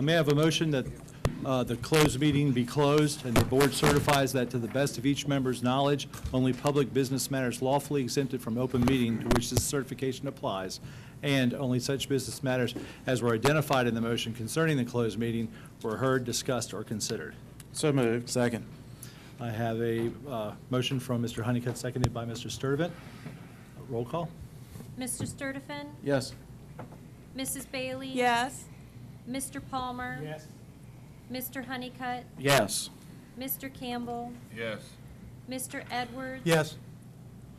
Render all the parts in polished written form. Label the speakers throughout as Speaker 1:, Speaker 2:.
Speaker 1: May I have a motion that the closed meeting be closed and the board certifies that to the best of each member's knowledge, only public business matters lawfully exempted from open meeting to which this certification applies, and only such business matters as were identified in the motion concerning the closed meeting were heard, discussed, or considered.
Speaker 2: So moved. Second.
Speaker 1: I have a motion from Mr. Honeycutt, seconded by Mr. Sturtevant. Roll call.
Speaker 3: Mr. Sturtevant?
Speaker 2: Yes.
Speaker 3: Mrs. Bailey?
Speaker 4: Yes.
Speaker 3: Mr. Palmer?
Speaker 1: Yes.
Speaker 3: Mr. Honeycutt?
Speaker 2: Yes.
Speaker 3: Mr. Campbell?
Speaker 5: Yes.
Speaker 3: Mr. Edwards?
Speaker 1: Yes.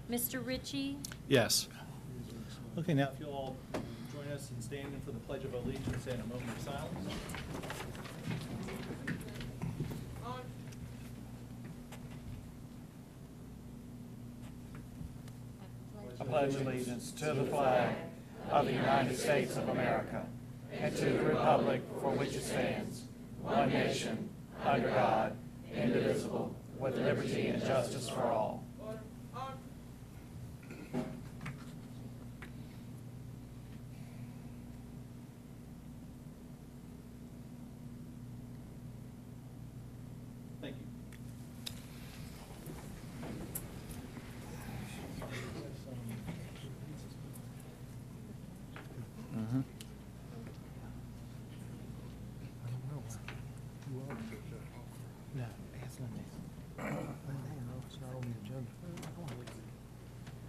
Speaker 3: Mr. Ritchie?
Speaker 1: Yes. Okay, now if you'll all join us in standing for the Pledge of Allegiance and a moment of silence.
Speaker 2: I pledge allegiance to the flag of the United States of America and to the republic for which it stands, one nation, under God, indivisible, with liberty and justice for all.
Speaker 1: Thank you.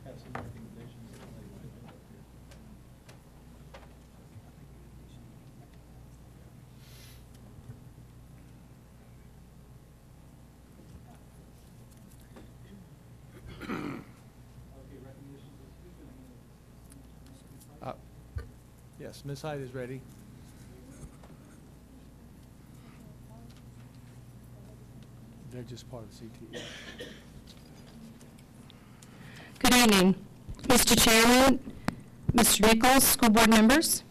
Speaker 1: Have some recommendations. Yes, Ms. Hyde is ready. They're just part of CTE.
Speaker 6: Good evening, Mr. Chairman, Mr. Nichols, school board members.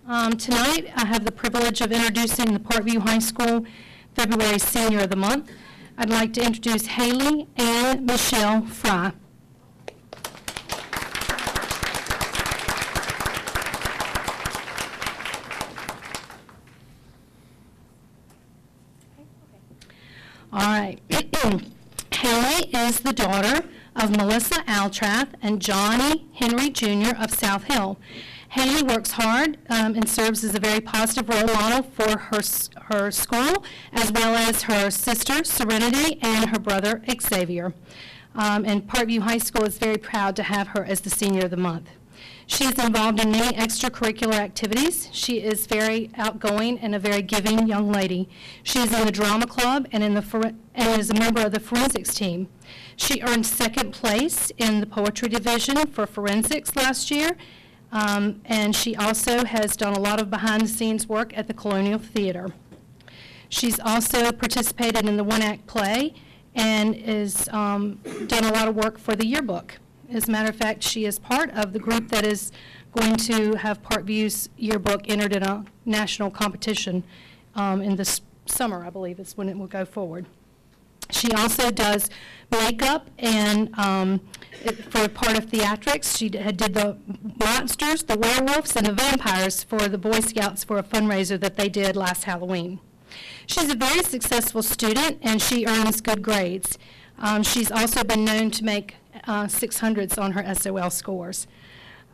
Speaker 6: Tonight, I have the privilege of introducing the Parkview High School February Senior of the Month. I'd like to introduce Haley and Michelle Fry. All right. Haley is the daughter of Melissa Altrath and Johnny Henry Jr. of South Hill. Haley works hard and serves as a very positive role model for her school, as well as her sister, Serenity, and her brother, Xavier. And Parkview High School is very proud to have her as the Senior of the Month. She is involved in many extracurricular activities. She is very outgoing and a very giving young lady. She is in the drama club and is a member of the forensics team. She earned second place in the poetry division for forensics last year, and she also has done a lot of behind-the-scenes work at the Colonial Theater. She's also participated in the one-act play and has done a lot of work for the yearbook. As a matter of fact, she is part of the group that is going to have Parkview's yearbook entered in a national competition in the summer, I believe, is when it will go forward. She also does makeup and for part of theatrics. She did the monsters, the werewolves, and the vampires for the Boy Scouts for a fundraiser that they did last Halloween. She's a very successful student, and she earns good grades. She's also been known to make 600s on her SOL scores.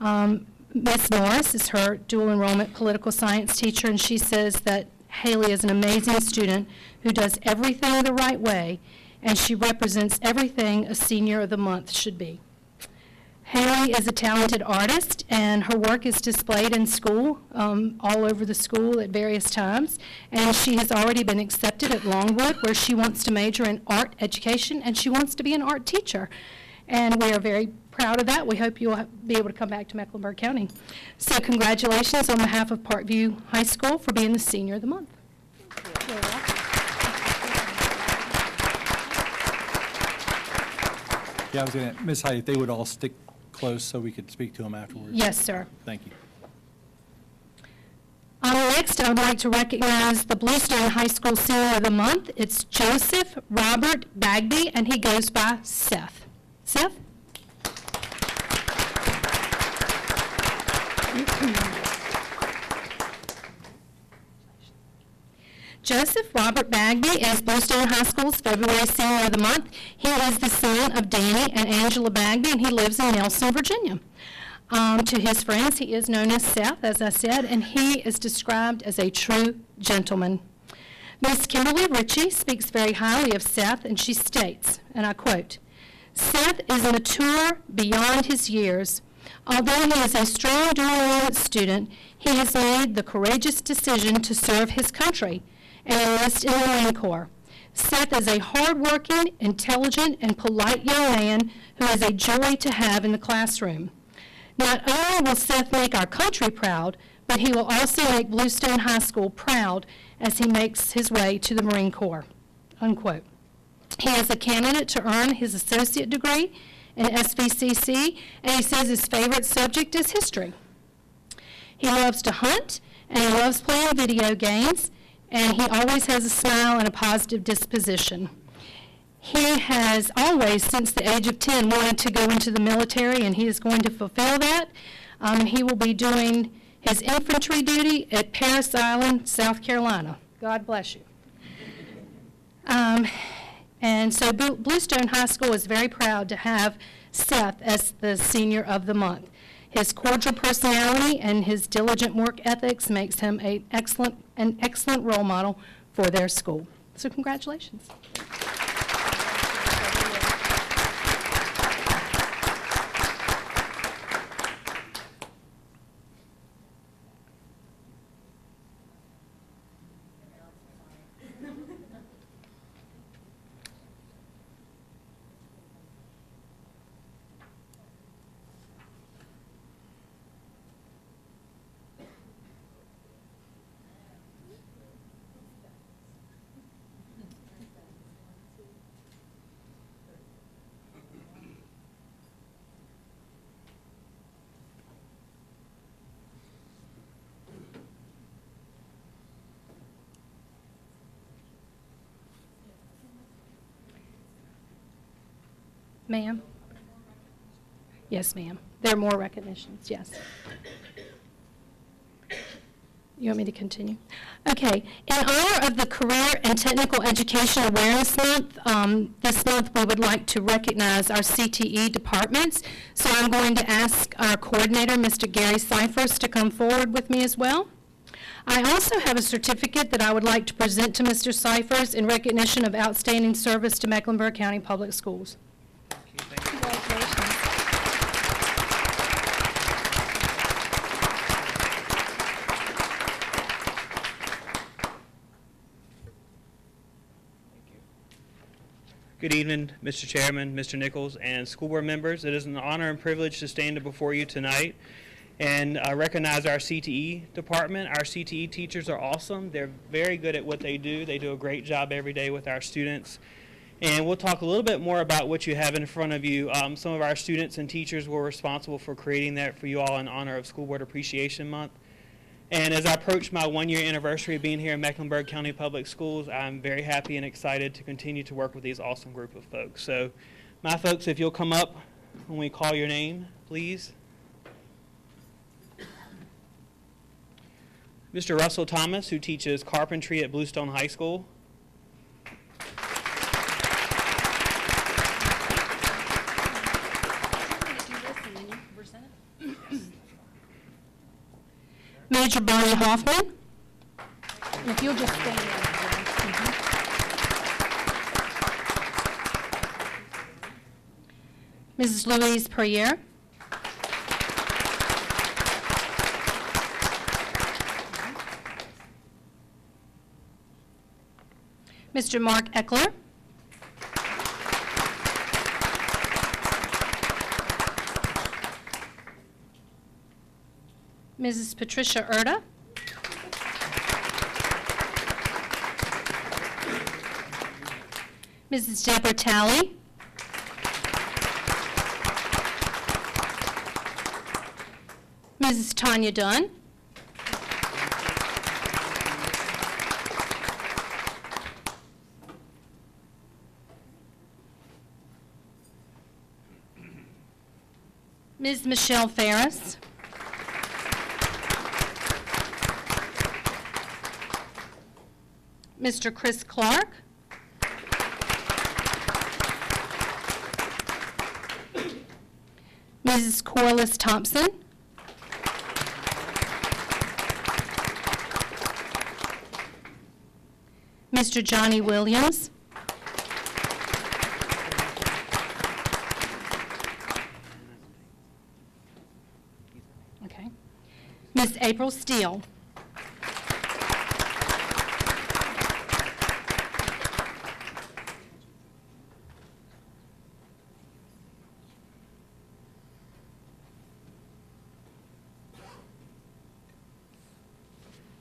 Speaker 6: Ms. Norris is her dual enrollment political science teacher, and she says that Haley is an amazing student who does everything the right way, and she represents everything a Senior of the Month should be. Haley is a talented artist, and her work is displayed in school, all over the school at various times, and she has already been accepted at Longwood, where she wants to major in art education, and she wants to be an art teacher. And we are very proud of that. We hope you'll be able to come back to Mecklenburg County. So congratulations on behalf of Parkview High School for being the Senior of the Month. You're welcome.
Speaker 1: Yeah, I was going to, Ms. Hyde, if they would all stick close so we could speak to them afterwards.
Speaker 6: Yes, sir.
Speaker 1: Thank you.
Speaker 6: Next, I would like to recognize the Bluestone High School Senior of the Month. It's Joseph Robert Bagby, and he goes by Seth. Seth? Joseph Robert Bagby is Bluestone High School's February Senior of the Month. He is the son of Danny and Angela Bagby, and he lives in Nelson, Virginia. To his friends, he is known as Seth, as I said, and he is described as a true gentleman. Miss Kimberly Ritchie speaks very highly of Seth, and she states, and I quote, "Seth is mature beyond his years. Although he is a strong dual-enrollment student, he has made the courageous decision to serve his country and enlist in the Marine Corps. Seth is a hard-working, intelligent, and polite young man who is a joy to have in the classroom. Not only will Seth make our country proud, but he will also make Bluestone High School proud as he makes his way to the Marine Corps," unquote. He is a candidate to earn his associate degree in SVCC, and he says his favorite subject is history. He loves to hunt, and he loves playing video games, and he always has a smile and a positive disposition. He has always, since the age of 10, wanted to go into the military, and he is going to fulfill that. He will be doing his infantry duty at Parris Island, South Carolina. God bless you. And so Bluestone High School is very proud to have Seth as the Senior of the Month. His cordial personality and his diligent work ethics makes him an excellent role model for their school. So congratulations. Ma'am? Yes, ma'am. There are more recognitions, yes. You want me to continue? Okay. In honor of the Career and Technical Education Awareness Month, this month we would like to recognize our CTE departments. So I'm going to ask our coordinator, Mr. Gary Cyphers, to come forward with me as well. I also have a certificate that I would like to present to Mr. Cyphers in recognition of outstanding service to Mecklenburg County Public Schools. Congratulations.
Speaker 4: Good evening, Mr. Chairman, Mr. Nichols, and school board members. It is an honor and privilege to stand before you tonight and recognize our CTE department. Our CTE teachers are awesome. They're very good at what they do. They do a great job every day with our students. And we'll talk a little bit more about what you have in front of you. Some of our students and teachers were responsible for creating that for you all in honor of School Board Appreciation Month. And as I approach my one-year anniversary of being here in Mecklenburg County Public Schools, I'm very happy and excited to continue to work with these awesome group of folks. So, my folks, if you'll come up when we call your name, please. Mr. Russell Thomas, who teaches carpentry at Bluestone High School.
Speaker 6: Major Barney Hoffman. If you'll just stand there. Mrs. Louise Perrier. Mr. Mark Eckler. Mrs. Patricia Erda. Mrs. Deborah Talley. Mrs. Tanya Dunn. Ms. Michelle Ferris. Mr. Chris Clark. Mrs. Corliss Thompson. Mr. Johnny Williams. Okay. Miss April Steele.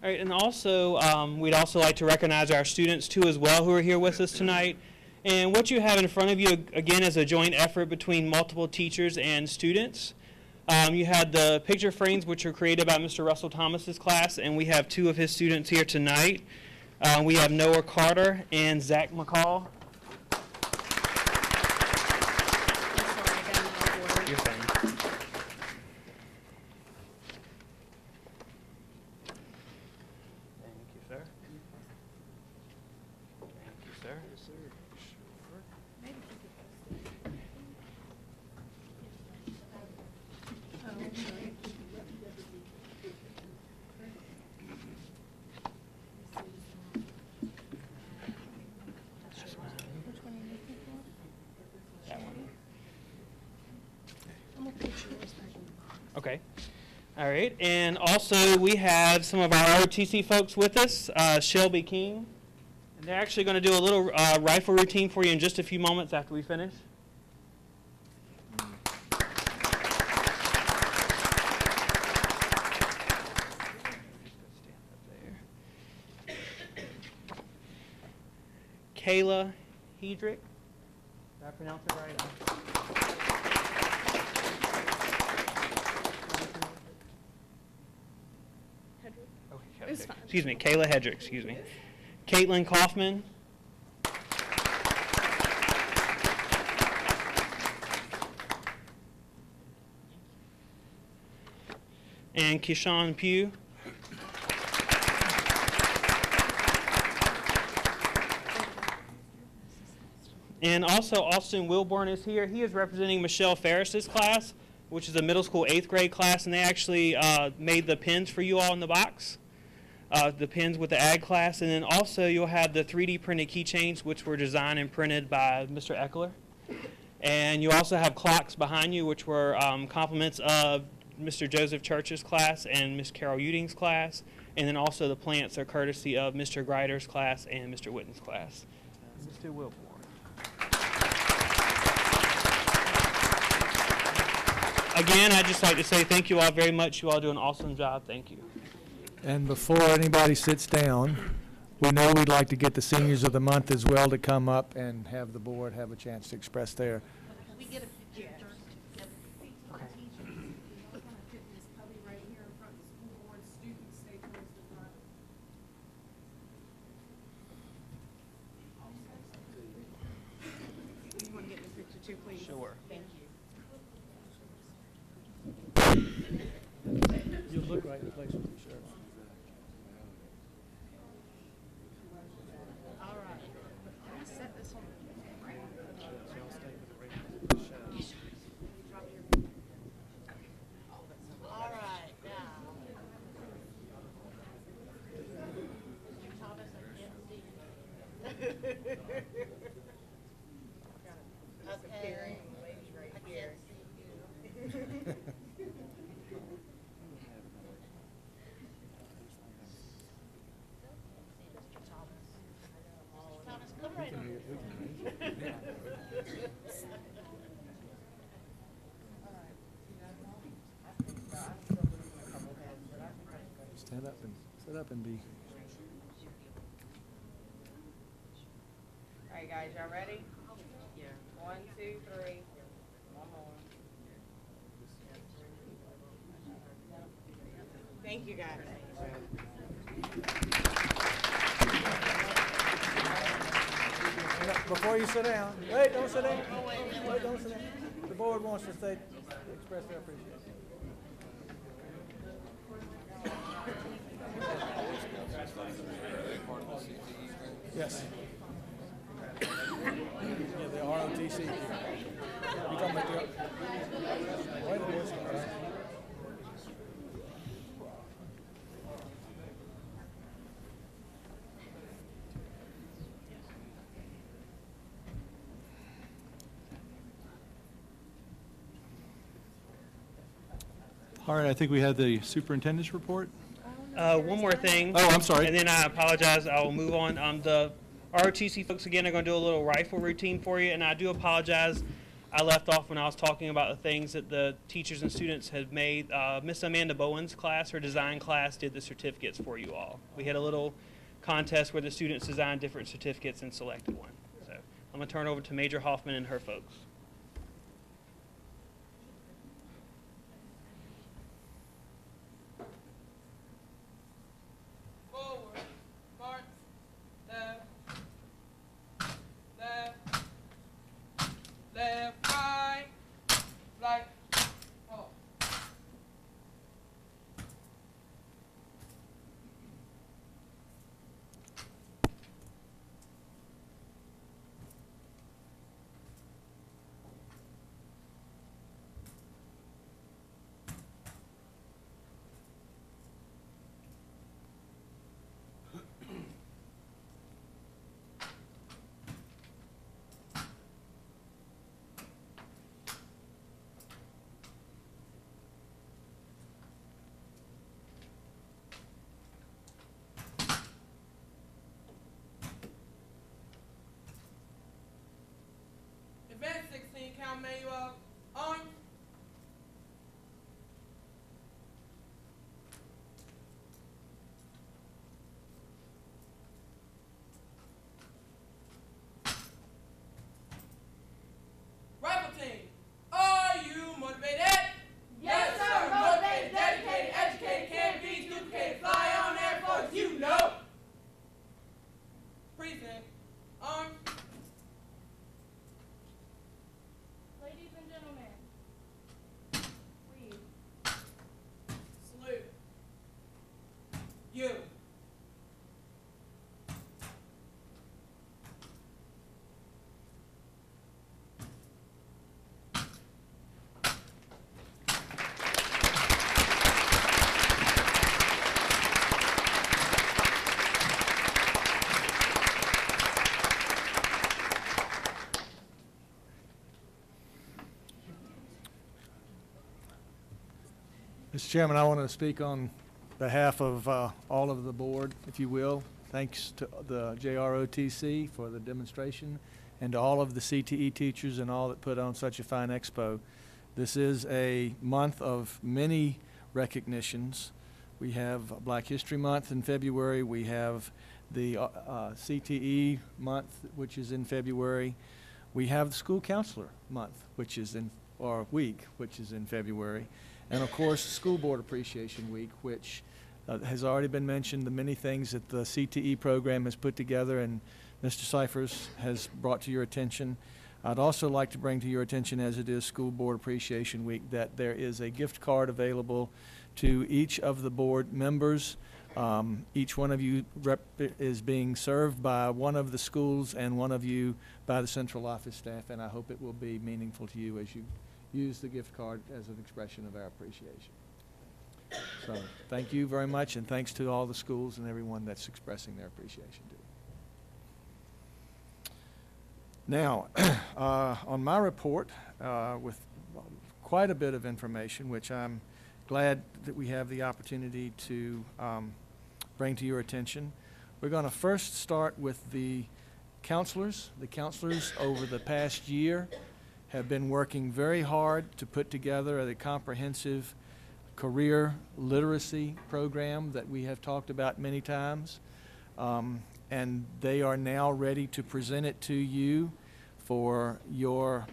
Speaker 4: All right, and also, we'd also like to recognize our students too as well who are here with us tonight. And what you have in front of you, again, is a joint effort between multiple teachers and students. You had the picture frames which were created by Mr. Russell Thomas's class, and we have 2 of his students here tonight. We have Noah Carter and Zach McCall. You're fine. Thank you, sir. Thank you, sir. That one. Okay. All right. And also we have some of our ROTC folks with us, Shelby King. And they're actually going to do a little rifle routine for you in just a few moments after we finish. Kayla Hedrick. Did I pronounce it right? Okay, excuse me, Kayla Hedrick, excuse me. Caitlin Kaufman. And Keyshawn Pugh. And also Austin Wilborn is here. He is representing Michelle Ferris's class, which is a middle school 8th grade class, and they actually made the pins for you all in the box, the pins with the ag class. And then also you'll have the 3D printed keychains, which were designed and printed by Mr. Eckler. And you also have clocks behind you, which were compliments of Mr. Joseph Church's class and Miss Carol Uding's class. And then also the plants are courtesy of Mr. Greider's class and Mr. Witten's class. Mr. Wilborn. Again, I'd just like to say thank you all very much. You all do an awesome job. Thank you.
Speaker 5: And before anybody sits down, we know we'd like to get the seniors of the month as well to come up and have the board have a chance to express their.
Speaker 7: We get a picture.
Speaker 4: Okay.
Speaker 7: Probably right here in front of the school board, students stay towards the front. You want to get in the picture too, please?
Speaker 4: Sure.
Speaker 7: Thank you.
Speaker 5: You look right in place with your shirt on.
Speaker 7: All right. Can I set this on? All right, now. Thomas, I can't see. Okay. I can't see you. Thomas, come right in.
Speaker 5: Stand up and be.
Speaker 8: All right, guys, y'all ready? Yeah. 1, 2, 3. One more. Thank you, guys.
Speaker 5: Before you sit down, wait, don't sit down. Wait, don't sit down. The board wants to express their appreciation. Yes. Yeah, the ROTC. You talking about the... Wait a minute.
Speaker 1: All right, I think we have the superintendent's report.
Speaker 4: One more thing.
Speaker 1: Oh, I'm sorry.
Speaker 4: And then I apologize. I'll move on. The ROTC folks again are going to do a little rifle routine for you, and I do apologize. I left off when I was talking about the things that the teachers and students had made. Miss Amanda Bowen's class, her design class, did the certificates for you all. We had a little contest where the students designed different certificates and selected one. So I'm going to turn over to Major Hoffman and her folks.
Speaker 8: Forward, march, left, right, right, oh. Event 16, Count Manuel, arms. Rifle team, are you motivated? Yes, sir. Motivated, dedicated, educated, can't be duplicated. Fly on Air Force, you know. Present, arms.
Speaker 7: Ladies and gentlemen,
Speaker 8: Read. Salute. You.
Speaker 5: Mr. Chairman, I want to speak on behalf of all of the board, if you will. Thanks to the JROTC for the demonstration and to all of the CTE teachers and all that put on such a fine expo. This is a month of many recognitions. We have Black History Month in February. We have the CTE month, which is in February. We have the School Counselor Month, which is or week, which is in February. And of course, School Board Appreciation Week, which has already been mentioned, the many things that the CTE program has put together and Mr. Cyphers has brought to your attention. I'd also like to bring to your attention, as it is School Board Appreciation Week, that there is a gift card available to each of the board members. Each one of you is being served by one of the schools and one of you by the central office staff, and I hope it will be meaningful to you as you use the gift card as an expression of our appreciation. So thank you very much, and thanks to all the schools and everyone that's expressing their appreciation to you. Now, on my report, with quite a bit of information, which I'm glad that we have the opportunity to bring to your attention. We're going to first start with the counselors. The counselors over the past year have been working very hard to put together a comprehensive career literacy program that we have talked about many times. And they are now ready to present it to you for your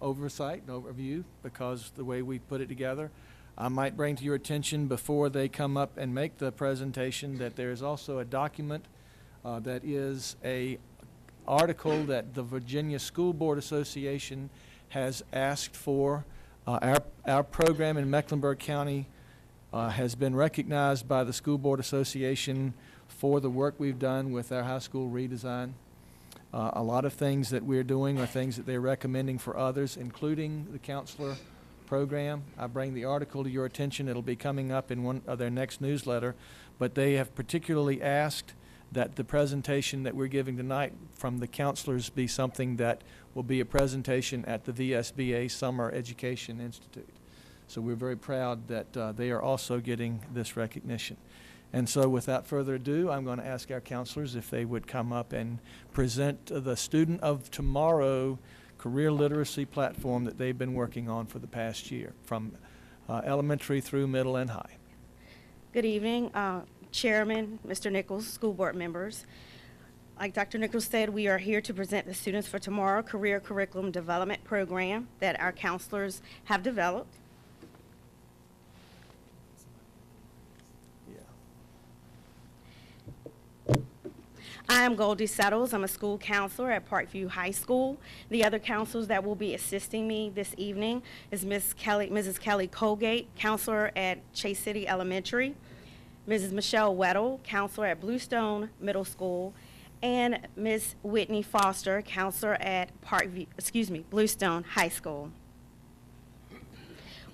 Speaker 5: oversight and overview, because the way we put it together. I might bring to your attention before they come up and make the presentation that there is also a document that is a article that the Virginia School Board Association has asked for. Our program in Mecklenburg County has been recognized by the School Board Association for the work we've done with our high school redesign. A lot of things that we're doing are things that they're recommending for others, including the counselor program. I bring the article to your attention. It'll be coming up in one of their next newsletter, but they have particularly asked that the presentation that we're giving tonight from the counselors be something that will be a presentation at the VSBA Summer Education Institute. So we're very proud that they are also getting this recognition. And so without further ado, I'm going to ask our counselors if they would come up and present the Student of Tomorrow career literacy platform that they've been working on for the past year, from elementary through middle and high.
Speaker 9: Good evening, Chairman, Mr. Nichols, school board members. Like Dr. Nichols said, we are here to present the Students for Tomorrow Career Curriculum Development Program that our counselors have developed. I am Goldie Settles. I'm a school counselor at Parkview High School. The other counselors that will be assisting me this evening is Mrs. Kelly Colgate, counselor at Chase City Elementary, Mrs. Michelle Weddle, counselor at Bluestone Middle School, and Ms. Whitney Foster, counselor at Bluestone High School.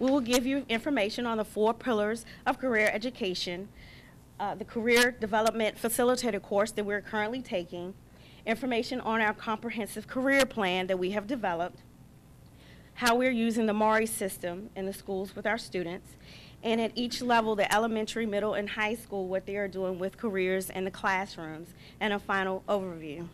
Speaker 9: We will give you information on the 4 pillars of career education, the Career Development Facilitator course that we're currently taking, information on our comprehensive career plan that we have developed, how we're using the MARI system in the schools with our students, and at each level, the elementary, middle, and high school, what they are doing with careers in the classrooms, and a final overview.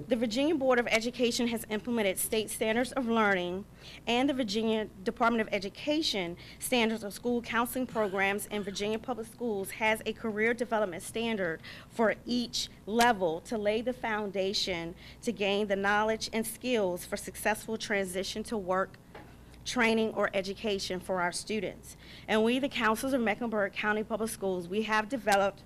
Speaker 9: The Virginia Board of Education has implemented state standards of learning and the Virginia Department of Education standards of school counseling programs, and Virginia Public Schools has a career development standard for each level to lay the foundation to gain the knowledge and skills for successful transition to work, training, or education for our students. And we, the counselors of Mecklenburg County Public Schools, we have developed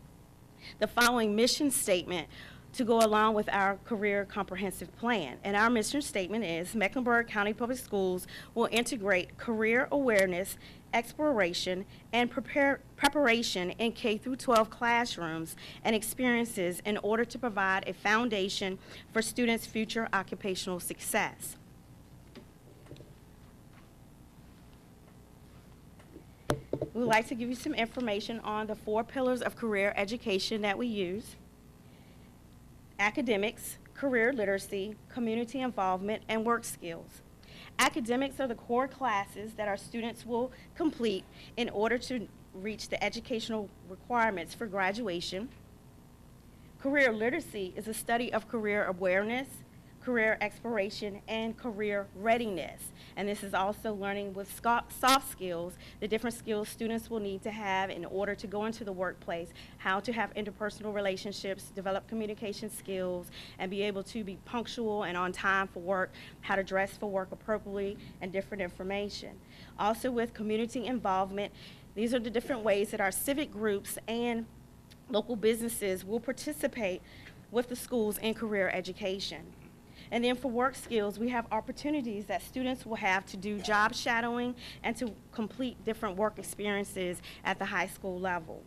Speaker 9: the following mission statement to go along with our career comprehensive plan. And our mission statement is Mecklenburg County Public Schools will integrate career awareness, exploration, and preparation in K-12 classrooms and experiences in order to provide a foundation for students' future occupational success. We would like to give you some information on the 4 pillars of career education that we use: academics, career literacy, community involvement, and work skills. Academics are the core classes that our students will complete in order to reach the educational requirements for graduation. Career literacy is a study of career awareness, career exploration, and career readiness. And this is also learning with soft skills, the different skills students will need to have in order to go into the workplace, how to have interpersonal relationships, develop communication skills, and be able to be punctual and on time for work, how to dress for work appropriately, and different information. Also with community involvement, these are the different ways that our civic groups and local businesses will participate with the schools in career education. And then for work skills, we have opportunities that students will have to do job shadowing and to complete different work experiences at the high school level.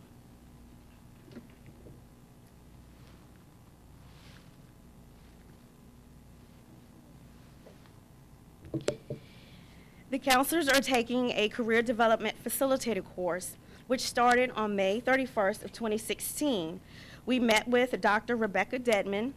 Speaker 9: The counselors are taking a career development facilitator course, which started on May 31st of 2016. We met with Dr. Rebecca Dedman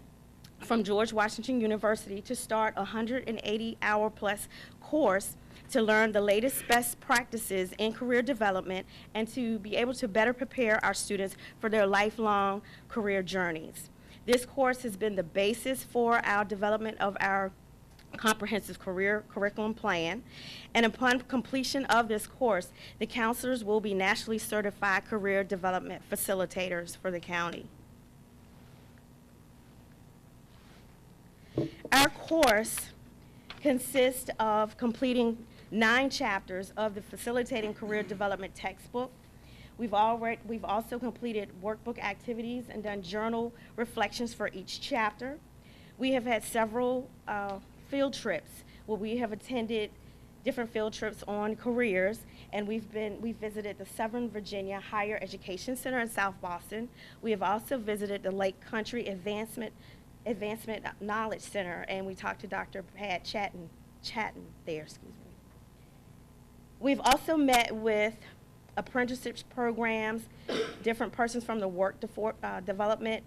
Speaker 9: from George Washington University to start a 180-hour-plus course to learn the latest best practices in career development and to be able to better prepare our students for their lifelong career journeys. This course has been the basis for our development of our comprehensive career curriculum plan, and upon completion of this course, the counselors will be nationally certified career development facilitators for the county. Our course consists of completing 9 chapters of the Facilitating Career Development textbook. We've also completed workbook activities and done journal reflections for each chapter. We have had several field trips where we have attended different field trips on careers, and we visited the Southern Virginia Higher Education Center in South Boston. We have also visited the Lake Country Advancement Knowledge Center, and we talked to Dr. Pat Chatton there, excuse me. We've also met with apprenticeship programs, different persons from the work development,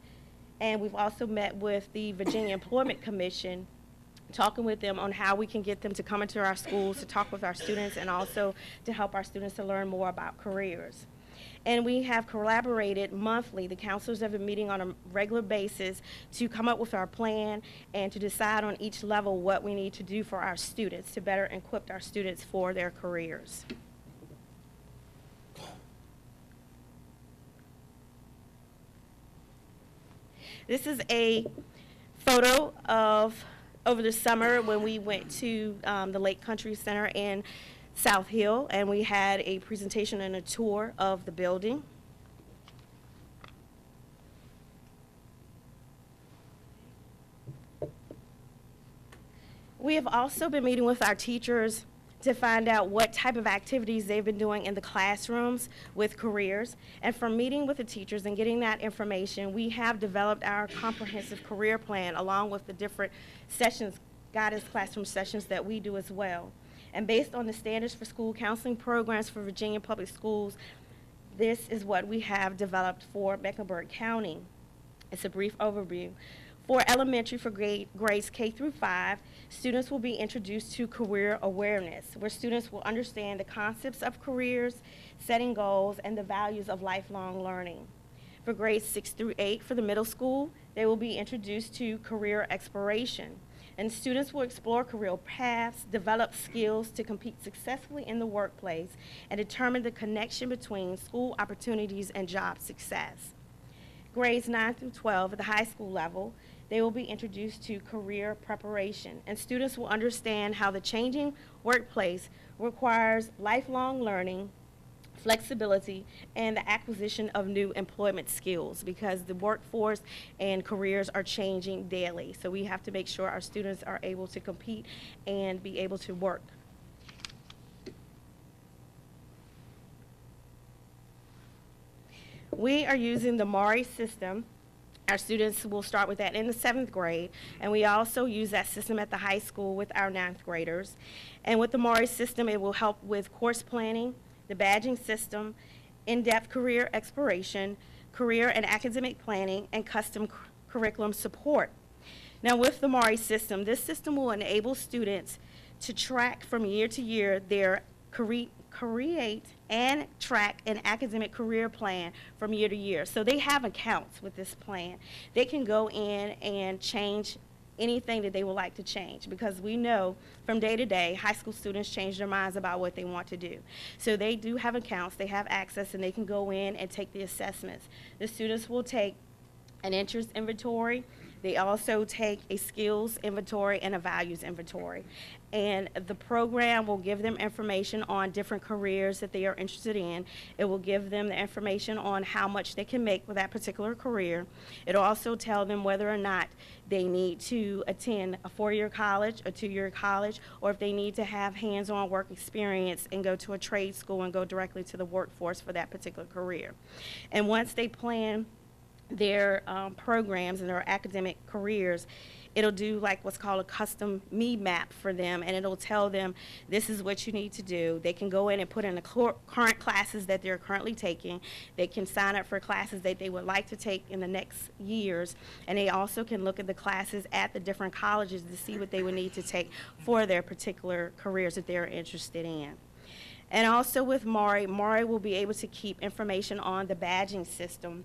Speaker 9: and we've also met with the Virginia Employment Commission, talking with them on how we can get them to come into our schools to talk with our students and also to help our students to learn more about careers. And we have collaborated monthly. The counselors have been meeting on a regular basis to come up with our plan and to decide on each level what we need to do for our students to better equip our students for their careers. This is a photo of over the summer when we went to the Lake Country Center in South Hill, and we had a presentation and a tour of the building. We have also been meeting with our teachers to find out what type of activities they've been doing in the classrooms with careers. And from meeting with the teachers and getting that information, we have developed our comprehensive career plan along with the different sessions, guidance classroom sessions that we do as well. And based on the standards for school counseling programs for Virginia Public Schools, this is what we have developed for Mecklenburg County. It's a brief overview. For elementary, for grades K through 5, students will be introduced to career awareness, where students will understand the concepts of careers, setting goals, and the values of lifelong learning. For grades 6 through 8, for the middle school, they will be introduced to career exploration. And students will explore career paths, develop skills to compete successfully in the workplace, and determine the connection between school opportunities and job success. Grades 9 through 12 at the high school level, they will be introduced to career preparation, and students will understand how the changing workplace requires lifelong learning, flexibility, and the acquisition of new employment skills, because the workforce and careers are changing daily. So we have to make sure our students are able to compete and be able to work. We are using the MARI system. Our students will start with that in the 7th grade, and we also use that system at the high school with our 9th graders. And with the MARI system, it will help with course planning, the badging system, in-depth career exploration, career and academic planning, and custom curriculum support. Now with the MARI system, this system will enable students to track from year to year their create and track an academic career plan from year to year. So they have accounts with this plan. They can go in and change anything that they would like to change, because we know from day to day high school students change their minds about what they want to do. So they do have accounts, they have access, and they can go in and take the assessments. The students will take an interest inventory. They also take a skills inventory and a values inventory. And the program will give them information on different careers that they are interested in. It will give them the information on how much they can make with that particular career. It'll also tell them whether or not they need to attend a 4-year college, a 2-year college, or if they need to have hands-on work experience and go to a trade school and go directly to the workforce for that particular career. And once they plan their programs and their academic careers, it'll do like what's called a custom me map for them, and it'll tell them this is what you need to do. They can go in and put in the current classes that they're currently taking. They can sign up for classes that they would like to take in the next years, and they also can look at the classes at the different colleges to see what they would need to take for their particular careers that they're interested in. And also with MARI, MARI will be able to keep information on the badging system.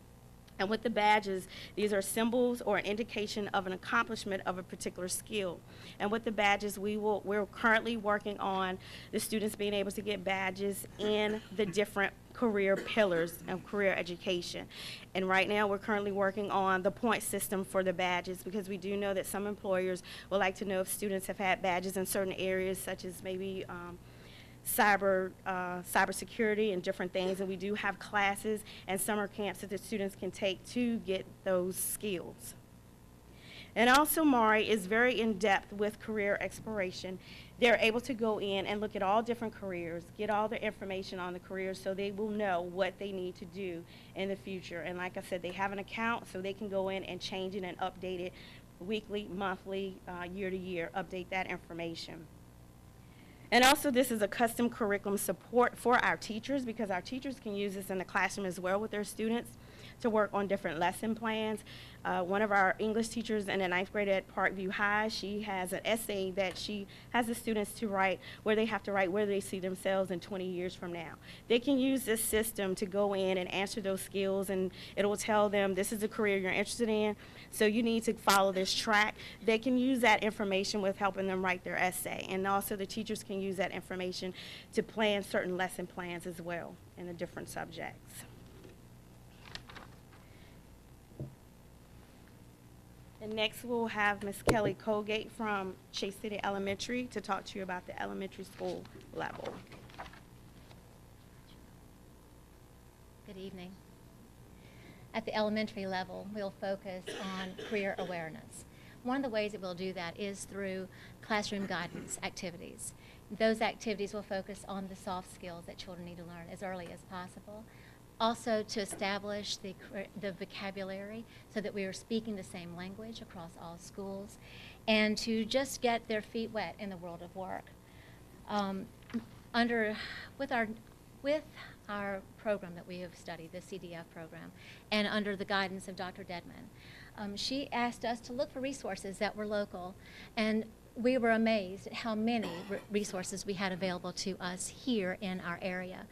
Speaker 9: And with the badges, these are symbols or an indication of an accomplishment of a particular skill. And with the badges, we're currently working on the students being able to get badges in the different career pillars of career education. And right now, we're currently working on the point system for the badges, because we do know that some employers would like to know if students have had badges in certain areas, such as maybe cybersecurity and different things, and we do have classes and summer camps that the students can take to get those skills. And also, Mari is very in-depth with career exploration. They're able to go in and look at all different careers, get all the information on the careers so they will know what they need to do in the future. And like I said, they have an account so they can go in and change it and update it weekly, monthly, year to year, update that information. And also, this is a custom curriculum support for our teachers, because our teachers can use this in the classroom as well with their students to work on different lesson plans. One of our English teachers in the 9th grade at Parkview High, she has an essay that she has the students to write, where they have to write where they see themselves in 20 years from now. They can use this system to go in and answer those skills, and it will tell them this is the career you're interested in, so you need to follow this track. They can use that information with helping them write their essay, and also the teachers can use that information to plan certain lesson plans as well in the different subjects. And next we'll have Ms. Kelly Colgate from Chase City Elementary to talk to you about the elementary school level.
Speaker 10: Good evening. At the elementary level, we'll focus on career awareness. One of the ways that we'll do that is through classroom guidance activities. Those activities will focus on the soft skills that children need to learn as early as possible. Also, to establish the vocabulary so that we are speaking the same language across all schools, and to just get their feet wet in the world of work. With our program that we have studied, the CDF program, and under the guidance of Dr. Dedman, she asked us to look for resources that were local, and we were amazed at how many resources we had available to us here in our area.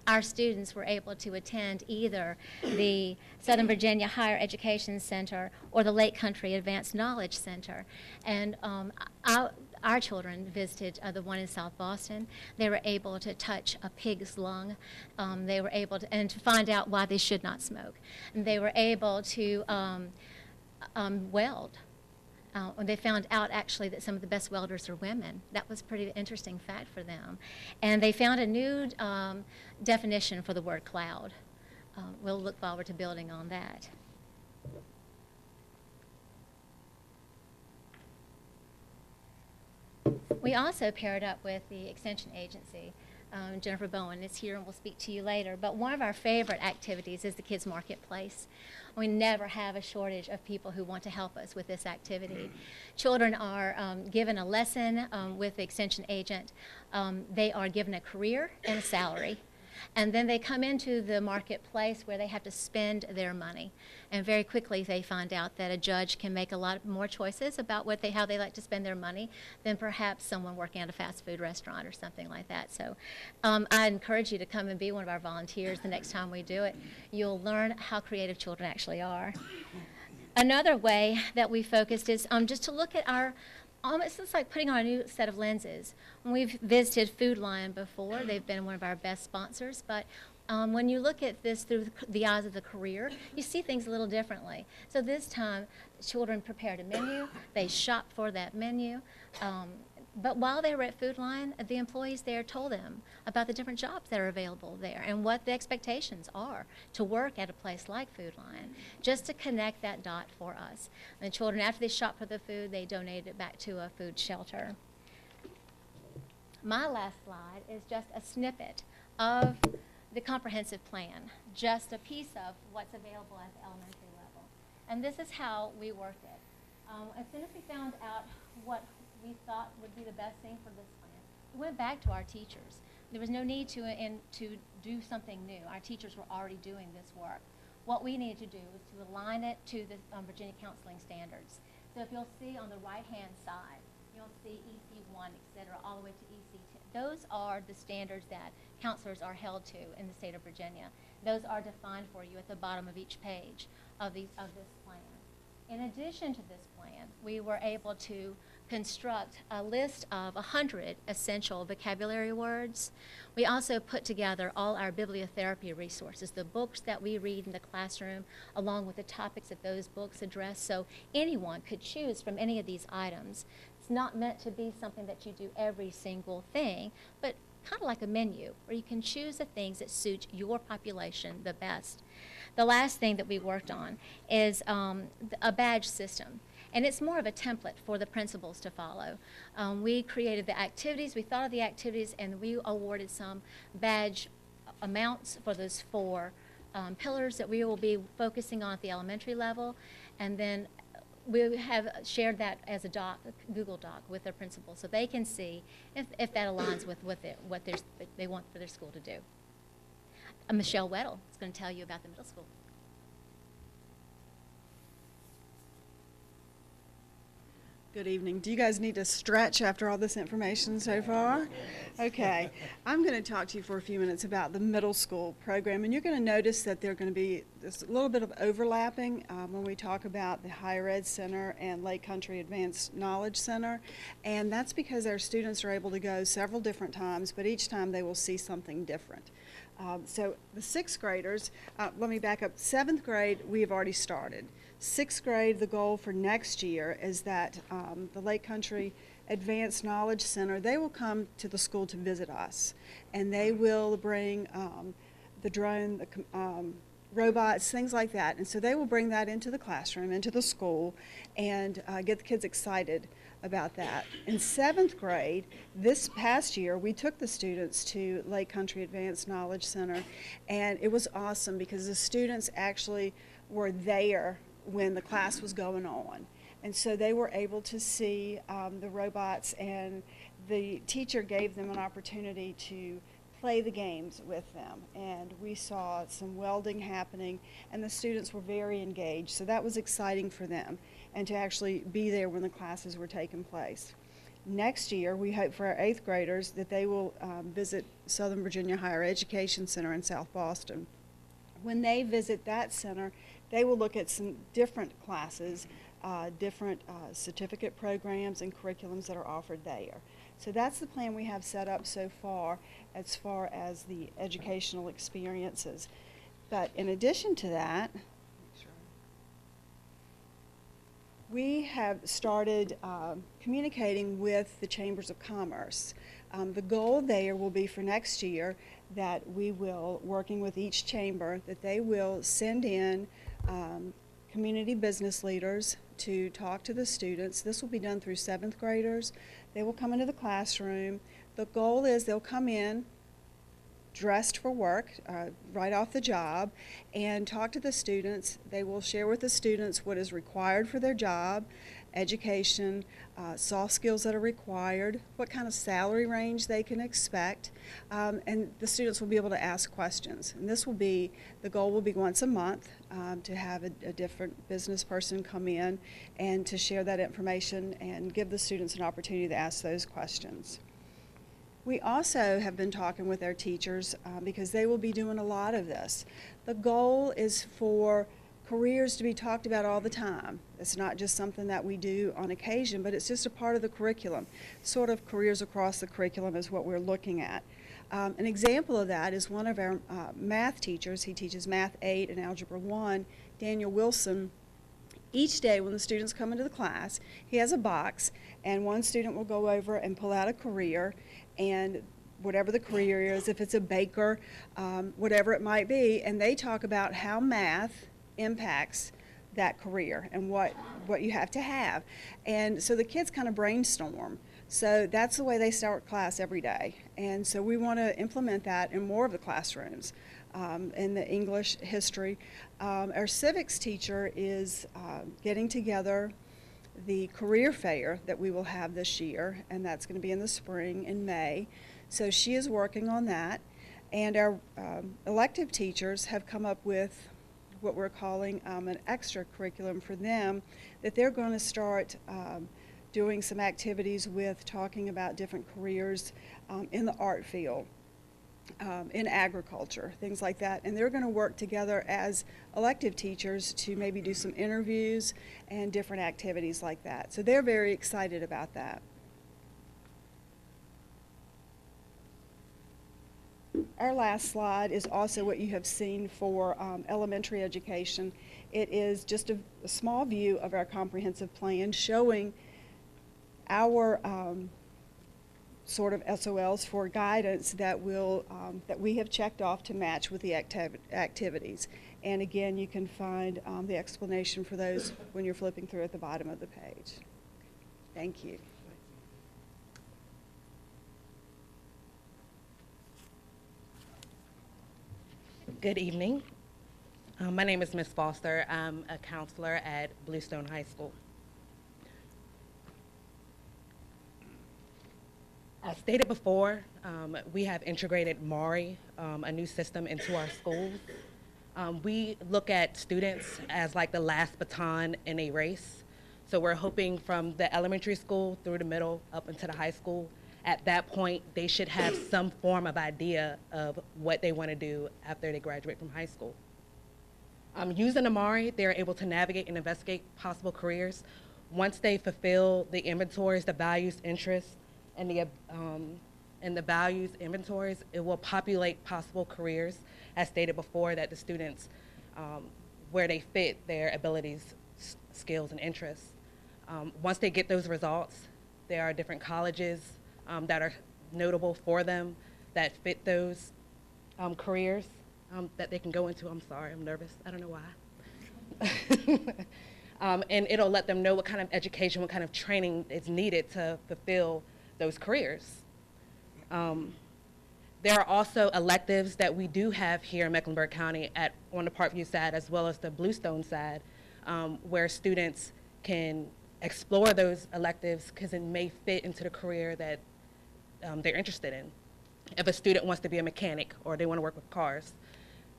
Speaker 10: Our students were able to attend either the Southern Virginia Higher Education Center or the Lake Country Advanced Knowledge Center. And our children visited the one in South Boston. They were able to touch a pig's lung. They were able to find out why they should not smoke. And they were able to weld. They found out actually that some of the best welders are women. That was a pretty interesting fact for them. And they found a new definition for the word cloud. We'll look forward to building on that. We also paired up with the Extension Agency. Jennifer Bowen is here and will speak to you later. But one of our favorite activities is the Kids Marketplace. We never have a shortage of people who want to help us with this activity. Children are given a lesson with the Extension agent. They are given a career and a salary. And then they come into the marketplace where they have to spend their money. And very quickly they find out that a judge can make a lot more choices about how they like to spend their money than perhaps someone working at a fast food restaurant or something like that. So I encourage you to come and be one of our volunteers the next time we do it. You'll learn how creative children actually are. Another way that we focused is just to look at our it's like putting on a new set of lenses. We've visited Food Lion before. They've been one of our best sponsors, but when you look at this through the eyes of the career, you see things a little differently. So this time, children prepared a menu. They shopped for that menu. But while they were at Food Lion, the employees there told them about the different jobs that are available there and what the expectations are to work at a place like Food Lion, just to connect that dot for us. And the children, after they shopped for the food, they donated it back to a food shelter. My last slide is just a snippet of the comprehensive plan, just a piece of what's available at the elementary level. And this is how we worked it. As soon as we found out what we thought would be the best thing for this plan, we went back to our teachers. There was no need to do something new. Our teachers were already doing this work. What we needed to do was to align it to the Virginia Counseling Standards. So if you'll see on the right-hand side, you'll see EC1, et cetera, all the way to EC10. Those are the standards that counselors are held to in the state of Virginia. Those are defined for you at the bottom of each page of this plan. In addition to this plan, we were able to construct a list of 100 essential vocabulary words. We also put together all our bibliotherapy resources, the books that we read in the classroom, along with the topics that those books address, so anyone could choose from any of these items. It's not meant to be something that you do every single thing, but kind of like a menu, where you can choose the things that suit your population the best. The last thing that we worked on is a badge system. And it's more of a template for the principals to follow. We created the activities, we thought of the activities, and we awarded some badge amounts for those 4 pillars that we will be focusing on at the elementary level. And then we have shared that as a doc, a Google Doc, with their principals, so they can see if that aligns with what they want for their school to do. Michelle Weddle is going to tell you about the middle school.
Speaker 11: Good evening. Do you guys need to stretch after all this information so far? Okay. I'm going to talk to you for a few minutes about the middle school program, and you're going to notice that there are going to be just a little bit of overlapping when we talk about the Higher Ed Center and Lake Country Advanced Knowledge Center, and that's because our students are able to go several different times, but each time they will see something different. So the 6th graders, let me back up. 7th grade, we have already started. 6th grade, the goal for next year is that the Lake Country Advanced Knowledge Center, they will come to the school to visit us. And they will bring the drone, the robots, things like that. And so they will bring that into the classroom, into the school, and get the kids excited about that. In 7th grade, this past year, we took the students to Lake Country Advanced Knowledge Center, and it was awesome because the students actually were there when the class was going on. And so they were able to see the robots, and the teacher gave them an opportunity to play the games with them. And we saw some welding happening, and the students were very engaged. So that was exciting for them, and to actually be there when the classes were taking place. Next year, we hope for our 8th graders that they will visit Southern Virginia Higher Education Center in South Boston. When they visit that center, they will look at some different classes, different certificate programs and curriculums that are offered there. So that's the plan we have set up so far as the educational experiences. But in addition to that, we have started communicating with the Chambers of Commerce. The goal there will be for next year that we will, working with each chamber, that they will send in community business leaders to talk to the students. This will be done through 7th graders. They will come into the classroom. The goal is they'll come in dressed for work, right off the job, and talk to the students. They will share with the students what is required for their job, education, soft skills that are required, what kind of salary range they can expect, and the students will be able to ask questions. And this will be, the goal will be once a month to have a different business person come in and to share that information and give the students an opportunity to ask those questions. We also have been talking with our teachers because they will be doing a lot of this. The goal is for careers to be talked about all the time. It's not just something that we do on occasion, but it's just a part of the curriculum. Sort of careers across the curriculum is what we're looking at. An example of that is one of our math teachers. He teaches Math 8 and Algebra 1, Daniel Wilson. Each day when the students come into the class, he has a box, and one student will go over and pull out a career, and whatever the career is, if it's a baker, whatever it might be, and they talk about how math impacts that career and what you have to have. And so the kids kind of brainstorm. So that's the way they start class every day. And so we want to implement that in more of the classrooms. In the English, history. Our civics teacher is getting together the career fair that we will have this year, and that's going to be in the spring in May. So she is working on that. And our elective teachers have come up with what we're calling an extra curriculum for them, that they're going to start doing some activities with, talking about different careers in the art field, in agriculture, things like that. And they're going to work together as elective teachers to maybe do some interviews and different activities like that. So they're very excited about that. Our last slide is also what you have seen for elementary education. It is just a small view of our comprehensive plan showing our sort of SOLs for guidance that will that we have checked off to match with the activities. And again, you can find the explanation for those when you're flipping through at the bottom of the page. Thank you.
Speaker 12: Good evening. My name is Ms. Foster. I'm a counselor at Bluestone High School. As stated before, we have integrated MARI, a new system, into our schools. We look at students as like the last baton in a race. So we're hoping from the elementary school through the middle up into the high school, at that point, they should have some form of idea of what they want to do after they graduate from high school. Using Amari, they're able to navigate and investigate possible careers. Once they fulfill the inventories, the values, interests, and the values inventories, it will populate possible careers, as stated before, that the students, where they fit their abilities, skills, and interests. Once they get those results, there are different colleges that are notable for them that fit those careers that they can go into. I'm sorry, I'm nervous. I don't know why. And it'll let them know what kind of education, what kind of training is needed to fulfill those careers. There are also electives that we do have here in Mecklenburg County on the Parkview side as well as the Bluestone side, where students can explore those electives because it may fit into the career that they're interested in. If a student wants to be a mechanic or they want to work with cars,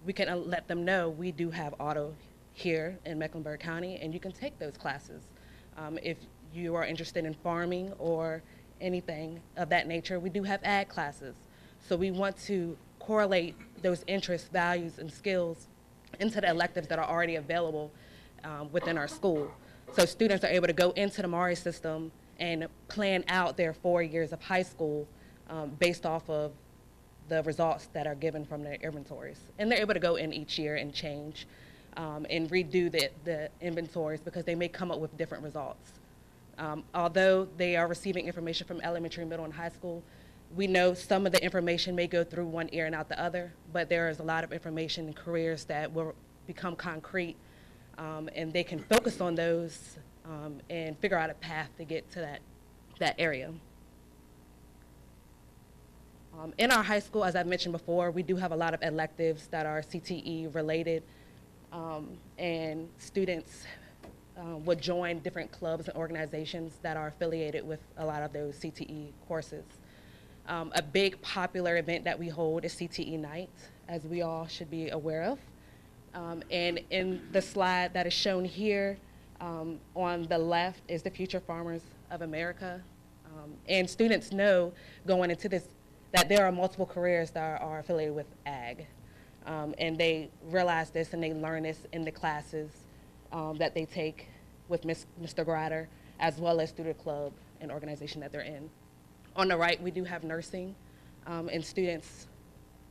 Speaker 12: we can let them know we do have auto here in Mecklenburg County, and you can take those classes. If you are interested in farming or anything of that nature, we do have ag classes. So we want to correlate those interests, values, and skills into the electives that are already available within our school. So students are able to go into the MARI system and plan out their 4 years of high school based off of the results that are given from their inventories. And they're able to go in each year and change and redo the inventories because they may come up with different results. Although they are receiving information from elementary, middle, and high school, we know some of the information may go through one ear and out the other, but there is a lot of information and careers that will become concrete, and they can focus on those and figure out a path to get to that area. In our high school, as I mentioned before, we do have a lot of electives that are CTE related, and students would join different clubs and organizations that are affiliated with a lot of those CTE courses. A big popular event that we hold is CTE Night, as we all should be aware of. And in the slide that is shown here, on the left is the Future Farmers of America. And students know going into this that there are multiple careers that are affiliated with ag. And they realize this and they learn this in the classes that they take with Mr. Grader, as well as through the club and organization that they're in. On the right, we do have nursing, and students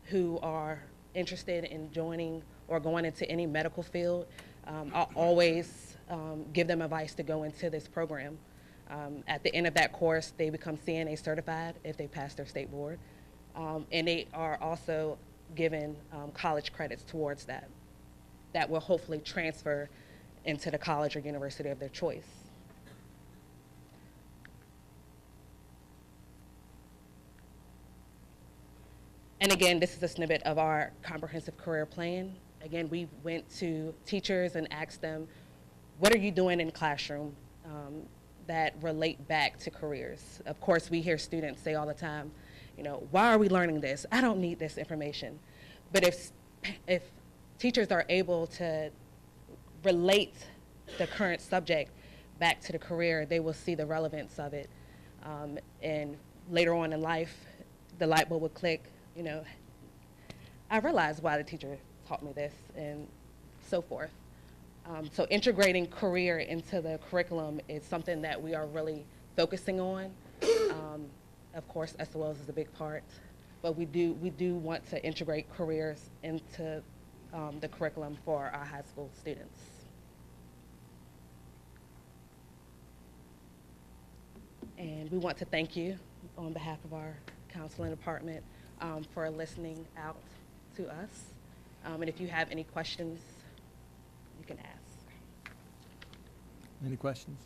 Speaker 12: who are interested in joining or going into any medical field. I'll always give them advice to go into this program. At the end of that course, they become CNA certified if they pass their state board, and they are also given college credits towards that will hopefully transfer into the college or university of their choice. And again, this is a snippet of our comprehensive career plan. Again, we went to teachers and asked them, what are you doing in the classroom that relate back to careers? Of course, we hear students say all the time, you know, why are we learning this? I don't need this information. But if teachers are able to relate the current subject back to the career, they will see the relevance of it. And later on in life, the light bulb will click. You know, I realized why the teacher taught me this and so forth. So integrating career into the curriculum is something that we are really focusing on. Of course, SOLs is a big part, but we do want to integrate careers into the curriculum for our high school students. And we want to thank you on behalf of our counseling department for listening out to us. And if you have any questions you can ask.
Speaker 5: Any questions?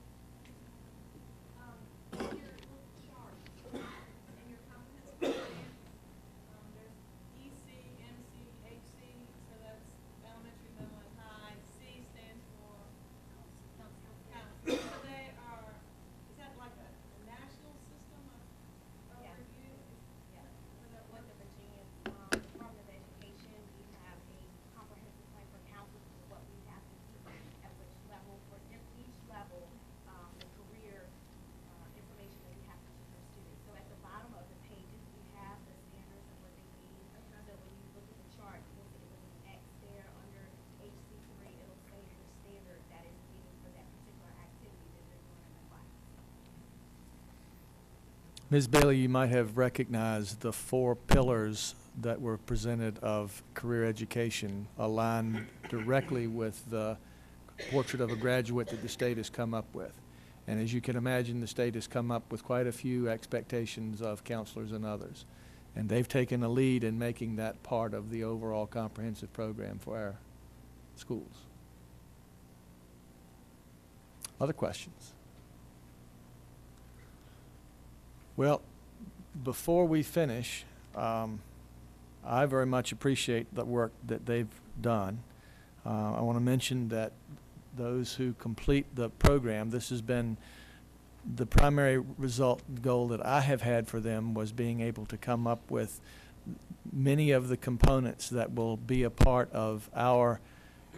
Speaker 7: In your little chart, in your comprehensive plan, there's EC, MC, HC, so that's elementary, middle, and high. C stands for council. So they are, is that like a national system of review?
Speaker 9: With the Virginia Department of Education, we have a comprehensive plan for counselors for what we have to do at which level, for each level, the career information that we have to teach our students. So at the bottom of the pages, we have the standards of what they need. So when you look at the chart, you'll see it with an X there under HC3, it'll say the standard that is needed for that particular activity that they're doing in the class.
Speaker 5: Ms. Bailey, you might have recognized the 4 pillars that were presented of career education align directly with the portrait of a graduate that the state has come up with. And as you can imagine, the state has come up with quite a few expectations of counselors and others. And they've taken a lead in making that part of the overall comprehensive program for our schools. Other questions? Well, before we finish, I very much appreciate the work that they've done. I want to mention that those who complete the program, this has been the primary goal that I have had for them was being able to come up with many of the components that will be a part of our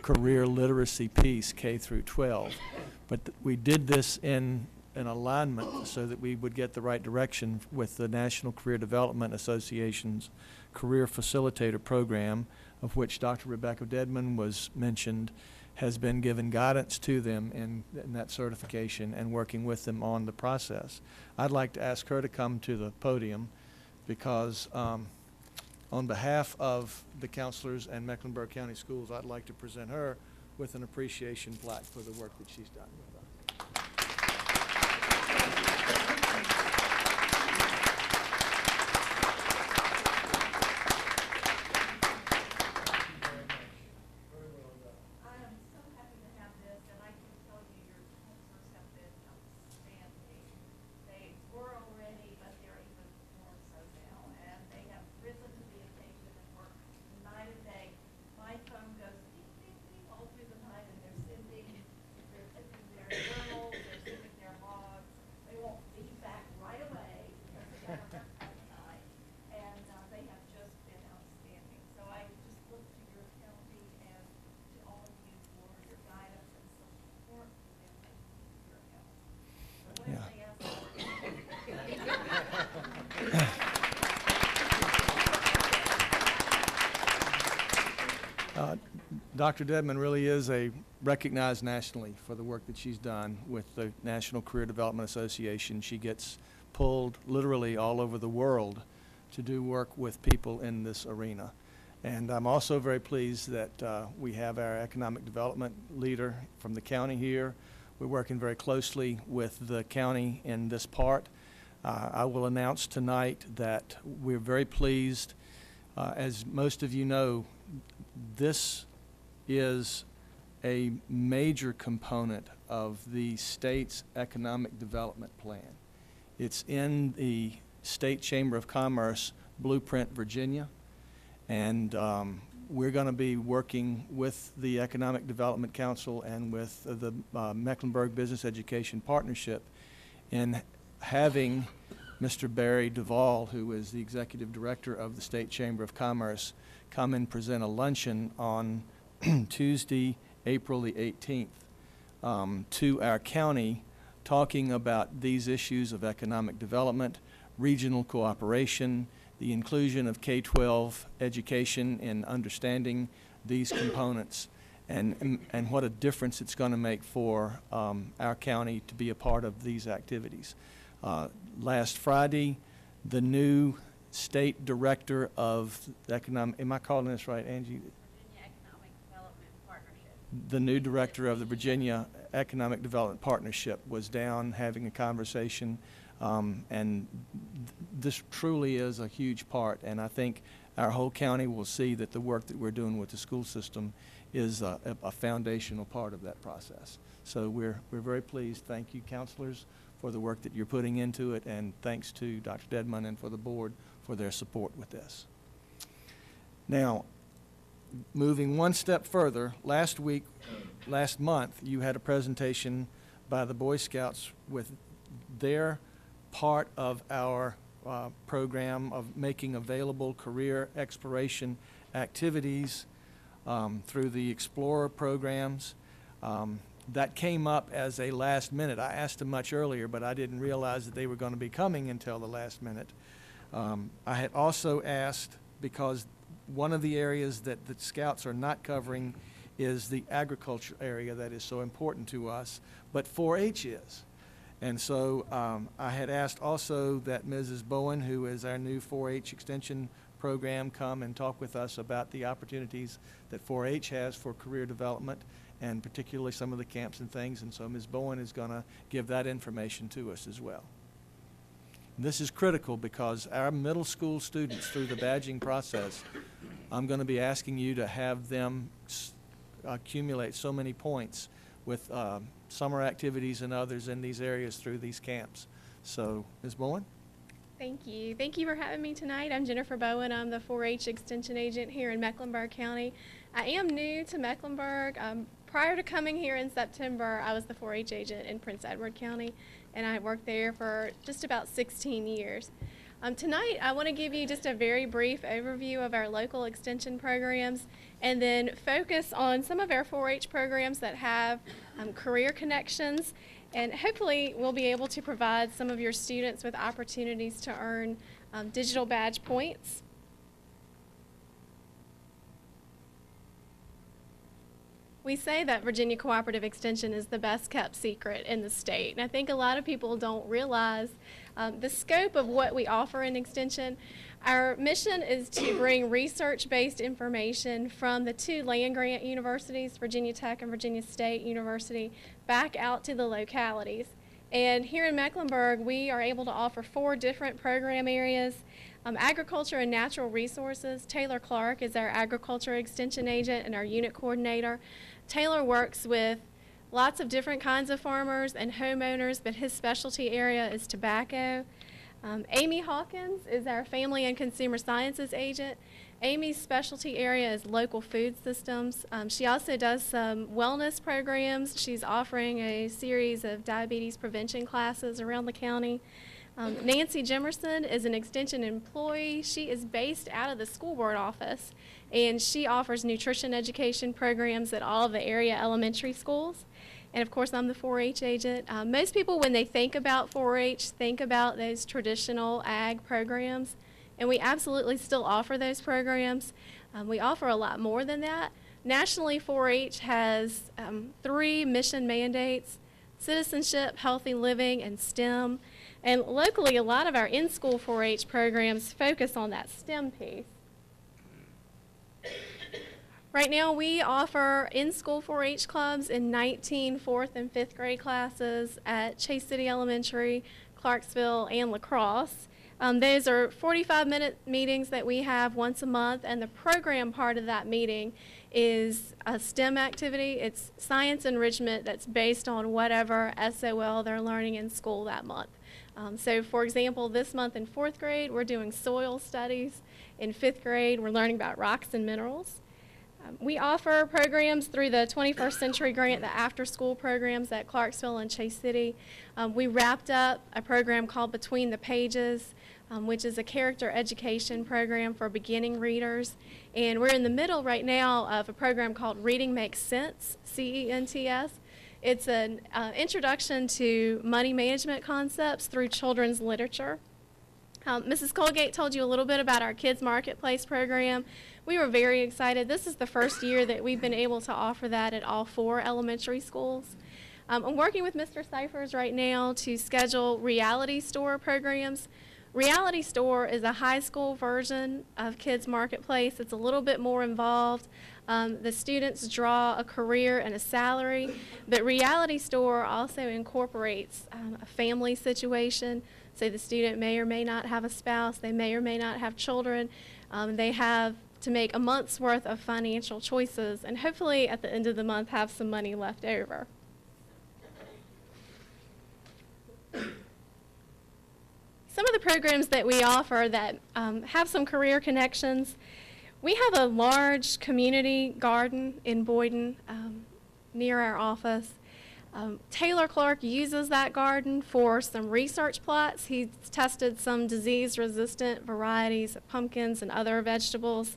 Speaker 5: career literacy piece, K through 12. But we did this in an alignment so that we would get the right direction with the National Career Development Association's Career Facilitator Program, of which Dr. Rebecca Dedman was mentioned, has been given guidance to them in that certification and working with them on the process. I'd like to ask her to come to the podium because on behalf of the counselors and Mecklenburg County Schools, I'd like to present her with an appreciation plaque for the work that she's done with us. Dr. Dedman really is recognized nationally for the work that she's done with the National Career Development Association. She gets pulled literally all over the world to do work with people in this arena. And I'm also very pleased that we have our economic development leader from the county here. We're working very closely with the county in this part. I will announce tonight that we're very pleased. As most of you know, this is a major component of the state's economic development plan. It's in the State Chamber of Commerce Blueprint Virginia, and we're going to be working with the Economic Development Council and with the Mecklenburg Business Education Partnership in having Mr. Barry Duvall, who is the Executive Director of the State Chamber of Commerce, come and present a luncheon on Tuesday, April the 18th, to our county, talking about these issues of economic development, regional cooperation, the inclusion of K-12 education in understanding these components, and what a difference it's going to make for our county to be a part of these activities. Last Friday, the new State Director of Economic, am I calling this right, Angie? The new director of the Virginia Economic Development Partnership was down having a conversation, and this truly is a huge part. And I think our whole county will see that the work that we're doing with the school system is a foundational part of that process. So we're very pleased. Thank you, counselors, for the work that you're putting into it, and thanks to Dr. Dedman and for the board for their support with this. Now, moving one step further, last month, you had a presentation by the Boy Scouts with their part of our program of making available career exploration activities through the Explorer programs. That came up as a last minute. I asked them much earlier, but I didn't realize that they were going to be coming until the last minute. I had also asked, because one of the areas that the Scouts are not covering is the agriculture area that is so important to us, but 4-H is. And so I had asked also that Mrs. Bowen, who is our new 4-H extension program, come and talk with us about the opportunities that 4-H has for career development, and particularly some of the camps and things. And so Ms. Bowen is going to give that information to us as well. This is critical because our middle school students, through the badging process, I'm going to be asking you to have them accumulate so many points with summer activities and others in these areas through these camps. So, Ms. Bowen?
Speaker 13: Thank you. Thank you for having me tonight. I'm Jennifer Bowen. I'm the 4-H Extension Agent here in Mecklenburg County. I am new to Mecklenburg. Prior to coming here in September, I was the 4-H agent in Prince Edward County, and I worked there for just about 16 years. Tonight, I want to give you just a very brief overview of our local extension programs, and then focus on some of our 4-H programs that have career connections, and hopefully we'll be able to provide some of your students with opportunities to earn digital badge points. We say that Virginia Cooperative Extension is the best kept secret in the state, and I think a lot of people don't realize the scope of what we offer in Extension. Our mission is to bring research-based information from the two land-grant universities, Virginia Tech and Virginia State University, back out to the localities. And here in Mecklenburg, we are able to offer 4 different program areas. Agriculture and natural resources. Taylor Clark is our agriculture extension agent and our unit coordinator. Taylor works with lots of different kinds of farmers and homeowners, but his specialty area is tobacco. Amy Hawkins is our family and consumer sciences agent. Amy's specialty area is local food systems. She also does some wellness programs. She's offering a series of diabetes prevention classes around the county. Nancy Jimerson is an extension employee. She is based out of the school board office, and she offers nutrition education programs at all of the area elementary schools. And of course, I'm the 4-H agent. Most people, when they think about 4-H, think about those traditional ag programs, and we absolutely still offer those programs. We offer a lot more than that. Nationally, 4-H has 3 mission mandates: citizenship, healthy living, and STEM. And locally, a lot of our in-school 4-H programs focus on that STEM piece. Right now, we offer in-school 4-H clubs in 19 4th and 5th grade classes at Chase City Elementary, Clarksville, and La Crosse. Those are 45-minute meetings that we have once a month, and the program part of that meeting is a STEM activity. It's science enrichment that's based on whatever SOL they're learning in school that month. So, for example, this month in 4th grade, we're doing soil studies. In 5th grade, we're learning about rocks and minerals. We offer programs through the 21st Century Grant, the after-school programs at Clarksville and Chase City. We wrapped up a program called Between the Pages, which is a character education program for beginning readers. And we're in the middle right now of a program called Reading Makes Sense, CENTS. It's an introduction to money management concepts through children's literature. Mrs. Colgate told you a little bit about our Kids Marketplace program. We were very excited. This is the first year that we've been able to offer that at all 4 elementary schools. I'm working with Mr. Cyphers right now to schedule Reality Store programs. Reality Store is a high school version of Kids Marketplace. It's a little bit more involved. The students draw a career and a salary, but Reality Store also incorporates a family situation. So the student may or may not have a spouse, they may or may not have children. They have to make a month's worth of financial choices and hopefully at the end of the month have some money left over. Some of the programs that we offer that have some career connections, we have a large community garden in Boyden near our office. Taylor Clark uses that garden for some research plots. He's tested some disease-resistant varieties of pumpkins and other vegetables.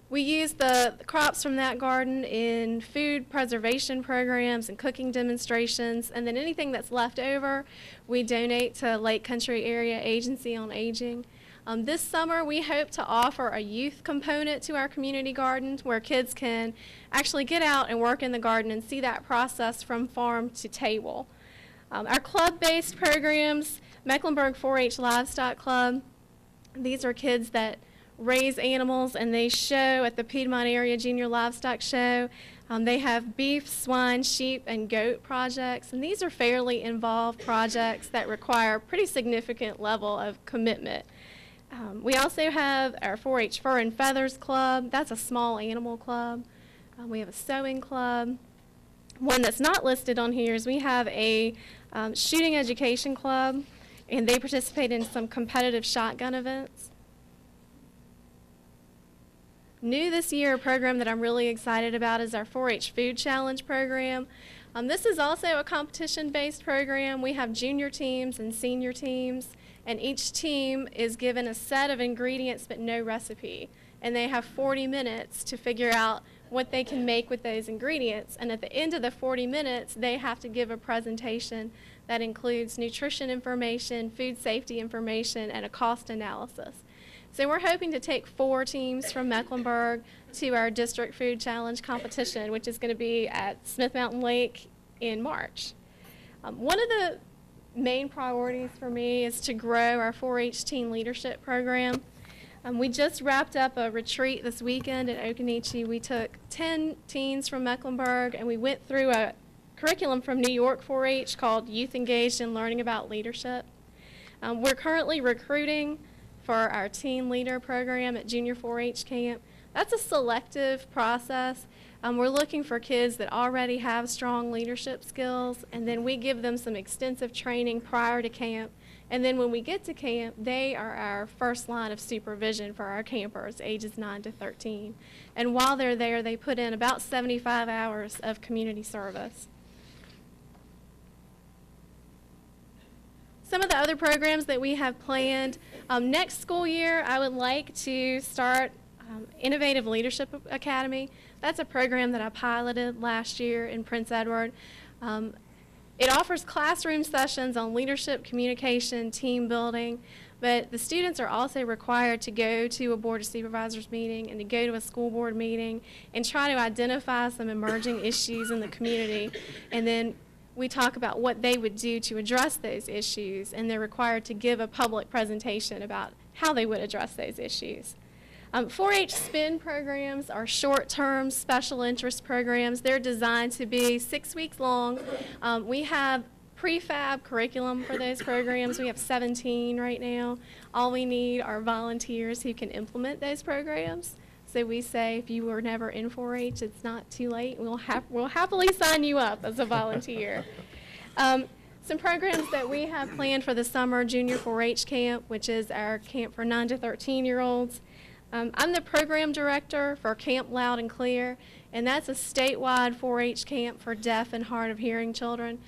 Speaker 13: We use the crops from that garden in food preservation programs and cooking demonstrations, and then anything that's left over, we donate to Lake Country Area Agency on Aging. This summer, we hope to offer a youth component to our community gardens where kids can actually get out and work in the garden and see that process from farm to table. Our club-based programs, Mecklenburg 4-H Livestock Club, these are kids that raise animals and they show at the Piedmont Area Junior Livestock Show. They have beef, swine, sheep, and goat projects, and these are fairly involved projects that require a pretty significant level of commitment. We also have our 4-H Fur and Feathers Club. That's a small animal club. We have a sewing club. One that's not listed on here is we have a shooting education club, and they participate in some competitive shotgun events. New this year, a program that I'm really excited about is our 4-H Food Challenge program. This is also a competition-based program. We have junior teams and senior teams, and each team is given a set of ingredients but no recipe. And they have 40 minutes to figure out what they can make with those ingredients. And at the end of the 40 minutes, they have to give a presentation that includes nutrition information, food safety information, and a cost analysis. So we're hoping to take 4 teams from Mecklenburg to our District Food Challenge competition, which is going to be at Smith Mountain Lake in March. One of the main priorities for me is to grow our 4-H teen leadership program. We just wrapped up a retreat this weekend at Occoneechee. We took 10 teens from Mecklenburg and we went through a curriculum from New York 4-H called Youth Engaged in Learning About Leadership. We're currently recruiting for our teen leader program at Junior 4-H camp. That's a selective process. We're looking for kids that already have strong leadership skills, and then we give them some extensive training prior to camp. And then when we get to camp, they are our first line of supervision for our campers, ages 9 to 13. And while they're there, they put in about 75 hours of community service. Some of the other programs that we have planned, next school year, I would like to start Innovative Leadership Academy. That's a program that I piloted last year in Prince Edward. It offers classroom sessions on leadership, communication, team building, but the students are also required to go to a Board of Supervisors meeting and to go to a school board meeting and try to identify some emerging issues in the community. And then we talk about what they would do to address those issues, and they're required to give a public presentation about how they would address those issues. 4-H SPIN programs are short-term special interest programs. They're designed to be 6 weeks long. We have prefab curriculum for those programs. We have 17 right now. All we need are volunteers who can implement those programs. So we say if you were never in 4-H, it's not too late. We'll happily sign you up as a volunteer. Some programs that we have planned for the summer, Junior 4-H Camp, which is our camp for 9 to 13-year-olds. I'm the program director for Camp Loud and Clear, and that's a statewide 4-H camp for deaf and hard of hearing children.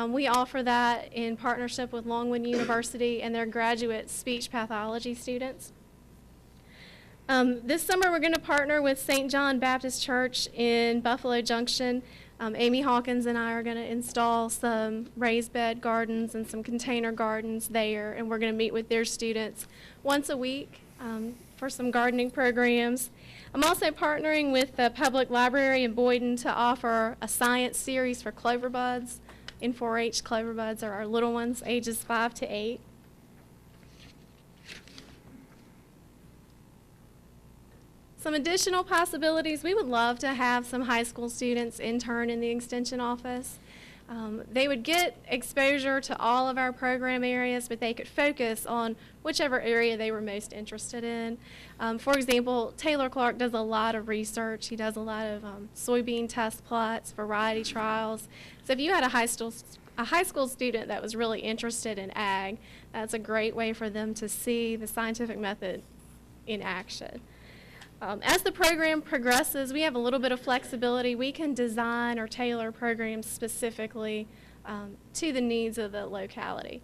Speaker 13: We offer that in partnership with Longwood University and their graduate speech pathology students. This summer we're going to partner with St. John Baptist Church in Buffalo Junction. Amy Hawkins and I are going to install some raised bed gardens and some container gardens there, and we're going to meet with their students once a week for some gardening programs. I'm also partnering with the Public Library in Boyden to offer a science series for clover buds. In 4-H, clover buds are our little ones, ages 5 to 8. Some additional possibilities, we would love to have some high school students intern in the Extension office. They would get exposure to all of our program areas, but they could focus on whichever area they were most interested in. For example, Taylor Clark does a lot of research. He does a lot of soybean test plots, variety trials. So if you had a high school student that was really interested in ag, that's a great way for them to see the scientific method in action. As the program progresses, we have a little bit of flexibility. We can design or tailor programs specifically to the needs of the locality.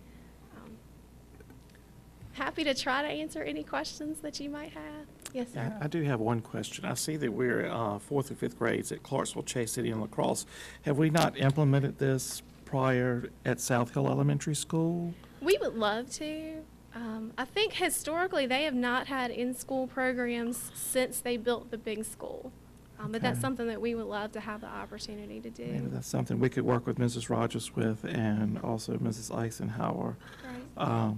Speaker 13: Happy to try to answer any questions that you might have. Yes, sir.
Speaker 2: I do have one question. I see that we're 4th through 5th grades at Clarksville, Chase City, and La Crosse. Have we not implemented this prior at South Hill Elementary School?
Speaker 13: We would love to. I think historically they have not had in-school programs since they built the big school. But that's something that we would love to have the opportunity to do.
Speaker 2: Maybe that's something we could work with Mrs. Rogers with, and also Mrs. Eisenhower.
Speaker 13: Right.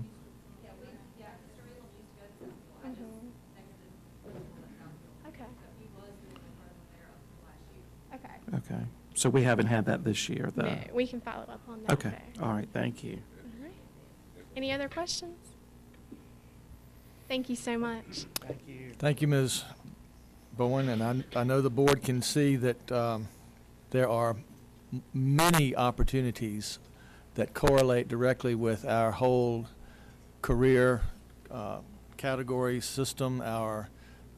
Speaker 13: Okay.
Speaker 2: Okay. So we haven't had that this year, though?
Speaker 13: No, we can follow up on that.
Speaker 2: Okay. All right. Thank you.
Speaker 13: All right. Any other questions? Thank you so much.
Speaker 4: Thank you.
Speaker 5: Thank you, Ms. Bowen, and I know the board can see that there are many opportunities that correlate directly with our whole career category system, our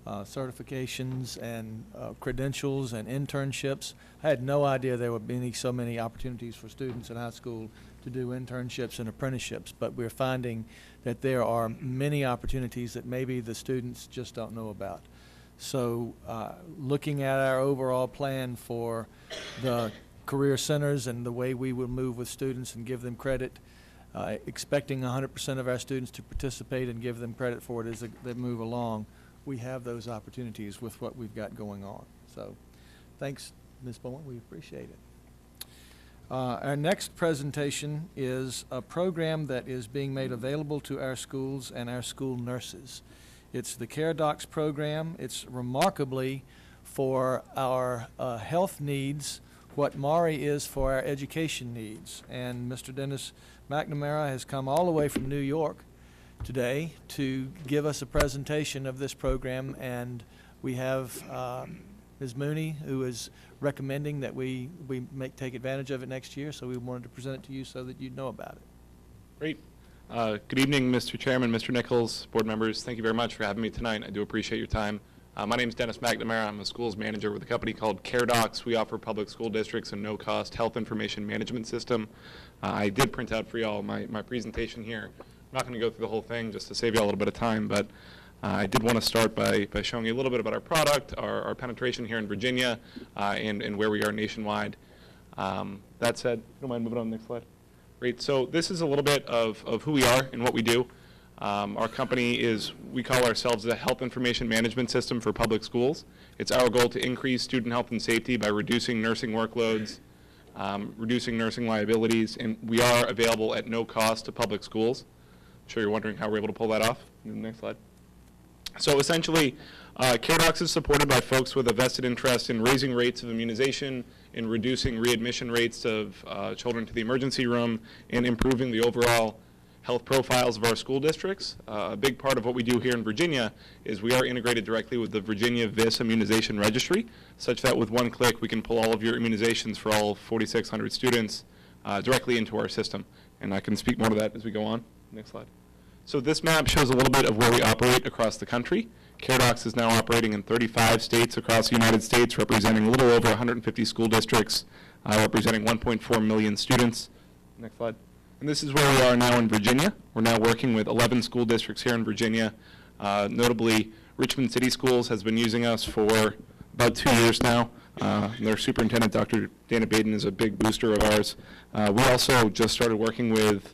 Speaker 5: certifications and credentials and internships. I had no idea there would be so many opportunities for students in high school to do internships and apprenticeships, but we're finding that there are many opportunities that maybe the students just don't know about. So looking at our overall plan for the career centers and the way we will move with students and give them credit, expecting 100% of our students to participate and give them credit for it as they move along, we have those opportunities with what we've got going on. So thanks, Ms. Bowen. We appreciate it. Our next presentation is a program that is being made available to our schools and our school nurses. It's the Care Docs program. It's remarkably for our health needs what MARI is for our education needs. And Mr. Dennis McNamara has come all the way from New York today to give us a presentation of this program, and we have Ms. Mooney, who is recommending that we take advantage of it next year, so we wanted to present it to you so that you'd know about it.
Speaker 14: Great. Good evening, Mr. Chairman, Mr. Nichols, board members. Thank you very much for having me tonight. I do appreciate your time. My name is Dennis McNamara. I'm a schools manager with a company called Care Docs. We offer public school districts a no-cost health information management system. I did print out for y'all my presentation here. I'm not going to go through the whole thing just to save you all a little bit of time, but I did want to start by showing you a little bit about our product, our penetration here in Virginia, and where we are nationwide. That said, if you don't mind moving on to the next slide. Great. So this is a little bit of who we are and what we do. Our company we call ourselves the Health Information Management System for public schools. It's our goal to increase student health and safety by reducing nursing workloads, reducing nursing liabilities, and we are available at no cost to public schools. I'm sure you're wondering how we're able to pull that off. Next slide. So essentially, Care Docs is supported by folks with a vested interest in raising rates of immunization, in reducing readmission rates of children to the emergency room, and improving the overall health profiles of our school districts. A big part of what we do here in Virginia is we are integrated directly with the Virginia VIS Immunization Registry, such that with one click we can pull all of your immunizations for all 4,600 students directly into our system. And I can speak more to that as we go on. Next slide. So this map shows a little bit of where we operate across the country. Care Docs is now operating in 35 states across the United States, representing a little over 150 school districts, representing 1.4 million students. Next slide. And this is where we are now in Virginia. We're now working with 11 school districts here in Virginia. Notably, Richmond City Schools has been using us for about 2 years now. Their superintendent, Dr. Dana Baden, is a big booster of ours. We also just started working with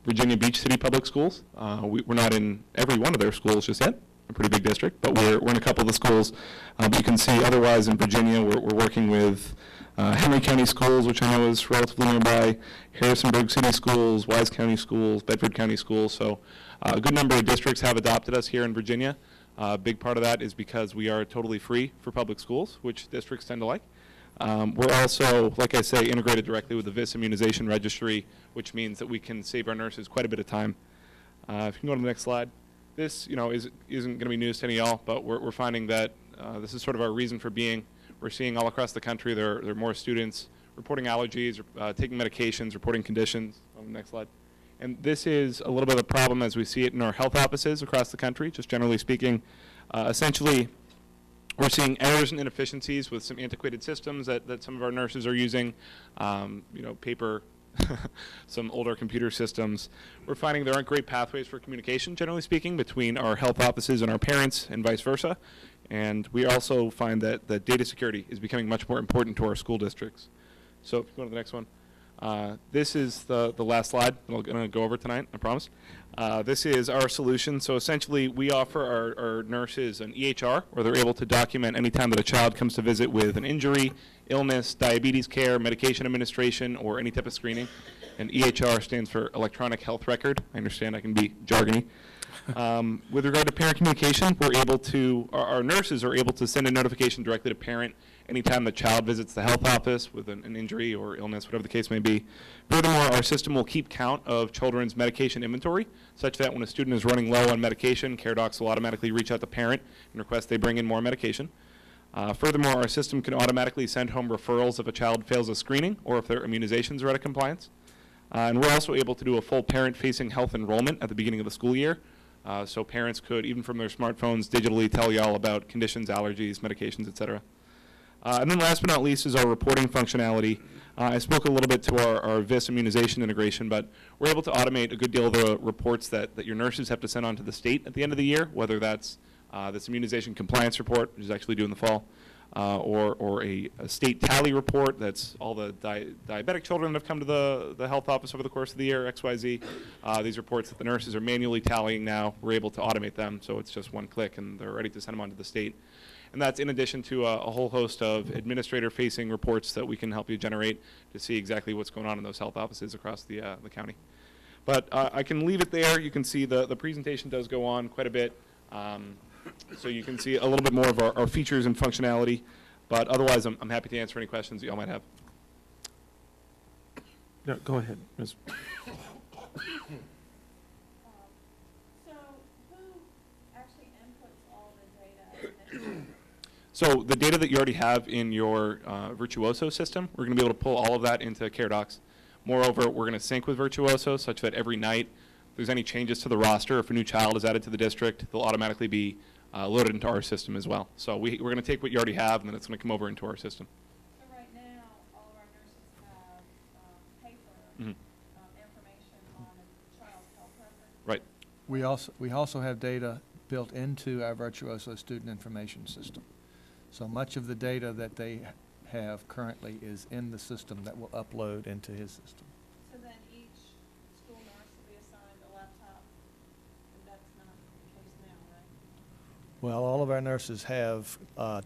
Speaker 14: Virginia Beach City Public Schools. We're not in every one of their schools just yet, a pretty big district, but we're in a couple of the schools. You can see otherwise in Virginia, we're working with Henry County Schools, which I know is relatively nearby, Harrisonburg City Schools, Wise County Schools, Bedford County Schools. So a good number of districts have adopted us here in Virginia. A big part of that is because we are totally free for public schools, which districts tend to like. We're also, like I say, integrated directly with the VIS immunization registry, which means that we can save our nurses quite a bit of time. If you can go to the next slide. This, isn't going to be news to any of y'all, but we're finding that this is sort of our reason for being. We're seeing all across the country there are more students reporting allergies, taking medications, reporting conditions. On the next slide. And this is a little bit of a problem as we see it in our health offices across the country, just generally speaking. Essentially, we're seeing errors and inefficiencies with some antiquated systems that some of our nurses are using, paper, some older computer systems. We're finding there aren't great pathways for communication, generally speaking, between our health offices and our parents and vice versa. And we also find that data security is becoming much more important to our school districts. So if you go to the next one. This is the last slide that I'm going to go over tonight, I promise. This is our solution. So essentially, we offer our nurses an EHR, where they're able to document any time that a child comes to visit with an injury, illness, diabetes care, medication administration, or any type of screening. And EHR stands for Electronic Health Record. I understand I can be jargony. With regard to parent communication, we're able to, our nurses are able to send a notification directly to parent anytime the child visits the health office with an injury or illness, whatever the case may be. Furthermore, our system will keep count of children's medication inventory, such that when a student is running low on medication, CareDocs will automatically reach out to parent and request they bring in more medication. Furthermore, our system can automatically send home referrals if a child fails a screening or if their immunizations are out of compliance. And we're also able to do a full parent-facing health enrollment at the beginning of the school year. So parents could, even from their smartphones, digitally tell y'all about conditions, allergies, medications, et cetera. And then last but not least is our reporting functionality. I spoke a little bit to our VIS immunization integration, but we're able to automate a good deal of the reports that your nurses have to send on to the state at the end of the year, whether that's this immunization compliance report, which is actually due in the fall, or a state tally report that's all the diabetic children that have come to the health office over the course of the year, XYZ. These reports that the nurses are manually tallying now, we're able to automate them, so it's just one click and they're ready to send them on to the state. And that's in addition to a whole host of administrator-facing reports that we can help you generate to see exactly what's going on in those health offices across the county. But I can leave it there. You can see the presentation does go on quite a bit. So you can see a little bit more of our features and functionality. But otherwise, I'm happy to answer any questions that y'all might have.
Speaker 15: No, go ahead, Ms.
Speaker 14: So the data that you already have in your Virtuoso system, we're going to be able to pull all of that into CareDocs. Moreover, we're going to sync with Virtuoso such that every night, if there's any changes to the roster, if a new child is added to the district, they'll automatically be loaded into our system as well. So we're going to take what you already have, and then it's going to come over into our system.
Speaker 7: So right now, all of our nurses have paper information on a child's health record.
Speaker 14: Right.
Speaker 5: We also have data built into our Virtuoso student information system. So much of the data that they have currently is in the system that will upload into his system.
Speaker 7: So then each school nurse will be assigned a laptop, and that's not the case now, right?
Speaker 5: Well, all of our nurses have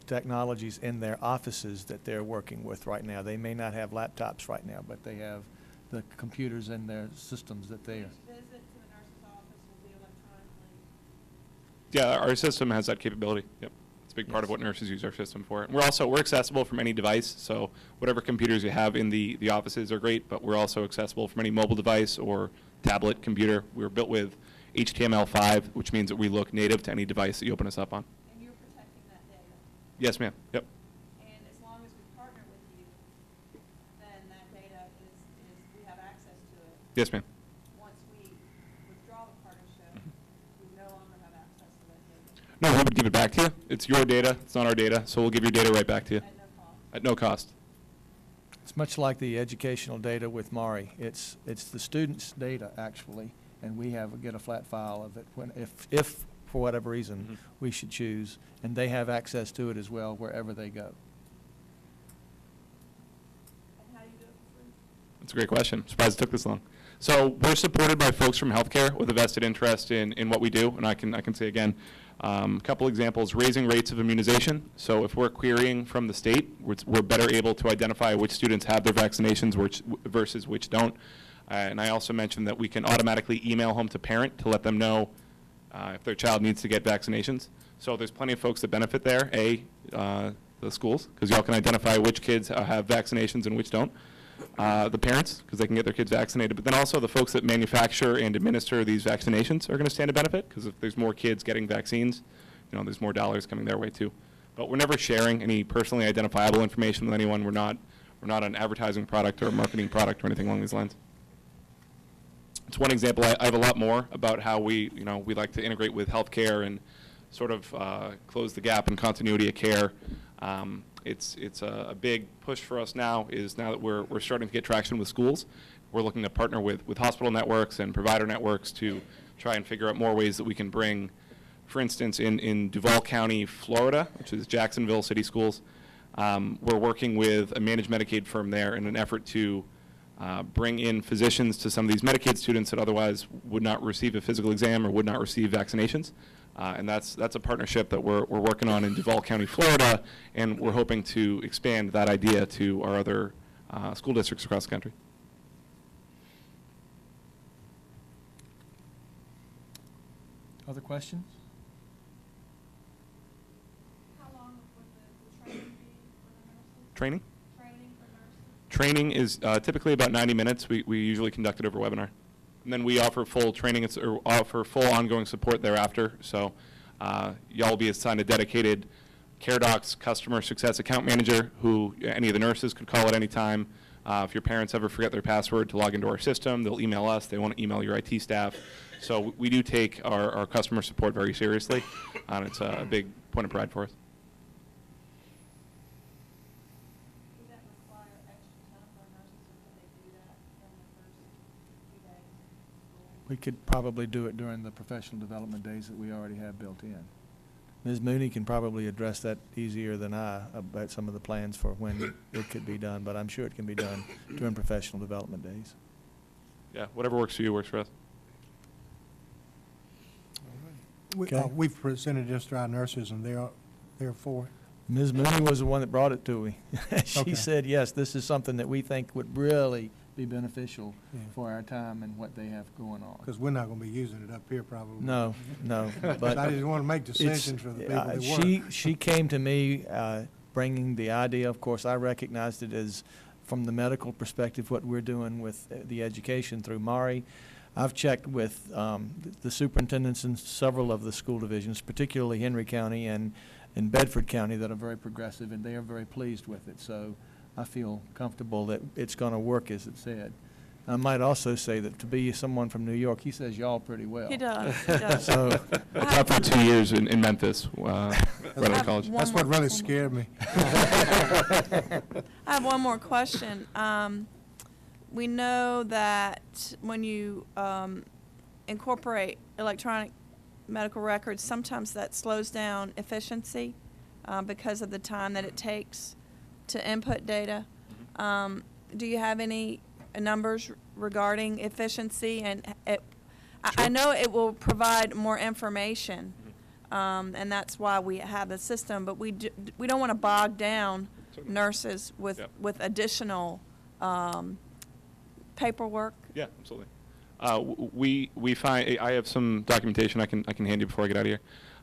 Speaker 5: technologies in their offices that they're working with right now. They may not have laptops right now, but they have the computers in their systems that they are.
Speaker 7: Each visit to the nurse's office will be electronically.
Speaker 14: Yeah, our system has that capability. Yep. It's a big part of what nurses use our system for. And we're accessible from any device, so whatever computers you have in the offices are great, but we're also accessible from any mobile device or tablet computer. We're built with HTML5, which means that we look native to any device that you open us up on.
Speaker 7: And you're protecting that data.
Speaker 14: Yes, ma'am. Yep.
Speaker 7: And as long as we partner with you, then that data we have access to it.
Speaker 14: Yes, ma'am.
Speaker 7: Once we withdraw the partnership, we no longer have access to that data.
Speaker 14: No, we would give it back to you. It's your data. It's not our data, so we'll give your data right back to you.
Speaker 7: At no cost.
Speaker 14: At no cost.
Speaker 5: It's much like the educational data with Mari. It's the student's data, actually, and we get a flat file of it if for whatever reason we should choose, and they have access to it as well wherever they go.
Speaker 7: And how do you do it for free?
Speaker 14: That's a great question. I'm surprised it took this long. So we're supported by folks from healthcare with a vested interest in what we do, and I can say again, a couple examples: raising rates of immunization. So if we're querying from the state, we're better able to identify which students have their vaccinations versus which don't. And I also mentioned that we can automatically email home to parent to let them know if their child needs to get vaccinations. So there's plenty of folks that benefit there. The the schools, because y'all can identify which kids have vaccinations and which don't. The parents, because they can get their kids vaccinated, but then also the folks that manufacture and administer these vaccinations are going to stand to benefit, because if there's more kids getting vaccines, you know, there's more dollars coming their way too. But we're never sharing any personally identifiable information with anyone. We're not an advertising product or a marketing product or anything along these lines. It's one example. I have a lot more about how we like to integrate with healthcare and sort of close the gap in continuity of care. It's a big push for us now that we're starting to get traction with schools. We're looking to partner with hospital networks and provider networks to try and figure out more ways that we can bring, for instance, in Duval County, Florida, which is Jacksonville City Schools, we're working with a managed Medicaid firm there in an effort to bring in physicians to some of these Medicaid students that otherwise would not receive a physical exam or would not receive vaccinations. And that's a partnership that we're working on in Duval County, Florida, and we're hoping to expand that idea to our other school districts across the country.
Speaker 5: Other questions?
Speaker 7: How long would the training be for the nurses?
Speaker 14: Training?
Speaker 7: Training for nurses?
Speaker 14: Training is typically about 90 minutes. We usually conduct it over webinar. And then we offer full training, or offer full ongoing support thereafter. So y'all will be assigned a dedicated CareDocs customer success account manager who any of the nurses could call at any time. If your parents ever forget their password to log into our system, they'll email us. They want to email your IT staff. So we do take our customer support very seriously, and it's a big point of pride for us.
Speaker 7: Does that require extra time for nurses, or can they do that in the first few days of school?
Speaker 5: We could probably do it during the professional development days that we already have built in. Ms. Mooney can probably address that easier than I about some of the plans for when it could be done, but I'm sure it can be done during professional development days.
Speaker 14: Yeah, whatever works for you works for us.
Speaker 15: We've presented this to our nurses, and they're for it.
Speaker 5: Ms. Mooney was the one that brought it to me. She
Speaker 15: Okay.
Speaker 5: said, yes, this is something that we think would really be beneficial
Speaker 15: Yeah.
Speaker 5: for our time and what they have going on.
Speaker 15: Because we're not going to be using it up here probably.
Speaker 5: No, but
Speaker 15: I just want to make
Speaker 5: it's-
Speaker 15: decisions for the people that work.
Speaker 5: She came to me bringing the idea. Of course, I recognized it as, from the medical perspective, what we're doing with the education through Mari. I've checked with the superintendents in several of the school divisions, particularly Henry County and in Bedford County, that are very progressive, and they are very pleased with it. So I feel comfortable that it's going to work as it said. I might also say that to be someone from New York, he says y'all pretty well.
Speaker 7: He does, he does.
Speaker 5: So,
Speaker 14: I taught for 2 years in Memphis, right out of college.
Speaker 15: That's what really scared me.
Speaker 7: I have one more question. We know that when you incorporate electronic medical records, sometimes that slows down efficiency because of the time that it takes to input data. Do you have any numbers regarding efficiency? And I know it will provide more information, and that's why we have the system, but we don't want to bog down nurses with additional paperwork.
Speaker 14: Yeah, absolutely. We find, I have some documentation I can hand you before I get out of here,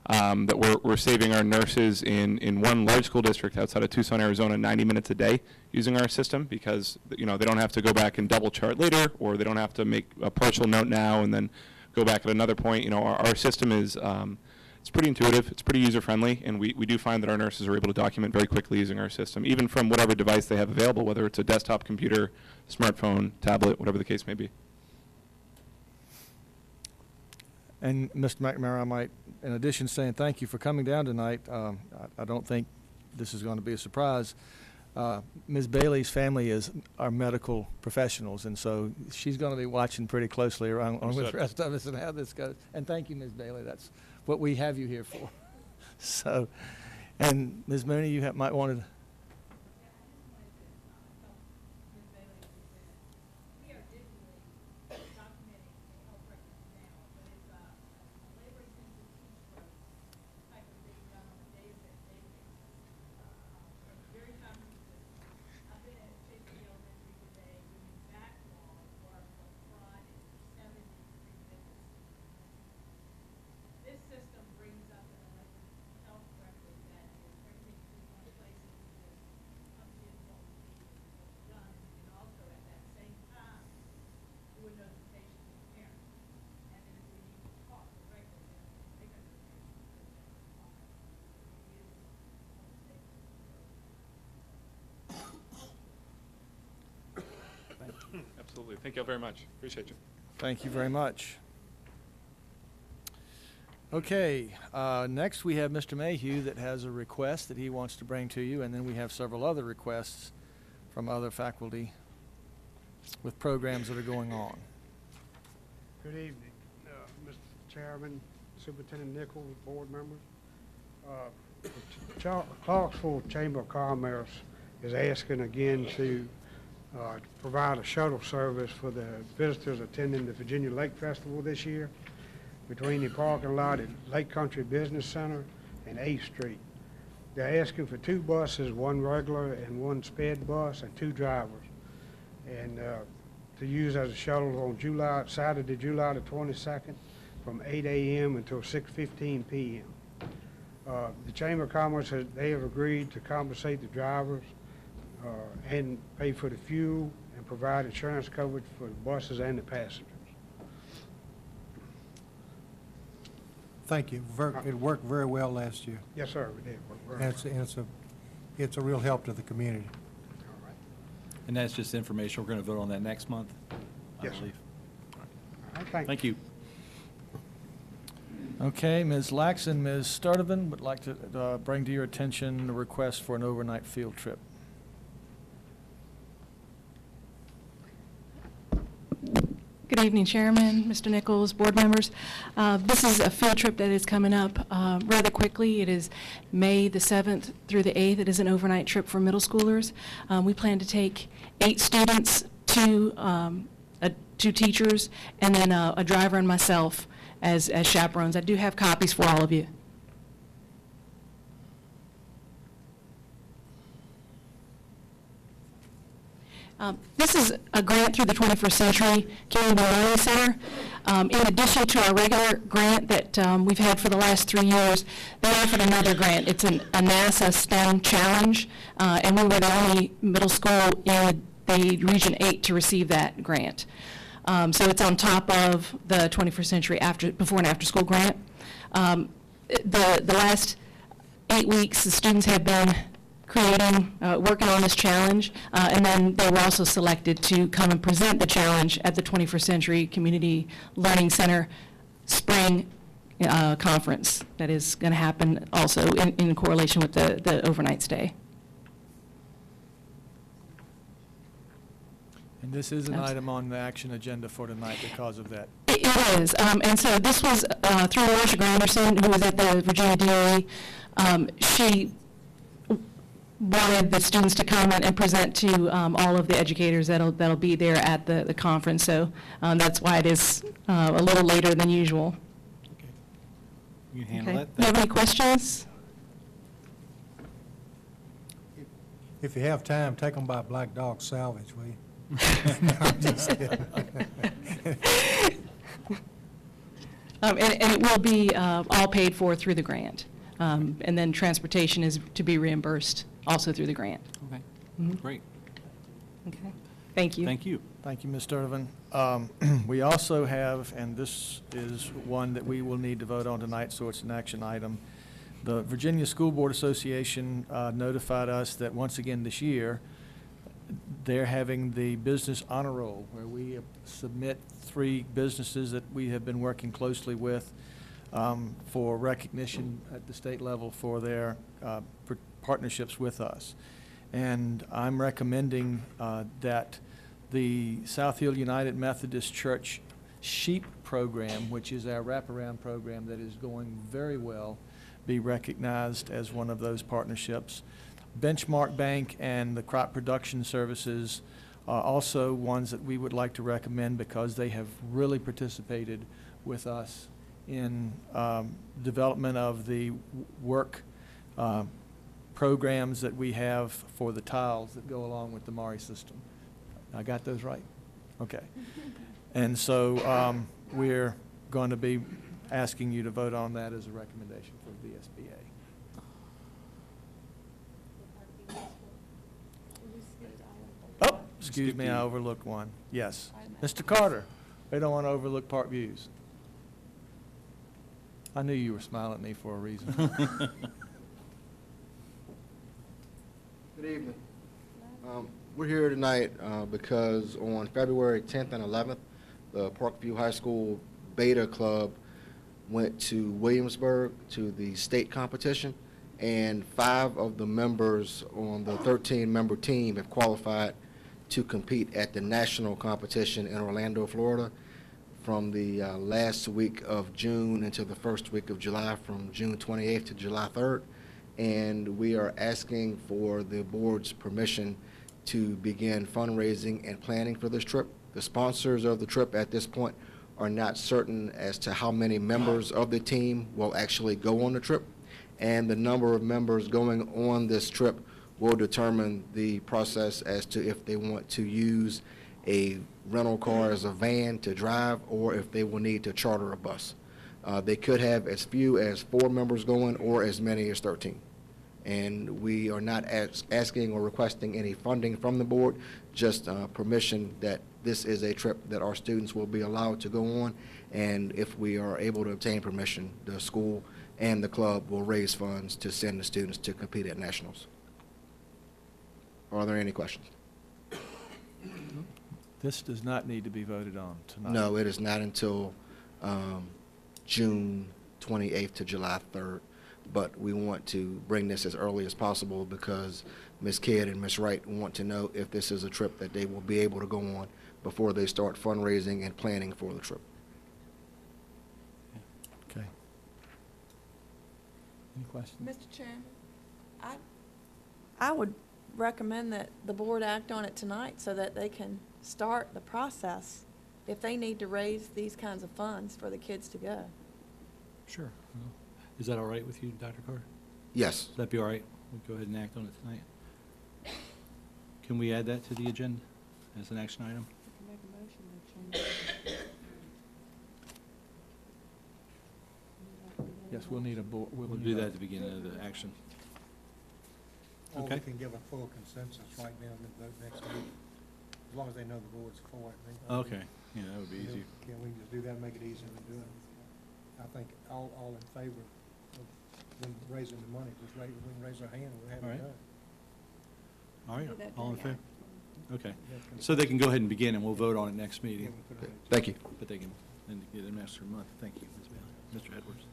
Speaker 14: that we're saving our nurses in one large school district outside of Tucson, Arizona, 90 minutes a day using our system, because they don't have to go back and double chart later, or they don't have to make a partial note now and then go back at another point. Our system is it's pretty intuitive, it's pretty user friendly, and we do find that our nurses are able to document very quickly using our system, even from whatever device they have available, whether it's a desktop computer, smartphone, tablet, whatever the case may be.
Speaker 5: And Mr. McNamara, I might, in addition to saying thank you for coming down tonight, I don't think this is going to be a surprise. Ms. Bailey's family is our medical professionals, and so she's going to be watching pretty closely around with the rest of us and how this goes. And thank you, Ms. Bailey. That's what we have you here for. So, and Ms. Mooney, you might want to.
Speaker 7: This system brings up an electronic health record that is everything from one place
Speaker 14: Absolutely. Thank you all very much. Appreciate you.
Speaker 5: Thank you very much. Okay, next we have Mr. Mayhew that has a request that he wants to bring to you, and then we have several other requests from other faculty with programs that are going on.
Speaker 16: Good evening, Mr. Chairman, Superintendent Nichols, board members. The Clarksville Chamber of Commerce is asking again to provide a shuttle service for the visitors attending the Virginia Lake Festival this year between the parking lot at Lake Country Business Center and 8th Street. They're asking for 2 buses, 1 regular and 1 sped bus, and 2 drivers, and to use as a shuttle on Saturday, July the 22nd, from 8 a.m. until 6:15 p.m. The Chamber of Commerce they have agreed to compensate the drivers and pay for the fuel and provide insurance coverage for the buses and the passengers.
Speaker 15: Thank you. It worked very well last year.
Speaker 16: Yes, sir, we did.
Speaker 15: And it's a real help to the community.
Speaker 1: And that's just information. We're going to vote on that next month, I
Speaker 16: Yes, sir.
Speaker 1: believe.
Speaker 16: All right,
Speaker 1: Thank you.
Speaker 5: Okay, Ms. Lax and Ms. Sturdivant would like to bring to your attention a request for an overnight field trip.
Speaker 17: Good evening, Chairman, Mr. Nichols, board members. This is a field trip that is coming up rather quickly. It is May the 7th through the 8th. It is an overnight trip for middle schoolers. We plan to take 8 students, 2 teachers, and then a driver and myself as chaperones. I do have copies for all of you. This is a grant through the 21st Century Community Learning Center. In addition to our regular grant that we've had for the last 3 years, they offered another grant. It's a NASA STEM Challenge, and we were the only middle school in the Region 8 to receive that grant. So it's on top of the 21st Century before and after school grant. The last 8 weeks, the students have been working on this challenge, and then they were also selected to come and present the challenge at the 21st Century Community Learning Center Spring Conference that is going to happen also in correlation with the overnight stay.
Speaker 5: And this is an item on the action agenda for tonight because of that.
Speaker 17: It is, and so this was through Marcia Granderson, who was at the Virginia DOE. She wanted the students to come and present to all of the educators that'll be there at the conference. So that's why it is a little later than usual.
Speaker 1: Okay. You can handle
Speaker 17: Okay.
Speaker 1: that.
Speaker 17: Do you have any questions?
Speaker 15: If you have time, take them by Black Dog Salvage, will you? No, I'm just kidding.
Speaker 17: And it will be all paid for through the grant. And then transportation is to be reimbursed also through the grant.
Speaker 1: Okay.
Speaker 17: Mhm.
Speaker 1: Great.
Speaker 17: Okay. Thank you.
Speaker 1: Thank you.
Speaker 5: Thank you, Ms. Sturdivant. We also have, and this is one that we will need to vote on tonight, so it's an action item. The Virginia School Board Association notified us that once again this year, they're having the Business Honor Roll, where we submit 3 businesses that we have been working closely with for recognition at the state level for their partnerships with us. And I'm recommending that the South Hill United Methodist Church SHEEP program, which is our wraparound program that is going very well, be recognized as one of those partnerships. Benchmark Bank and the Crop Production Services are also ones that we would like to recommend because they have really participated with us in development of the work programs that we have for the tiles that go along with the Maury system. I got those right? Okay. And so we're going to be asking you to vote on that as a recommendation for the VSBA. Oh, excuse me, I overlooked one. Yes. Mr. Carter, we don't want to overlook Park Views. I knew you were smiling at me for a reason.
Speaker 18: Good evening. we're here tonight because on February 10th and 11th, the Parkview High School Beta Club went to Williamsburg to the state competition, and 5 of the members on the 13-member team have qualified to compete at the national competition in Orlando, Florida, from the last week of June into the first week of July, from June 28th to July 3rd. And we are asking for the board's permission to begin fundraising and planning for this trip. The sponsors of the trip at this point are not certain as to how many members of the team will actually go on the trip, and the number of members going on this trip will determine the process as to if they want to use a rental car as a van to drive or if they will need to charter a bus. They could have as few as 4 members going or as many as 13. And we are not asking or requesting any funding from the board, just permission that this is a trip that our students will be allowed to go on, and if we are able to obtain permission, the school and the club will raise funds to send the students to compete at nationals. Are there any questions?
Speaker 5: This does not need to be voted on tonight.
Speaker 18: No, it is not until June 28th to July 3rd. But we want to bring this as early as possible because Ms. Kidd and Ms. Wright want to know if this is a trip that they will be able to go on before they start fundraising and planning for the trip.
Speaker 5: Okay. Any questions?
Speaker 7: Mr. Chairman, I would recommend that the board act on it tonight so that they can start the process if they need to raise these kinds of funds for the kids to go.
Speaker 1: Sure. Is that all right with you, Dr. Carter?
Speaker 18: Yes.
Speaker 1: Would that be all right? We'll go ahead and act on it tonight. Can we add that to the agenda as an action item?
Speaker 5: Yes, we'll need a board.
Speaker 1: We'll do that at the beginning of the action.
Speaker 15: Or
Speaker 1: Okay.
Speaker 15: we can give a full consensus right now and vote next week, as long as they know the board's for it.
Speaker 1: Okay, yeah, that would be easy.
Speaker 15: Can we just do that and make it easier to do it? I think all in favor of them raising the money, just we can raise our hand and we'll have
Speaker 1: All
Speaker 15: it
Speaker 1: right.
Speaker 15: done.
Speaker 1: All right,
Speaker 7: Do that
Speaker 1: all in
Speaker 7: during
Speaker 1: favor? Okay, so they can go ahead and begin, and we'll vote on it next meeting.
Speaker 18: Thank you.
Speaker 1: But they can, then get an extra month. Thank you, Ms. Bailey. Mr. Edwards.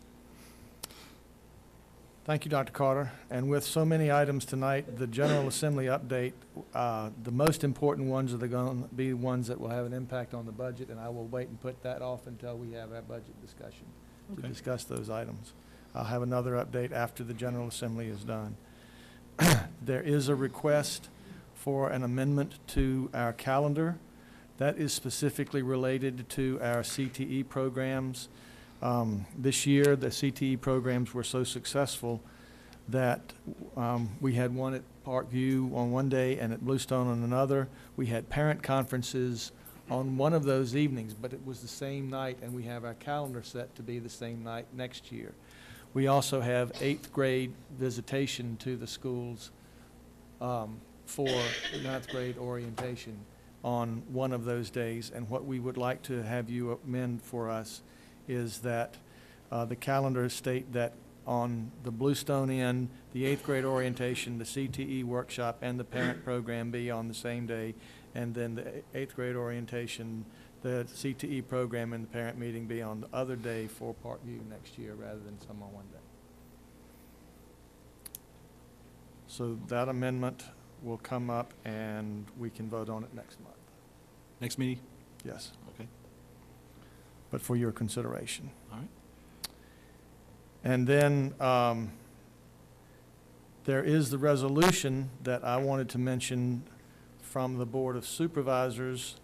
Speaker 5: Thank you, Dr. Carter. And with so many items tonight, the General Assembly update, the most important ones are going to be ones that will have an impact on the budget, and I will wait and put that off until we have our budget discussion to
Speaker 1: Okay.
Speaker 5: discuss those items. I'll have another update after the General Assembly is done. There is a request for an amendment to our calendar that is specifically related to our CTE programs. This year, the CTE programs were so successful that we had one at Parkview on one day and at Bluestone on another. We had parent conferences on one of those evenings, but it was the same night, and we have our calendar set to be the same night next year. We also have 8th grade visitation to the schools for 9th grade orientation on one of those days, and what we would like to have you amend for us is that the calendar state that on the Bluestone end, the 8th grade orientation, the CTE workshop, and the parent program be on the same day, and then the 8th grade orientation, the CTE program, and the parent meeting be on the other day for Parkview next year rather than some on one day. So that amendment will come up and we can vote on it next month.
Speaker 1: Next meeting?
Speaker 5: Yes.
Speaker 1: Okay.
Speaker 5: But for your consideration.
Speaker 1: All right.
Speaker 5: And then there is the resolution that I wanted to mention from the Board of Supervisors.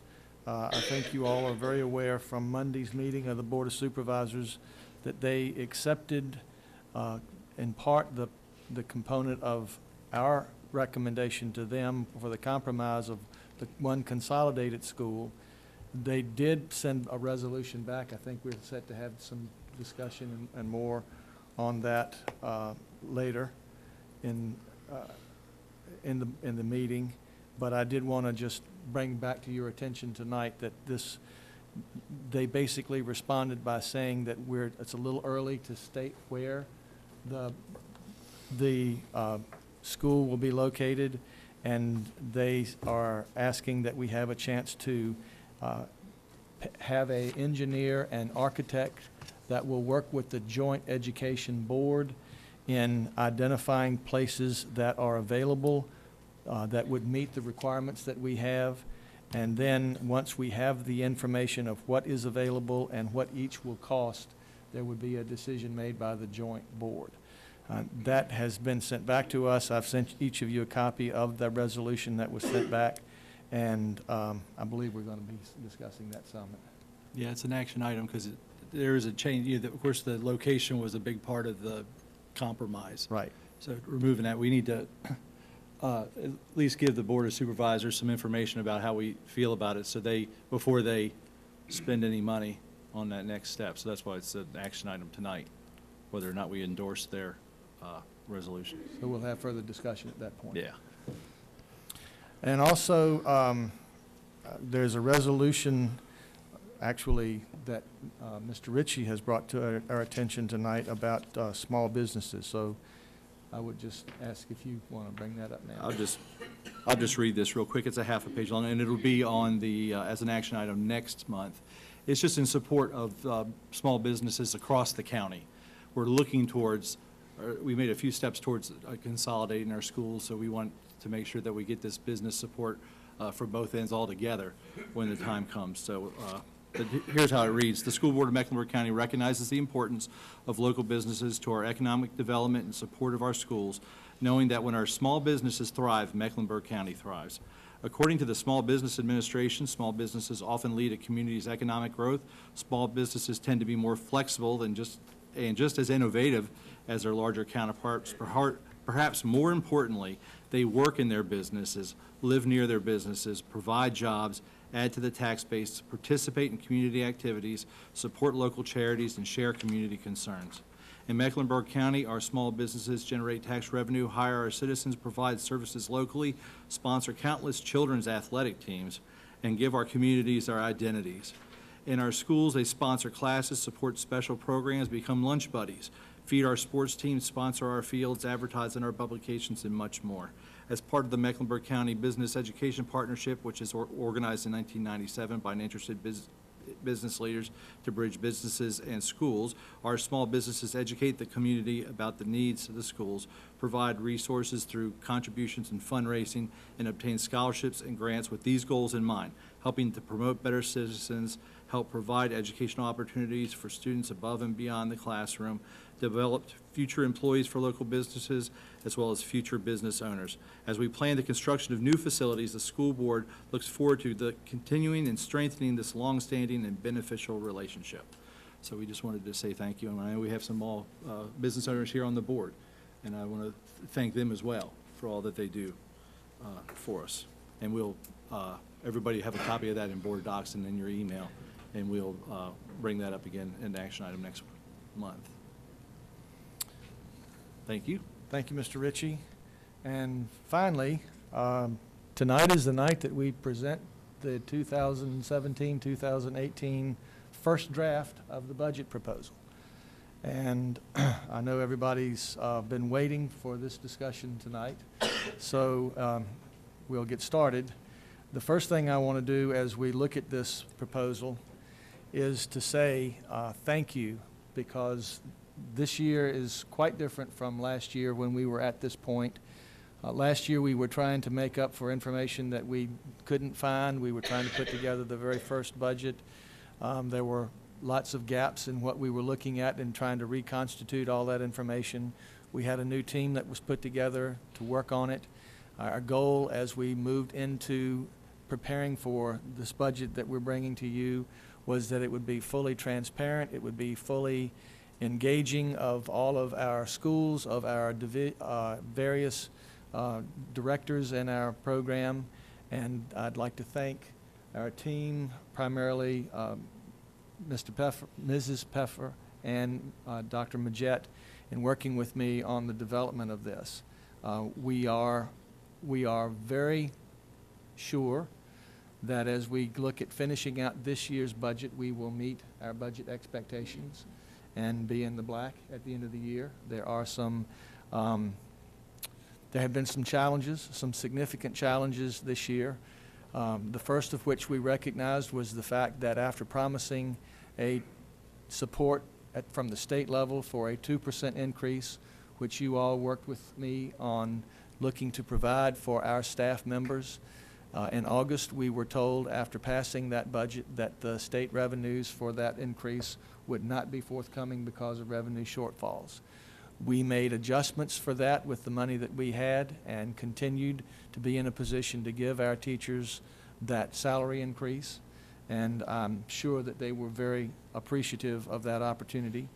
Speaker 5: I think you all are very aware from Monday's meeting of the Board of Supervisors that they accepted in part the component of our recommendation to them for the compromise of the one consolidated school. They did send a resolution back. I think we're set to have some discussion and more on that later in the meeting. But I did want to just bring back to your attention tonight that they basically responded by saying that it's a little early to state where the school will be located, and they are asking that we have a chance to have an engineer and architect that will work with the Joint Education Board in identifying places that are available that would meet the requirements that we have. And then, once we have the information of what is available and what each will cost, there would be a decision made by the joint board. That has been sent back to us. I've sent each of you a copy of the resolution that was sent back, and I believe we're going to be discussing that some.
Speaker 1: Yeah, it's an action item because there is a change. Of course, the location was a big part of the compromise.
Speaker 5: Right.
Speaker 1: So removing that, we need to at least give the Board of Supervisors some information about how we feel about it, so before they spend any money on that next step. So that's why it's an action item tonight, whether or not we endorse their resolution.
Speaker 5: So we'll have further discussion at that point.
Speaker 1: Yeah.
Speaker 5: And also, there's a resolution, actually, that Mr. Ritchie has brought to our attention tonight about small businesses. So I would just ask if you want to bring that up now.
Speaker 1: I'll just read this real quick. It's a half a page long, and it'll be on the as an action item next month. It's just in support of small businesses across the county. We're looking towards, we made a few steps towards consolidating our schools, so we want to make sure that we get this business support for both ends all together when the time comes. So but here's how it reads. The School Board of Mecklenburg County recognizes the importance of local businesses to our economic development and support of our schools, knowing that when our small businesses thrive, Mecklenburg County thrives. According to the Small Business Administration, small businesses often lead a community's economic growth. Small businesses tend to be more flexible and just as innovative as their larger counterparts. Perhaps more importantly, they work in their businesses, live near their businesses, provide jobs, add to the tax base, participate in community activities, support local charities, and share community concerns. In Mecklenburg County, our small businesses generate tax revenue, hire our citizens, provide services locally, sponsor countless children's athletic teams, and give our communities our identities. In our schools, they sponsor classes, support special programs, become lunch buddies, feed our sports teams, sponsor our fields, advertise in our publications, and much more. As part of the Mecklenburg County Business Education Partnership, which is organized in 1997 by interested business leaders to bridge businesses and schools, our small businesses educate the community about the needs of the schools, provide resources through contributions and fundraising, and obtain scholarships and grants with these goals in mind, helping to promote better citizens, help provide educational opportunities for students above and beyond the classroom, develop future employees for local businesses, as well as future business owners. As we plan the construction of new facilities, the school board looks forward to the continuing and strengthening this longstanding and beneficial relationship. So we just wanted to say thank you, and I know we have some small business owners here on the board, and I want to thank them as well for all that they do for us. And we'll, everybody have a copy of that in board docs and in your email, and we'll bring that up again in the action item next month. Thank you.
Speaker 5: Thank you, Mr. Ritchie. And finally, tonight is the night that we present the 2017-2018 first draft of the budget proposal. And I know everybody's been waiting for this discussion tonight, so we'll get started. The first thing I want to do as we look at this proposal is to say thank you, because this year is quite different from last year when we were at this point. Last year we were trying to make up for information that we couldn't find. We were trying to put together the very first budget. There were lots of gaps in what we were looking at and trying to reconstitute all that information. We had a new team that was put together to work on it. Our goal as we moved into preparing for this budget that we're bringing to you was that it would be fully transparent, it would be fully engaging of all of our schools, of our various directors in our program. And I'd like to thank our team, primarily Mrs. Peffer and Dr. Majette, in working with me on the development of this. We are very sure that as we look at finishing out this year's budget, we will meet our budget expectations and be in the black at the end of the year. There are some There have been some challenges, some significant challenges this year. The first of which we recognized was the fact that after promising a support from the state level for a 2% increase, which you all worked with me on looking to provide for our staff members, in August we were told after passing that budget that the state revenues for that increase would not be forthcoming because of revenue shortfalls. We made adjustments for that with the money that we had and continued to be in a position to give our teachers that salary increase, and I'm sure that they were very appreciative of that opportunity.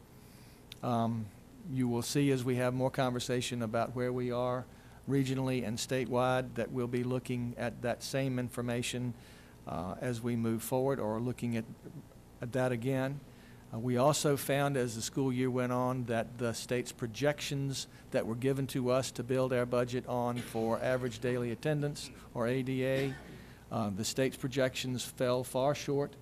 Speaker 5: You will see as we have more conversation about where we are regionally and statewide that we'll be looking at that same information as we move forward, or looking at that again. We also found as the school year went on that the state's projections that were given to us to build our budget on for average daily attendance, or ADA, the state's projections fell far short.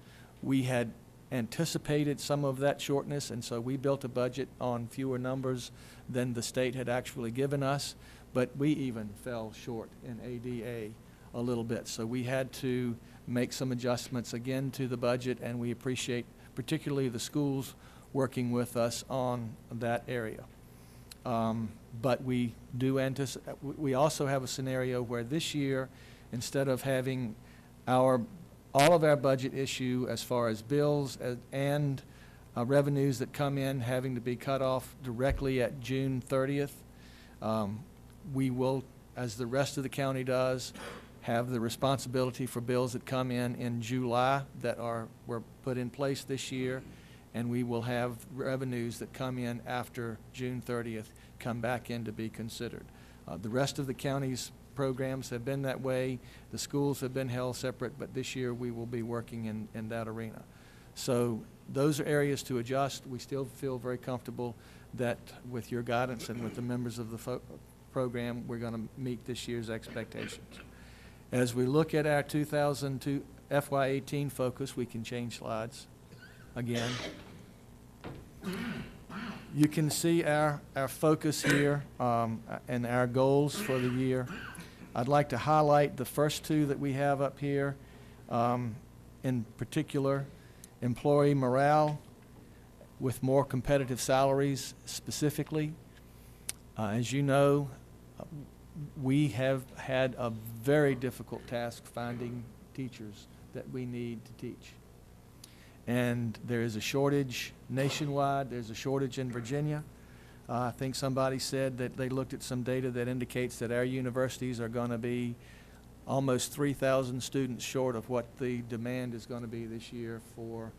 Speaker 5: We had anticipated some of that shortness, and so we built a budget on fewer numbers than the state had actually given us, but we even fell short in ADA a little bit. So we had to make some adjustments again to the budget, and we appreciate particularly the schools working with us on that area. But we do anticipate, we also have a scenario where this year, instead of having all of our budget issue as far as bills and revenues that come in having to be cut off directly at June 30th, we will, as the rest of the county does, have the responsibility for bills that come in July that were put in place this year, and we will have revenues that come in after June 30th come back in to be considered. The rest of the county's programs have been that way. The schools have been held separate, but this year we will be working in that arena. So those are areas to adjust. We still feel very comfortable that with your guidance and with the members of the program, we're going to meet this year's expectations. As we look at our 2002 FY18 focus, we can change slides again. You can see our focus here and our goals for the year. I'd like to highlight the first two that we have up here, in particular, employee morale with more competitive salaries specifically. As you know, we have had a very difficult task finding teachers that we need to teach. And there is a shortage nationwide. There's a shortage in Virginia. I think somebody said that they looked at some data that indicates that our universities are going to be almost 3,000 students short of what the demand is going to be this year for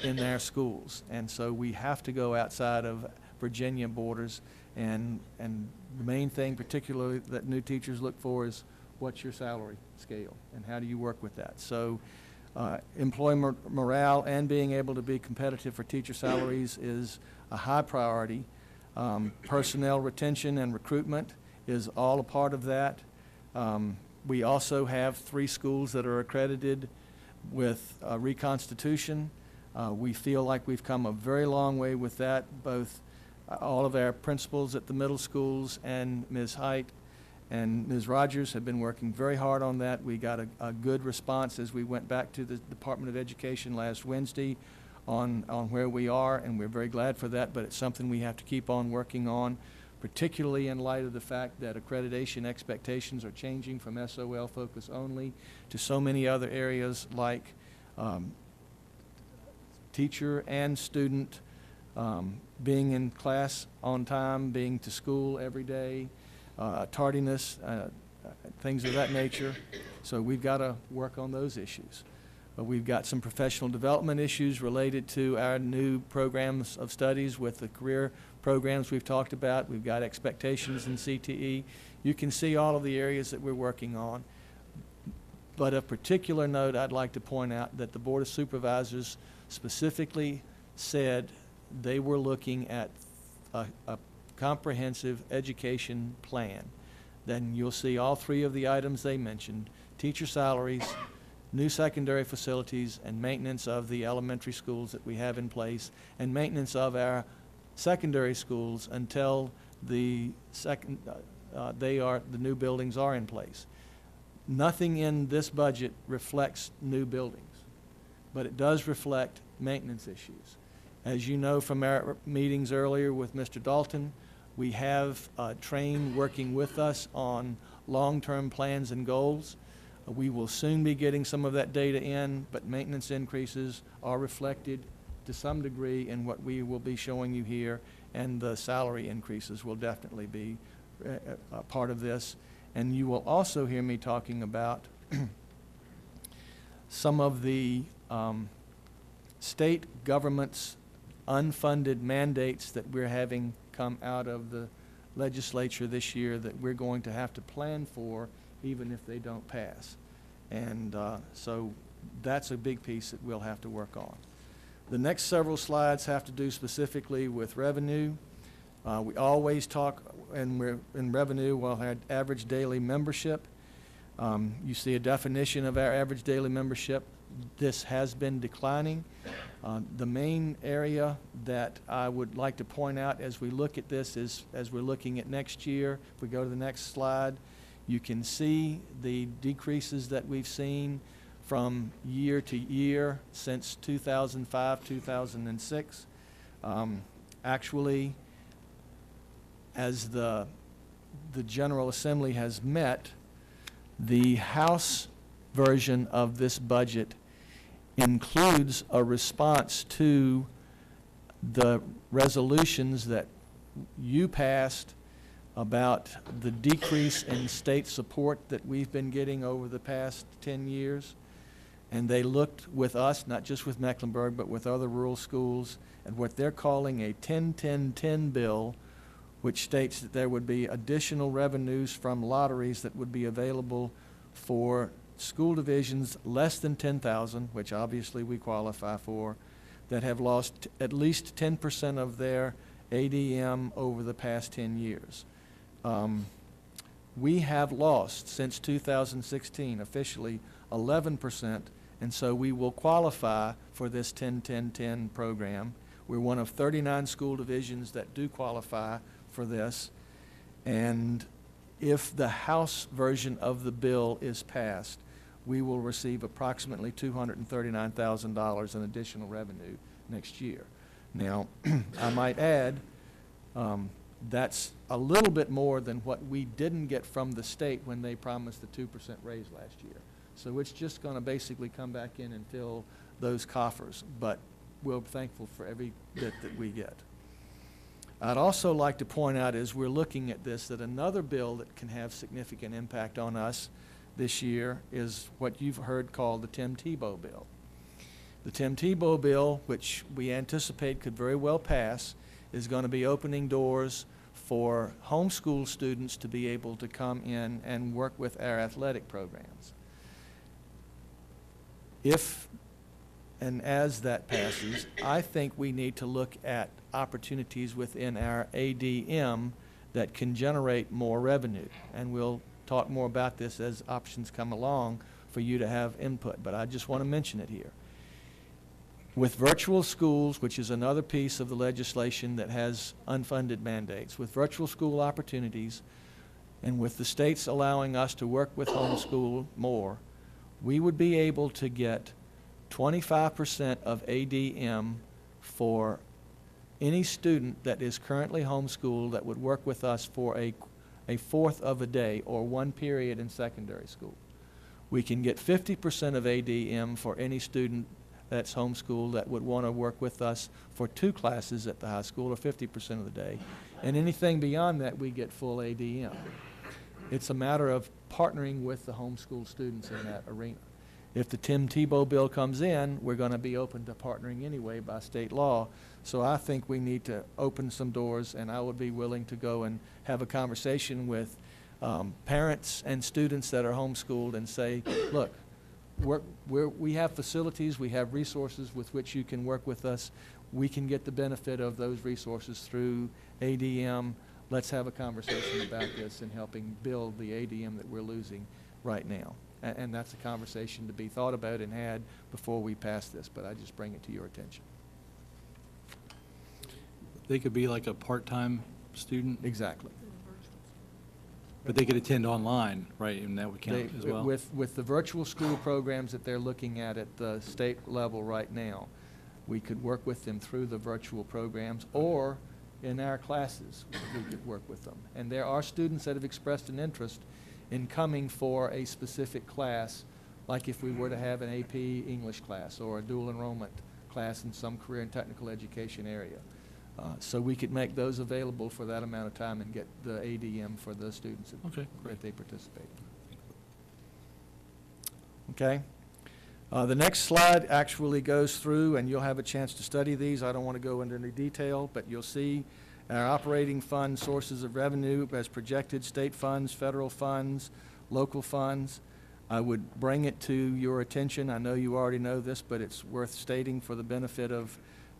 Speaker 5: in their schools. And so we have to go outside of Virginia borders, and the main thing particularly that new teachers look for is what's your salary scale and how do you work with that. So employee morale and being able to be competitive for teacher salaries is a high priority. Personnel retention and recruitment is all a part of that. We also have 3 schools that are accredited with reconstitution. We feel like we've come a very long way with that. Both all of our principals at the middle schools and Ms. Height and Ms. Rogers have been working very hard on that. We got a good response as we went back to the Department of Education last Wednesday on where we are, and we're very glad for that, but it's something we have to keep on working on, particularly in light of the fact that accreditation expectations are changing from SOL focus only to so many other areas like teacher and student being in class on time, being to school every day, tardiness, things of that nature. So we've got to work on those issues. We've got some professional development issues related to our new programs of studies with the career programs we've talked about. We've got expectations in CTE. You can see all of the areas that we're working on. But of particular note, I'd like to point out that the Board of Supervisors specifically said they were looking at a comprehensive education plan. Then you'll see all 3 of the items they mentioned: teacher salaries, new secondary facilities, and maintenance of the elementary schools that we have in place, and maintenance of our secondary schools until the the new buildings are in place. Nothing in this budget reflects new buildings, but it does reflect maintenance issues. As you know from our meetings earlier with Mr. Dalton, we have Train working with us on long-term plans and goals. We will soon be getting some of that data in, but maintenance increases are reflected to some degree in what we will be showing you here, and the salary increases will definitely be a part of this. And you will also hear me talking about some of the state government's unfunded mandates that we're having come out of the legislature this year that we're going to have to plan for even if they don't pass. And so that's a big piece that we'll have to work on. The next several slides have to do specifically with revenue. We always talk, and we're in revenue, we'll have average daily membership. You see a definition of our average daily membership. This has been declining. The main area that I would like to point out as we look at this is, as we're looking at next year, if we go to the next slide, you can see the decreases that we've seen from year to year since 2005, 2006. Actually, as the General Assembly has met, the House version of this budget includes a response to the resolutions that you passed about the decrease in state support that we've been getting over the past 10 years. And they looked with us, not just with Mecklenburg, but with other rural schools, at what they're calling a 10-10-10 bill, which states that there would be additional revenues from lotteries that would be available for school divisions less than 10,000, which obviously we qualify for, that have lost at least 10% of their ADM over the past 10 years. We have lost, since 2016, officially 11%, and so we will qualify for this 10-10-10 program. We're one of 39 school divisions that do qualify for this, and if the House version of the bill is passed, we will receive approximately $239,000 in additional revenue next year. Now, I might add, that's a little bit more than what we didn't get from the state when they promised the 2% raise last year. So it's just going to basically come back in and fill those coffers, but we're thankful for every bit that we get. I'd also like to point out, as we're looking at this, that another bill that can have significant impact on us this year is what you've heard called the Tim Tebow bill. The Tim Tebow bill, which we anticipate could very well pass, is going to be opening doors for homeschool students to be able to come in and work with our athletic programs. If and as that passes, I think we need to look at opportunities within our ADM that can generate more revenue. And we'll talk more about this as options come along for you to have input, but I just want to mention it here. With virtual schools, which is another piece of the legislation that has unfunded mandates, with virtual school opportunities, and with the states allowing us to work with homeschool more, we would be able to get 25% of ADM for any student that is currently homeschooled that would work with us for a fourth of a day or one period in secondary school. We can get 50% of ADM for any student that's homeschooled that would want to work with us for 2 classes at the high school or 50% of the day. And anything beyond that, we get full ADM. It's a matter of partnering with the homeschool students in that arena. If the Tim Tebow bill comes in, we're going to be open to partnering anyway by state law. So I think we need to open some doors, and I would be willing to go and have a conversation with parents and students that are homeschooled and say, look, we have facilities, we have resources with which you can work with us. We can get the benefit of those resources through ADM. Let's have a conversation about this and helping build the ADM that we're losing right now. And that's a conversation to be thought about and had before we pass this, but I just bring it to your attention.
Speaker 1: They could be like a part-time student?
Speaker 5: Exactly.
Speaker 1: But they could attend online, right, and that would count
Speaker 5: They-
Speaker 1: as well?
Speaker 5: With the virtual school programs that they're looking at the state level right now, we could work with them through the virtual programs, or in our classes, we could work with them. And there are students that have expressed an interest in coming for a specific class, like if we were to have an AP English class or a dual enrollment class in some career and technical education area. So we could make those available for that amount of time and get the ADM for the students that they participate in. Okay? The next slide actually goes through, and you'll have a chance to study these. I don't want to go into any detail, but you'll see our operating fund sources of revenue as projected: state funds, federal funds, local funds. I would bring it to your attention. I know you already know this, but it's worth stating for the benefit of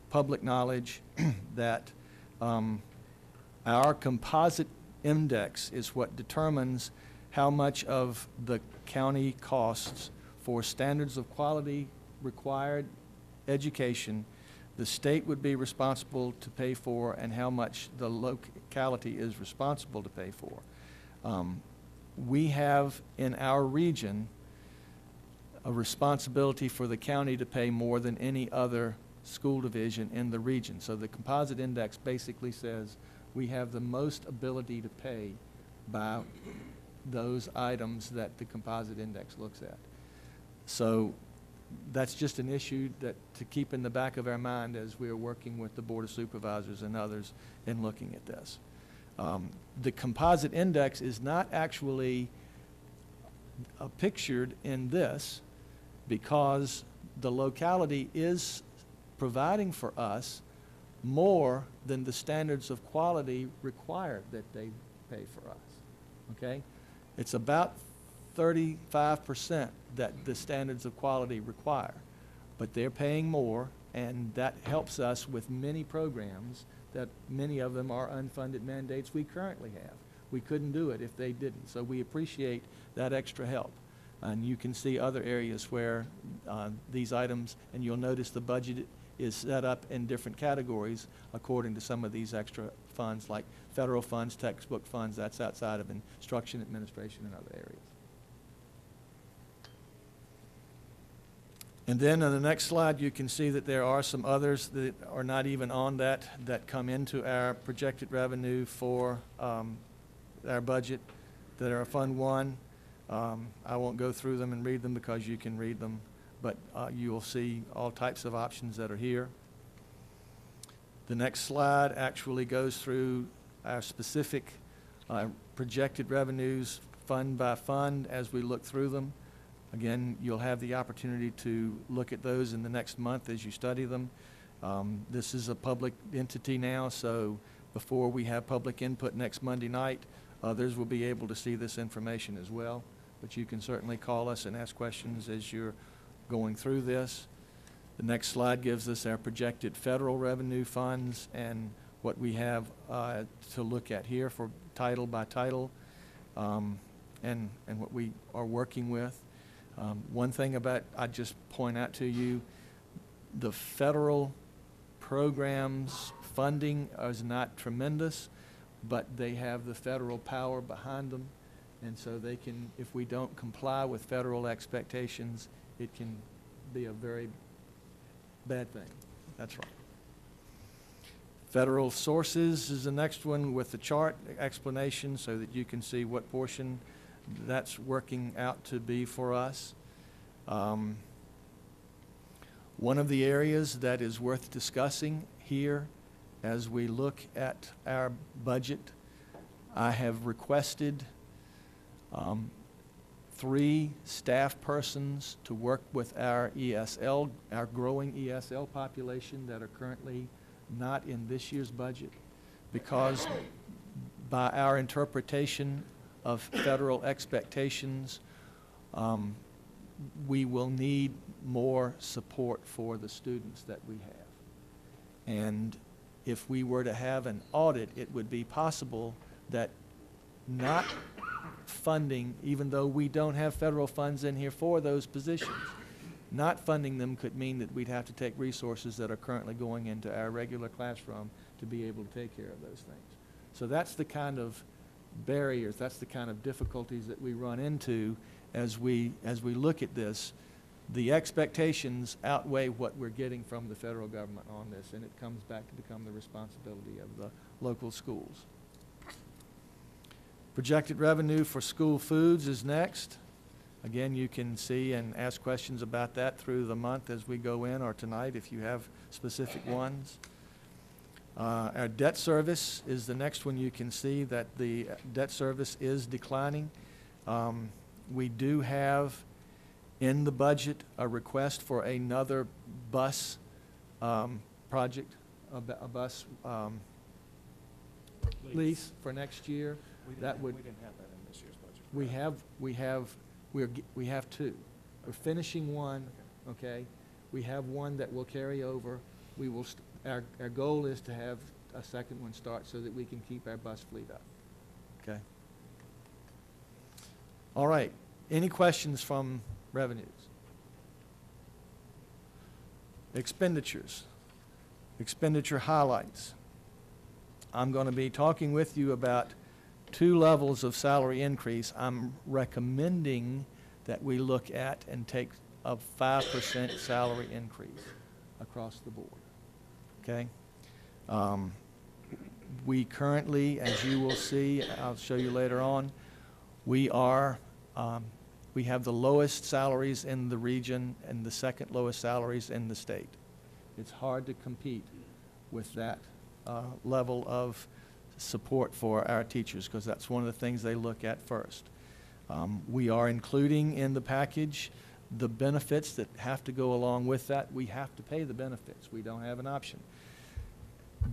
Speaker 5: public knowledge that our composite index is what determines how much of the county costs for standards of quality required education the state would be responsible to pay for, and how much the locality is responsible to pay for. We have in our region a responsibility for the county to pay more than any other school division in the region. So the composite index basically says we have the most ability to pay by those items that the composite index looks at. So that's just an issue that to keep in the back of our mind as we are working with the Board of Supervisors and others in looking at this. The composite index is not actually pictured in this because the locality is providing for us more than the standards of quality required that they pay for us, okay? It's about 35% that the standards of quality require, but they're paying more, and that helps us with many programs that many of them are unfunded mandates we currently have. We couldn't do it if they didn't, so we appreciate that extra help. And you can see other areas where these items, and you'll notice the budget is set up in different categories according to some of these extra funds, like federal funds, textbook funds. That's outside of instruction, administration, and other areas. And then on the next slide, you can see that there are some others that are not even on that come into our projected revenue for our budget that are Fund 1. I won't go through them and read them because you can read them, but you will see all types of options that are here. The next slide actually goes through our specific projected revenues fund by fund as we look through them. Again, you'll have the opportunity to look at those in the next month as you study them. This is a public entity now, so before we have public input next Monday night, others will be able to see this information as well. But you can certainly call us and ask questions as you're going through this. The next slide gives us our projected federal revenue funds and what we have to look at here for title by title, and what we are working with. One thing about, I'd just point out to you, the federal programs funding is not tremendous, but they have the federal power behind them, and so they can, if we don't comply with federal expectations, it can be a very bad thing. That's right. Federal sources is the next one with the chart explanation so that you can see what portion that's working out to be for us. One of the areas that is worth discussing here as we look at our budget, I have requested 3 staff persons to work with our ESL, our growing ESL population that are currently not in this year's budget, because by our interpretation of federal expectations, we will need more support for the students that we have. And if we were to have an audit, it would be possible that not funding, even though we don't have federal funds in here for those positions, not funding them could mean that we'd have to take resources that are currently going into our regular classroom to be able to take care of those things. So that's the kind of barriers, that's the kind of difficulties that we run into as we look at this. The expectations outweigh what we're getting from the federal government on this, and it comes back to become the responsibility of the local schools. Projected revenue for school foods is next. Again, you can see and ask questions about that through the month as we go in, or tonight if you have specific ones. Our debt service is the next one. You can see that the debt service is declining. We do have in the budget a request for another bus project, a bus lease for next year.
Speaker 2: We didn't have that in this year's budget.
Speaker 5: We have two. We're finishing one, okay? We have one that will carry over. We will, our goal is to have a second one start so that we can keep our bus fleet up, okay? All right, any questions from revenues? Expenditures, expenditure highlights. I'm going to be talking with you about 2 levels of salary increase. I'm recommending that we look at and take a 5% salary increase across the board, okay? We currently, as you will see, I'll show you later on, we have the lowest salaries in the region and the second lowest salaries in the state. It's hard to compete with that level of support for our teachers, because that's one of the things they look at first. We are including in the package the benefits that have to go along with that. We have to pay the benefits. We don't have an option.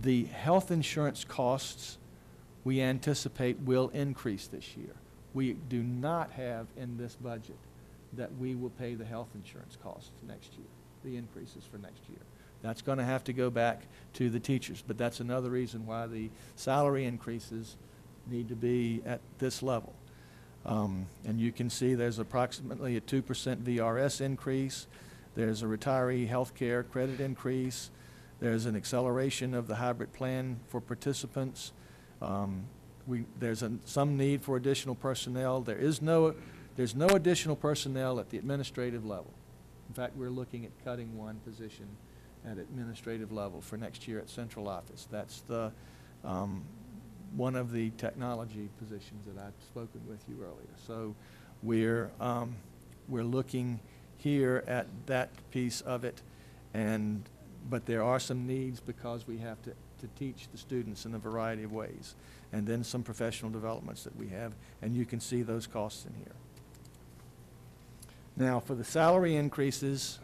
Speaker 5: The health insurance costs we anticipate will increase this year. We do not have in this budget that we will pay the health insurance costs next year, the increases for next year. That's going to have to go back to the teachers, but that's another reason why the salary increases need to be at this level. And you can see there's approximately a 2% VRS increase. There's a retiree health care credit increase. There's an acceleration of the hybrid plan for participants. There's some need for additional personnel. There's no additional personnel at the administrative level. In fact, we're looking at cutting one position at administrative level for next year at central office. That's the one of the technology positions that I've spoken with you earlier. So we're looking here at that piece of it, but there are some needs because we have to teach the students in a variety of ways, and then some professional developments that we have, and you can see those costs in here. Now, for the salary increases,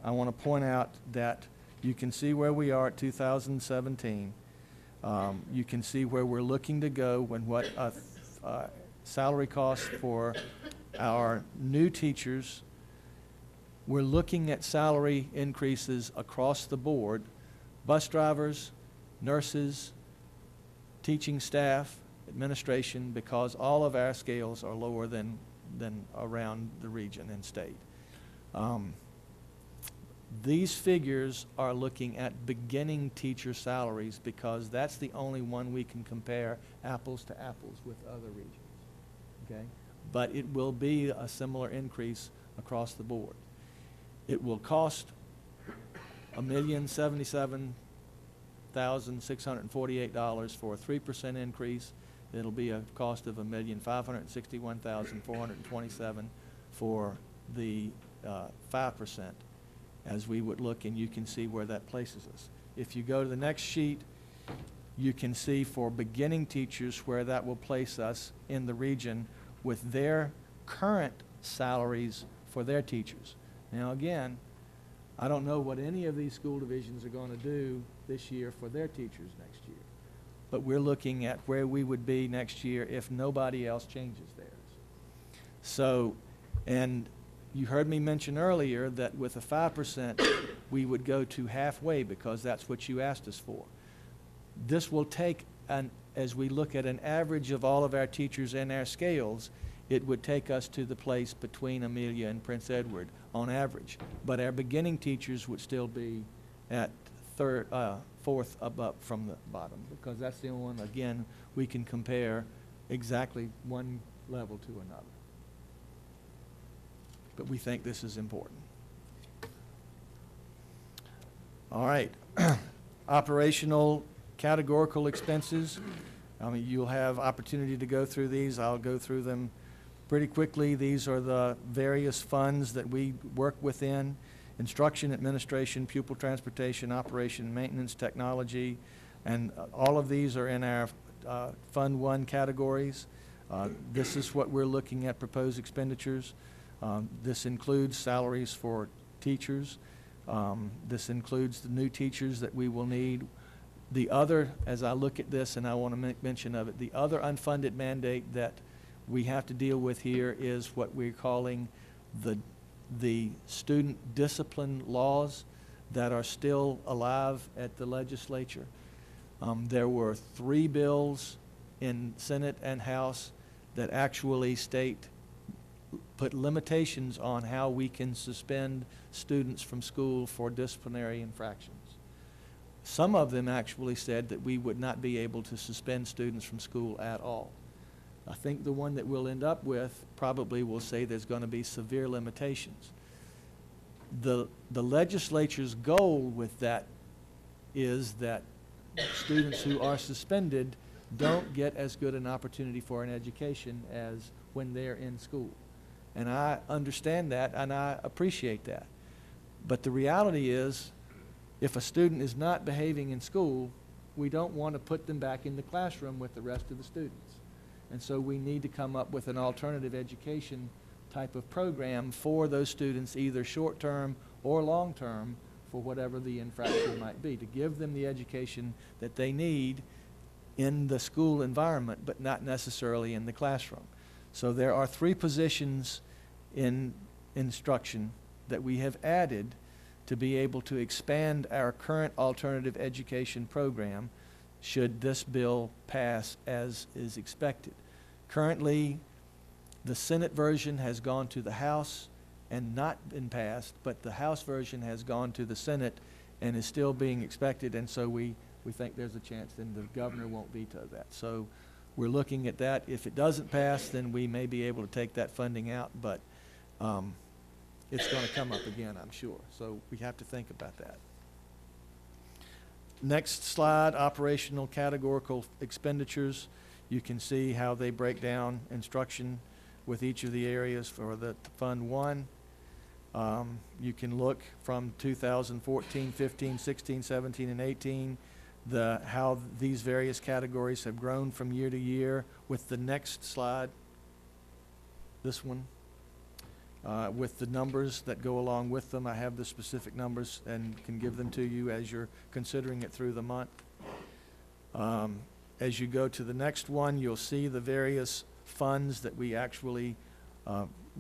Speaker 5: I want to point out that you can see where we are at 2017. You can see where we're looking to go when what salary costs for our new teachers. We're looking at salary increases across the board: bus drivers, nurses, teaching staff, administration, because all of our scales are lower than around the region and state. These figures are looking at beginning teacher salaries because that's the only one we can compare apples to apples with other regions, okay? But it will be a similar increase across the board. It will cost $1,077,648 for a 3% increase. It'll be a cost of $1,561,427 for the 5%. As we would look, and you can see where that places us. If you go to the next sheet, you can see for beginning teachers where that will place us in the region with their current salaries for their teachers. Now again, I don't know what any of these school divisions are going to do this year for their teachers next year, but we're looking at where we would be next year if nobody else changes theirs. So, and you heard me mention earlier that with a 5%, we would go to halfway because that's what you asked us for. This will take, as we look at an average of all of our teachers and our scales, it would take us to the place between Amelia and Prince Edward on average. But our beginning teachers would still be at fourth up from the bottom, because that's the only one, again, we can compare exactly one level to another. But we think this is important. All right. Operational categorical expenses. I mean, you'll have opportunity to go through these. I'll go through them pretty quickly. These are the various funds that we work within: instruction, administration, pupil transportation, operation, maintenance, technology, and all of these are in our Fund 1 categories. This is what we're looking at, proposed expenditures. This includes salaries for teachers. This includes the new teachers that we will need. The other, as I look at this, and I want to make mention of it, the other unfunded mandate that we have to deal with here is what we're calling the student discipline laws that are still alive at the legislature. There were 3 bills in Senate and House that actually put limitations on how we can suspend students from school for disciplinary infractions. Some of them actually said that we would not be able to suspend students from school at all. I think the one that we'll end up with probably will say there's going to be severe limitations. The legislature's goal with that is that students who are suspended don't get as good an opportunity for an education as when they're in school. And I understand that, and I appreciate that. But the reality is, if a student is not behaving in school, we don't want to put them back in the classroom with the rest of the students. And so we need to come up with an alternative education type of program for those students, either short-term or long-term, for whatever the infraction might be, to give them the education that they need in the school environment, but not necessarily in the classroom. So there are 3 positions in instruction that we have added to be able to expand our current alternative education program should this bill pass as is expected. Currently, the Senate version has gone to the House and not been passed, but the House version has gone to the Senate and is still being expected, and so we think there's a chance then the governor won't veto that. So we're looking at that. If it doesn't pass, then we may be able to take that funding out, but it's going to come up again, I'm sure. So we have to think about that. Next slide, operational categorical expenditures. You can see how they break down instruction with each of the areas for the Fund 1. You can look from 2014, 15, 16, 17, and 18, how these various categories have grown from year to year. With the next slide, this one, with the numbers that go along with them. I have the specific numbers and can give them to you as you're considering it through the month. As you go to the next one, you'll see the various funds that we actually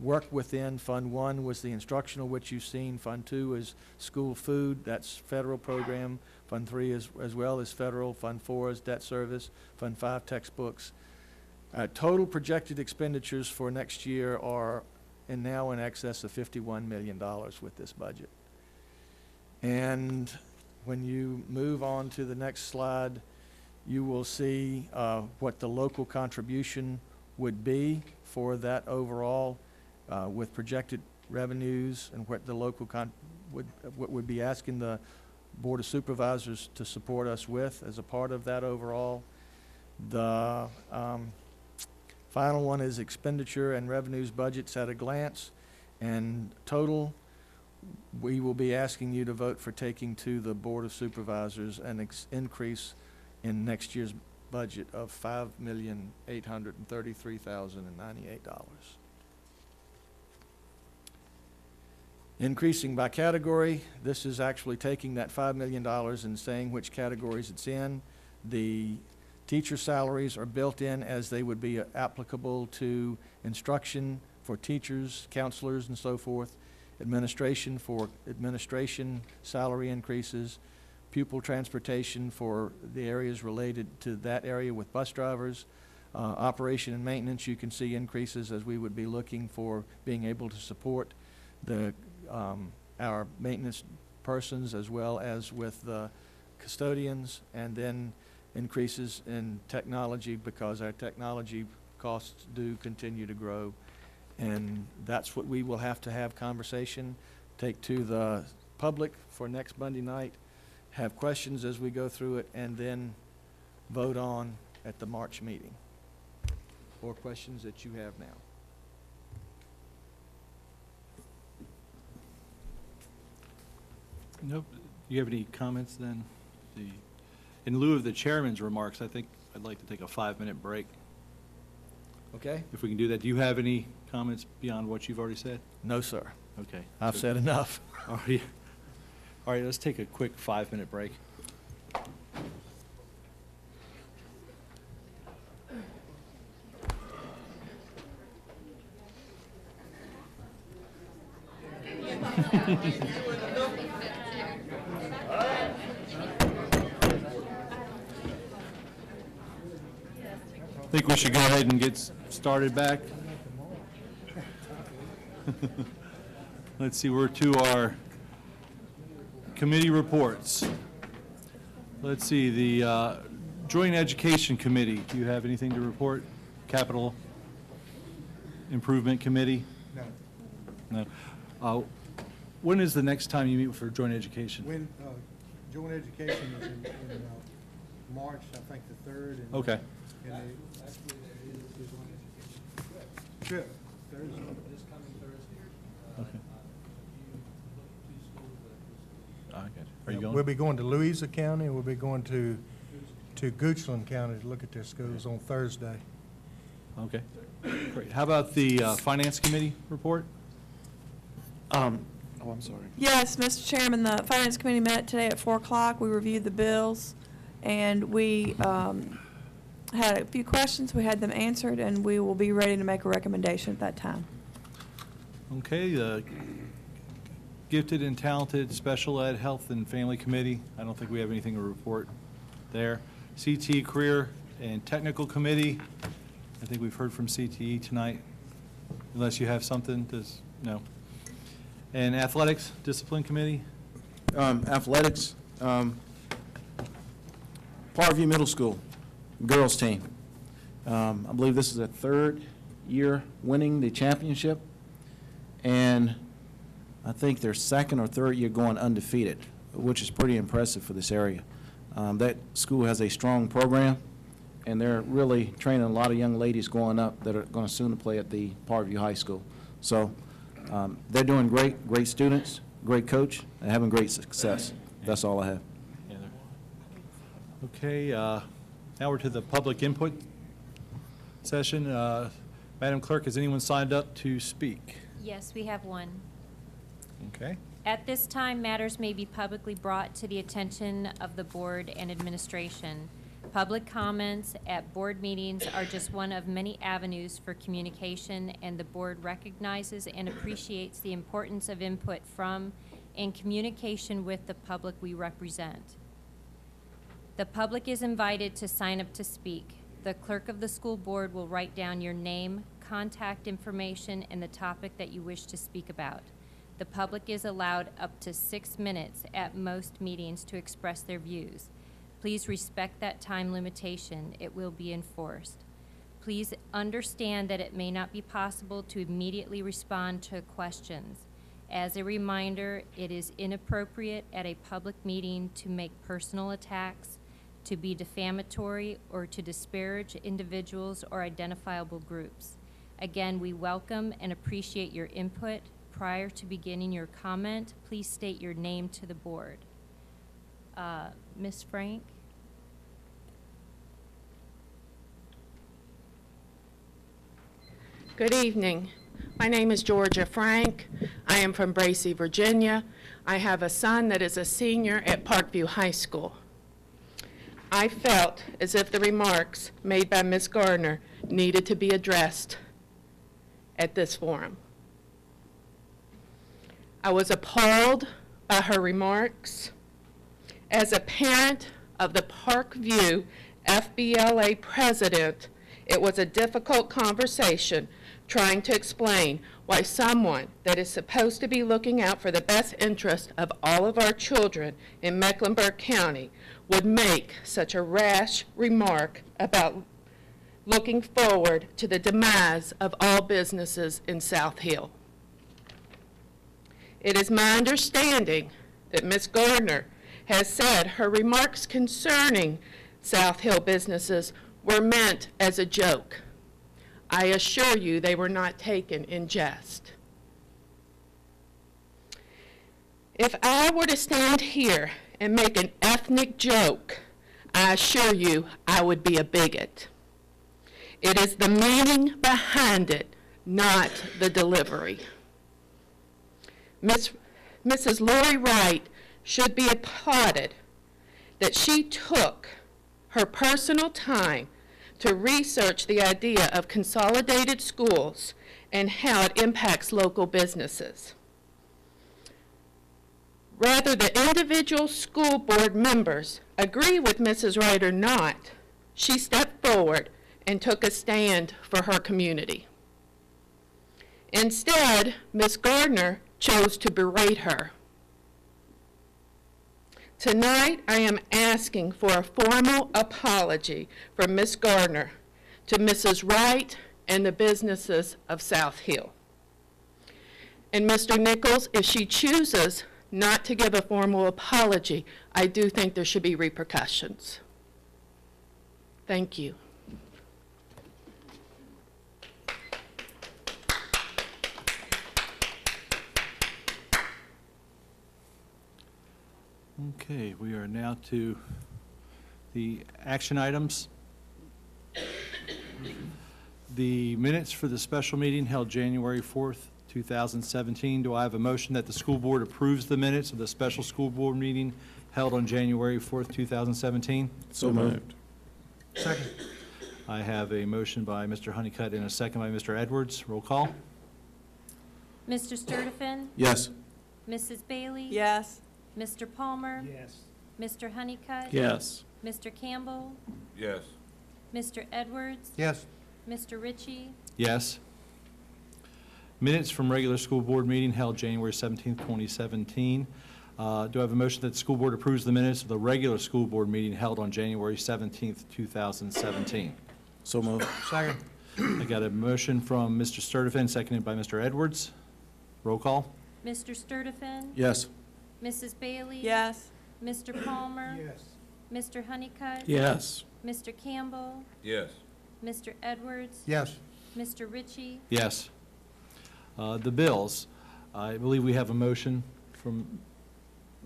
Speaker 5: work within. Fund 1 was the instructional, which you've seen. Fund 2 is school food. That's federal program. Fund 3 is as well as federal. Fund 4 is debt service. Fund 5, textbooks. Total projected expenditures for next year are now in excess of $51 million with this budget. And when you move on to the next slide, you will see what the local contribution would be for that overall with projected revenues and what the local what would be asking the Board of Supervisors to support us with as a part of that overall. The final one is expenditure and revenues budgets at a glance, and total we will be asking you to vote for taking to the Board of Supervisors an increase in next year's budget of $5,833,098. Increasing by category, this is actually taking that $5 million and saying which categories it's in. The teacher salaries are built in as they would be applicable to instruction for teachers, counselors, and so forth. Administration for administration salary increases. Pupil transportation for the areas related to that area with bus drivers. Operation and maintenance, you can see increases as we would be looking for being able to support the our maintenance persons as well as with the custodians, and then increases in technology because our technology costs do continue to grow. And that's what we will have to have conversation, take to the public for next Monday night, have questions as we go through it, and then vote on at the March meeting. Or questions that you have now.
Speaker 1: Nope. Do you have any comments then? In lieu of the chairman's remarks, I think I'd like to take a 5-minute break.
Speaker 5: Okay?
Speaker 1: If we can do that. Do you have any comments beyond what you've already said?
Speaker 5: No, sir.
Speaker 1: Okay.
Speaker 5: I've said enough.
Speaker 1: All right, let's take a quick 5-minute break. I think we should go ahead and get started back. Let's see, we're to our committee reports. Let's see, the Joint Education Committee, do you have anything to report? Capital Improvement Committee? No. When is the next time you meet for Joint Education?
Speaker 15: When, joint education is in March, I think the 3rd. And
Speaker 1: Okay.
Speaker 15: Trip, Thursday.
Speaker 1: Okay. I got you. Are you going?
Speaker 15: We'll be going to Louisa County, and we'll be going to Goochland County to look at their schools on Thursday.
Speaker 1: Okay. Great. How about the Finance Committee report?
Speaker 18: Oh, I'm sorry.
Speaker 7: Yes, Mr. Chairman, the Finance Committee met today at 4 o'clock. We reviewed the bills, and we had a few questions. We had them answered, and we will be ready to make a recommendation at that time.
Speaker 1: Okay, the Gifted and Talented Special Ed Health and Family Committee, I don't think we have anything to report there. CTE Career and Technical Committee, I think we've heard from CTE tonight, unless you have something to, no. And Athletics Discipline Committee?
Speaker 19: Athletics, Parkview Middle School, girls team. I believe this is their 3rd year winning the championship, and I think their 2nd or 3rd year going undefeated, which is pretty impressive for this area. That school has a strong program, and they're really training a lot of young ladies going up that are going to soon play at the Parkview High School. So they're doing great students, great coach, and having great success. That's all I have.
Speaker 1: Okay, now we're to the public input session. Madam Clerk, has anyone signed up to speak?
Speaker 3: Yes, we have one.
Speaker 1: Okay.
Speaker 3: At this time, matters may be publicly brought to the attention of the board and administration. Public comments at board meetings are just one of many avenues for communication, and the board recognizes and appreciates the importance of input from and communication with the public we represent. The public is invited to sign up to speak. The clerk of the school board will write down your name, contact information, and the topic that you wish to speak about. The public is allowed up to 6 minutes at most meetings to express their views. Please respect that time limitation. It will be enforced. Please understand that it may not be possible to immediately respond to questions. As a reminder, it is inappropriate at a public meeting to make personal attacks, to be defamatory, or to disparage individuals or identifiable groups. Again, we welcome and appreciate your input. Prior to beginning your comment, please state your name to the board. Ms. Frank?
Speaker 20: Good evening. My name is Georgia Frank. I am from Bracy, Virginia. I have a son that is a senior at Parkview High School. I felt as if the remarks made by Ms. Gardner needed to be addressed at this forum. I was appalled by her remarks. As a parent of the Parkview FBLA president, it was a difficult conversation trying to explain why someone that is supposed to be looking out for the best interest of all of our children in Mecklenburg County would make such a rash remark about looking forward to the demise of all businesses in South Hill. It is my understanding that Ms. Gardner has said her remarks concerning South Hill businesses were meant as a joke. I assure you they were not taken in jest. If I were to stand here and make an ethnic joke, I assure you I would be a bigot. It is the meaning behind it, not the delivery. Mrs. Lori Wright should be applauded that she took her personal time to research the idea of consolidated schools and how it impacts local businesses. Whether the individual school board members agree with Mrs. Wright or not, she stepped forward and took a stand for her community. Instead, Ms. Gardner chose to berate her. Tonight, I am asking for a formal apology from Ms. Gardner to Mrs. Wright and the businesses of South Hill. And Mr. Nichols, if she chooses not to give a formal apology, I do think there should be repercussions. Thank you.
Speaker 1: Okay, we are now to the action items. The minutes for the special meeting held January 4th, 2017. Do I have a motion that the school board approves the minutes of the special school board meeting held on January 4th, 2017?
Speaker 19: So moved.
Speaker 15: Second.
Speaker 1: I have a motion by Mr. Honeycutt and a second by Mr. Edwards. Roll call.
Speaker 3: Mr. Sturtevant?
Speaker 19: Yes.
Speaker 3: Mrs. Bailey?
Speaker 7: Yes.
Speaker 3: Mr. Palmer?
Speaker 15: Yes.
Speaker 3: Mr. Honeycutt?
Speaker 19: Yes.
Speaker 3: Mr. Campbell?
Speaker 14: Yes.
Speaker 3: Mr. Edwards?
Speaker 15: Yes.
Speaker 3: Mr. Ritchie?
Speaker 1: Yes. Minutes from regular school board meeting held January 17th, 2017. Do I have a motion that the school board approves the minutes of the regular school board meeting held on January 17th, 2017?
Speaker 19: So moved.
Speaker 15: Second.
Speaker 1: I got a motion from Mr. Sturtevant, seconded by Mr. Edwards. Roll call.
Speaker 3: Mr. Sturtevant?
Speaker 19: Yes.
Speaker 3: Mrs. Bailey?
Speaker 7: Yes.
Speaker 3: Mr. Palmer?
Speaker 15: Yes.
Speaker 3: Mr. Honeycutt?
Speaker 19: Yes.
Speaker 3: Mr. Campbell?
Speaker 14: Yes.
Speaker 3: Mr. Edwards?
Speaker 15: Yes.
Speaker 3: Mr. Ritchie?
Speaker 1: Yes. The bills. I believe we have a motion from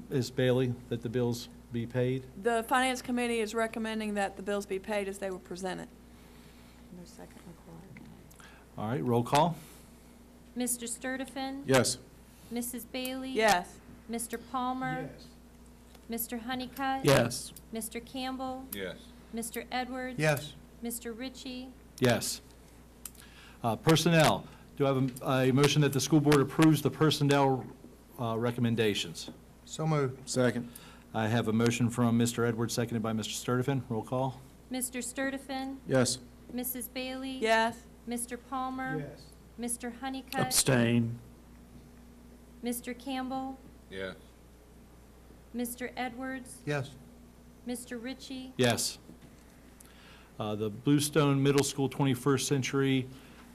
Speaker 1: Ms. Bailey that the bills be paid.
Speaker 7: The Finance Committee is recommending that the bills be paid as they were presented. No second required.
Speaker 1: All right, roll call.
Speaker 3: Mr. Sturtevant?
Speaker 19: Yes.
Speaker 3: Mrs. Bailey?
Speaker 7: Yes.
Speaker 3: Mr. Palmer? Mr. Honeycutt?
Speaker 19: Yes.
Speaker 3: Mr. Campbell?
Speaker 14: Yes.
Speaker 3: Mr. Edwards?
Speaker 15: Yes.
Speaker 3: Mr. Ritchie?
Speaker 1: Yes. Personnel. Do I have a motion that the school board approves the personnel recommendations?
Speaker 15: So moved.
Speaker 19: Second.
Speaker 1: I have a motion from Mr. Edwards, seconded by Mr. Sturtevant. Roll call.
Speaker 3: Mr. Sturtevant?
Speaker 19: Yes.
Speaker 3: Mrs. Bailey?
Speaker 7: Yes.
Speaker 3: Mr. Palmer?
Speaker 15: Yes.
Speaker 3: Mr. Honeycutt?
Speaker 19: Abstain.
Speaker 3: Mr. Campbell?
Speaker 14: Yes.
Speaker 3: Mr. Edwards?
Speaker 15: Yes.
Speaker 3: Mr. Ritchie?
Speaker 1: Yes. The Bluestone Middle School 21st Century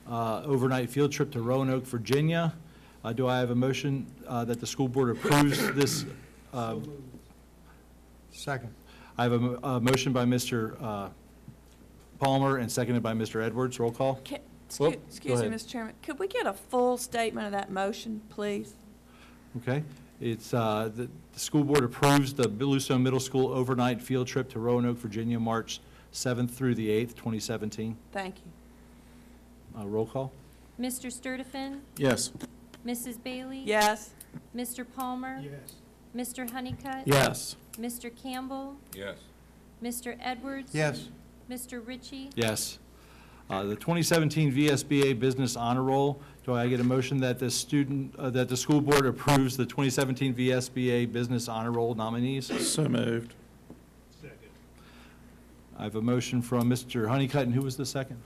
Speaker 1: overnight field trip to Roanoke, Virginia. Do I have a motion that the school board approves this?
Speaker 15: Second.
Speaker 1: I have a motion by Mr. Palmer and seconded by Mr. Edwards. Roll call.
Speaker 7: Excuse me,
Speaker 1: ahead.
Speaker 7: Mr. Chairman. Could we get a full statement of that motion, please?
Speaker 1: Okay. It's the school board approves the Bluestone Middle School overnight field trip to Roanoke, Virginia, March 7th through the 8th, 2017.
Speaker 7: Thank you.
Speaker 1: Roll call.
Speaker 3: Mr. Sturtevant?
Speaker 19: Yes.
Speaker 3: Mrs. Bailey?
Speaker 7: Yes.
Speaker 3: Mr. Palmer?
Speaker 15: Yes.
Speaker 3: Mr. Honeycutt?
Speaker 19: Yes.
Speaker 3: Mr. Campbell?
Speaker 14: Yes.
Speaker 3: Mr. Edwards?
Speaker 15: Yes.
Speaker 3: Mr. Ritchie?
Speaker 1: Yes. The 2017 VSBA Business Honor Roll. Do I get a motion that the that the school board approves the 2017 VSBA Business Honor Roll nominees?
Speaker 19: So moved.
Speaker 1: I have a motion from Mr. Honeycutt, and who was the second?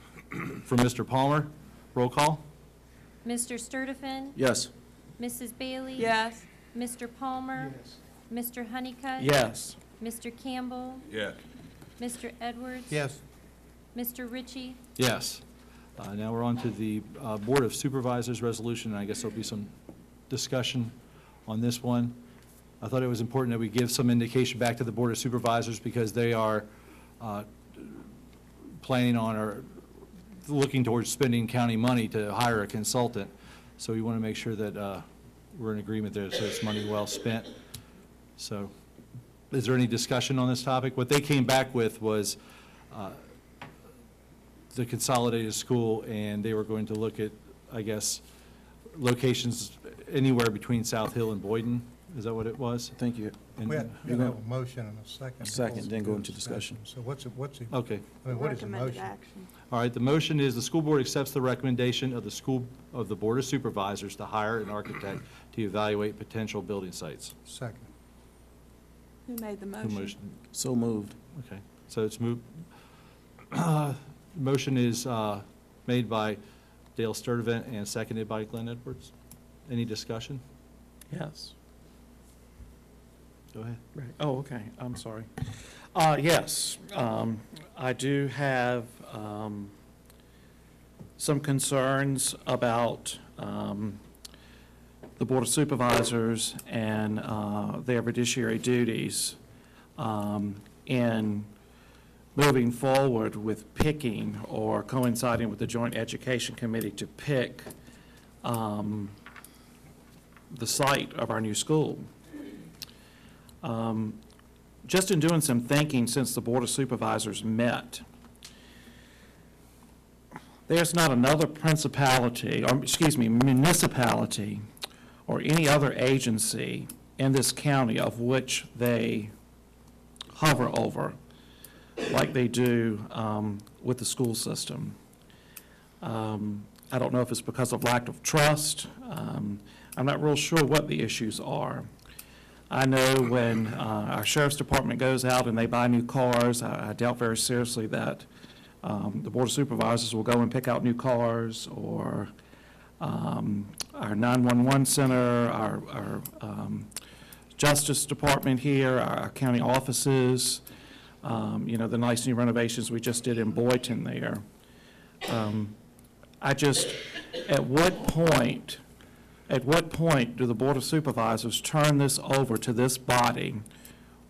Speaker 1: From Mr. Palmer. Roll call.
Speaker 3: Mr. Sturtevant?
Speaker 19: Yes.
Speaker 3: Mrs. Bailey?
Speaker 8: Yes.
Speaker 3: Mr. Palmer? Mr. Honeycutt?
Speaker 19: Yes.
Speaker 3: Mr. Campbell?
Speaker 14: Yes.
Speaker 3: Mr. Edwards?
Speaker 15: Yes.
Speaker 3: Mr. Ritchie?
Speaker 1: Yes. Now we're on to the Board of Supervisors resolution, and I guess there'll be some discussion on this one. I thought it was important that we give some indication back to the Board of Supervisors because they are planning on or looking towards spending county money to hire a consultant. So we want to make sure that we're in agreement there, so it's money well spent. So is there any discussion on this topic? What they came back with was the consolidated school, and they were going to look at, I guess, locations anywhere between South Hill and Boyden. Is that what it was?
Speaker 19: Thank you.
Speaker 15: We have a motion and a second.
Speaker 19: Second, then go into discussion.
Speaker 15: So what's the,
Speaker 1: Okay.
Speaker 15: I mean, what is the motion?
Speaker 1: All right, the motion is the school board accepts the recommendation of the Board of Supervisors to hire an architect to evaluate potential building sites.
Speaker 15: Second.
Speaker 8: Who made the
Speaker 1: The
Speaker 8: motion?
Speaker 19: So moved.
Speaker 1: Okay, so it's moved. Motion is made by Dale Sturtevant and seconded by Glenn Edwards. Any discussion?
Speaker 21: Yes.
Speaker 1: Go ahead.
Speaker 21: Right. Oh, okay. I'm sorry. Yes, I do have some concerns about the Board of Supervisors and their fiduciary duties in moving forward with picking or coinciding with the Joint Education Committee to pick the site of our new school. Just in doing some thinking since the Board of Supervisors met, there's not another principality, or excuse me, municipality, or any other agency in this county of which they hover over like they do with the school system. I don't know if it's because of lack of trust. I'm not real sure what the issues are. I know when our sheriff's department goes out and they buy new cars, I doubt very seriously that the Board of Supervisors will go and pick out new cars, or our 911 center, our Justice Department here, our county offices, you know, the nice new renovations we just did in Boynton there. At what point do the Board of Supervisors turn this over to this body,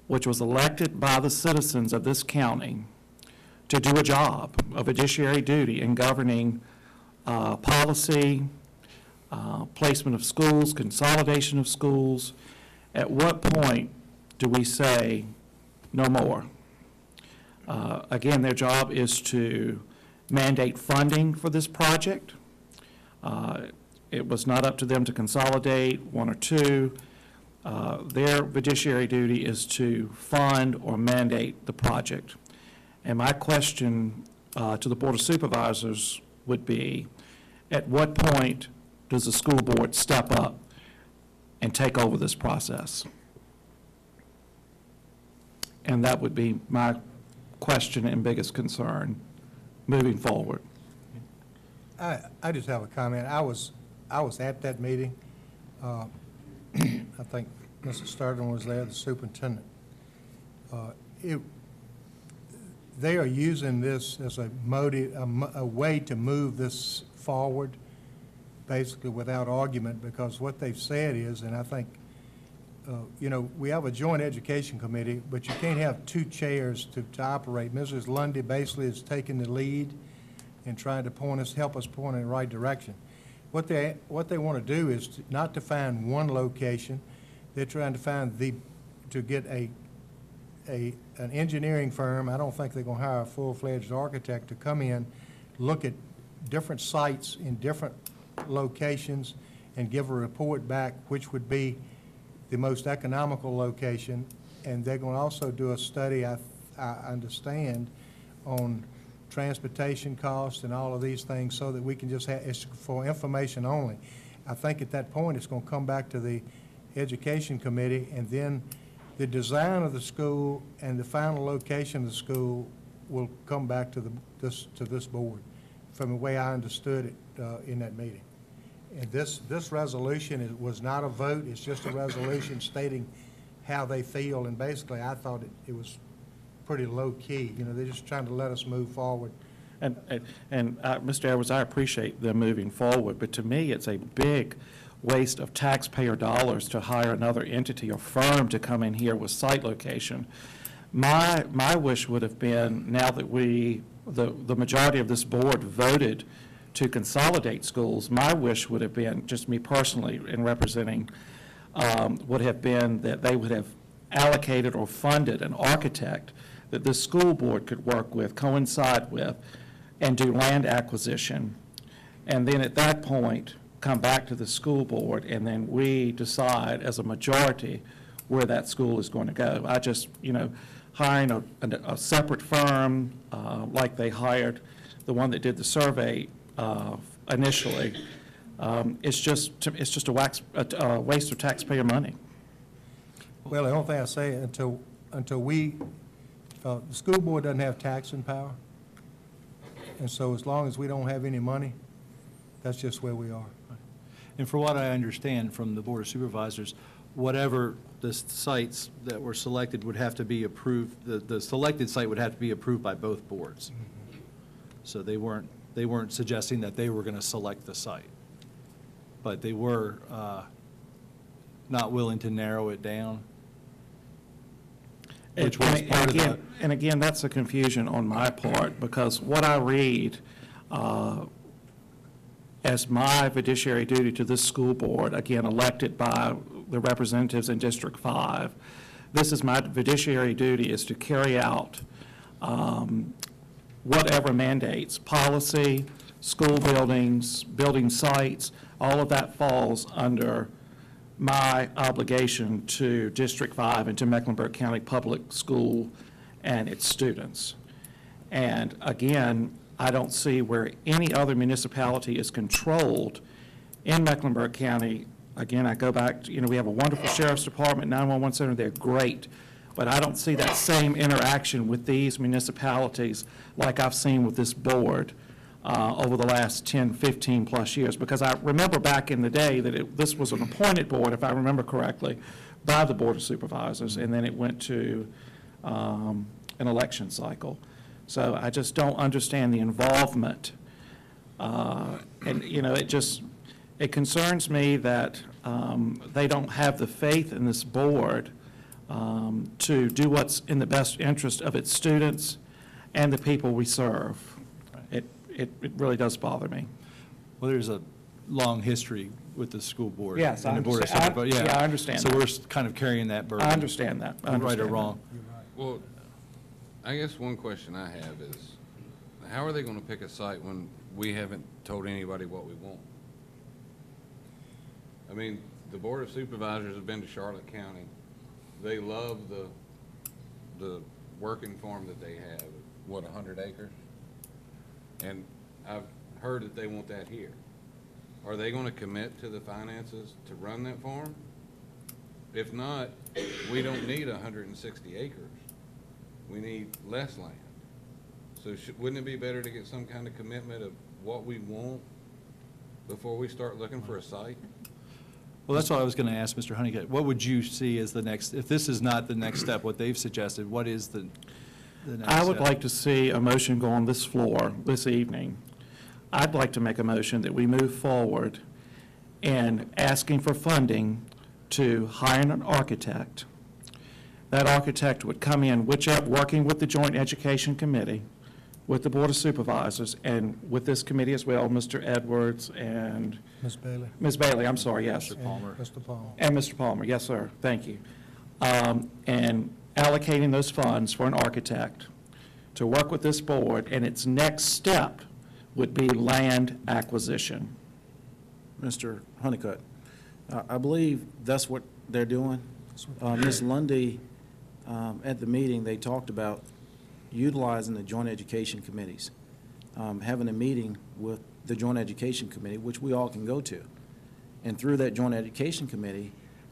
Speaker 21: which was elected by the citizens of this county, to do a job of fiduciary duty in governing policy, placement of schools, consolidation of schools? At what point do we say no more? Again, their job is to mandate funding for this project. It was not up to them to consolidate one or two. Their fiduciary duty is to fund or mandate the project. And my question to the Board of Supervisors would be, at what point does the school board step up and take over this process? And that would be my question and biggest concern moving forward.
Speaker 15: I just have a comment. I was at that meeting. I think Mr. Sturtevant was there, the superintendent. They are using this as a motive, a way to move this forward, basically without argument, because what they've said is, and I think, you know, we have a joint education committee, but you can't have two chairs to operate. Mrs. Lundy basically is taking the lead and trying to help us point in the right direction. What they want to do is not to find one location. They're trying to find to get an engineering firm. I don't think they're going to hire a full-fledged architect to come in, look at different sites in different locations, and give a report back which would be the most economical location. And they're going to also do a study, I understand, on transportation costs and all of these things, so that we can just have, it's for information only. I think at that point it's going to come back to the education committee, and then the design of the school and the final location of the school will come back to this board, from the way I understood it in that meeting. And this resolution was not a vote, it's just a resolution stating how they feel, and basically, I thought it was pretty low-key. You know, they're just trying to let us move forward.
Speaker 21: And Mr. Edwards, I appreciate them moving forward, but to me, it's a big waste of taxpayer dollars to hire another entity or firm to come in here with site location. My wish would have been, now that the majority of this board voted to consolidate schools, my wish would have been, just me personally in representing, would have been that they would have allocated or funded an architect that this school board could work with, coincide with, and do land acquisition. And then at that point, come back to the school board, and then we decide as a majority where that school is going to go. I just, hiring a separate firm, like they hired the one that did the survey initially, it's just a waste of taxpayer money.
Speaker 15: Well, the only thing I say, until the school board doesn't have taxing power, and so as long as we don't have any money, that's just where we are.
Speaker 1: And for what I understand from the Board of Supervisors, whatever the sites that were selected would have to be approved, the selected site would have to be approved by both boards. So they weren't suggesting that they were going to select the site. But they were not willing to narrow it down, which was part of the...
Speaker 21: And again, that's a confusion on my part, because what I read as my fiduciary duty to this school board, again, elected by the representatives in District 5, this is my fiduciary duty, is to carry out whatever mandates, policy, school buildings, building sites, all of that falls under my obligation to District 5 and to Mecklenburg County Public School and its students. And again, I don't see where any other municipality is controlled in Mecklenburg County. Again, I go back to, we have a wonderful sheriff's department, 911 center, they're great. But I don't see that same interaction with these municipalities like I've seen with this board over the last 10, 15 plus years. Because I remember back in the day that this was an appointed board, if I remember correctly, by the Board of Supervisors, and then it went to an election cycle. So I just don't understand the involvement. And, it concerns me that they don't have the faith in this board to do what's in the best interest of its students and the people we serve. It really does bother me.
Speaker 1: Well, there's a long history with the school board.
Speaker 21: Yes,
Speaker 1: and the Board of Supervisors.
Speaker 21: I understand
Speaker 1: So
Speaker 21: that.
Speaker 1: we're kind of carrying that burden.
Speaker 21: I understand that. I
Speaker 1: Right or
Speaker 21: understand
Speaker 1: wrong.
Speaker 6: Well, I guess one question I have is, how are they going to pick a site when we haven't told anybody what we want? I mean, the Board of Supervisors have been to Charlotte County. They love the working farm that they have, 100 acres? And I've heard that they want that here. Are they going to commit to the finances to run that farm? If not, we don't need 160 acres. We need less land. So wouldn't it be better to get some kind of commitment of what we want before we start looking for a site?
Speaker 1: Well, that's what I was going to ask Mr. Honeycutt. What would you see as the next, if this is not the next step, what they've suggested, what is the next
Speaker 21: I would
Speaker 1: step?
Speaker 21: like to see a motion go on this floor this evening. I'd like to make a motion that we move forward in asking for funding to hire an architect. That architect would come in, working with the Joint Education Committee, with the Board of Supervisors, and with this committee as well, Mr. Edwards and
Speaker 15: Ms. Bailey.
Speaker 21: Ms. Bailey, I'm sorry, yes.
Speaker 1: Mr. Palmer.
Speaker 15: And Mr. Palmer.
Speaker 21: And Mr. Palmer, yes, sir, thank you. And allocating those funds for an architect to work with this board, and its next step would be land acquisition.
Speaker 19: Mr. Honeycutt, I believe that's what they're doing. Ms. Lundy, at the meeting, they talked about utilizing the Joint Education Committees, having a meeting with the Joint Education Committee, which we all can go to. And through that Joint Education Committee,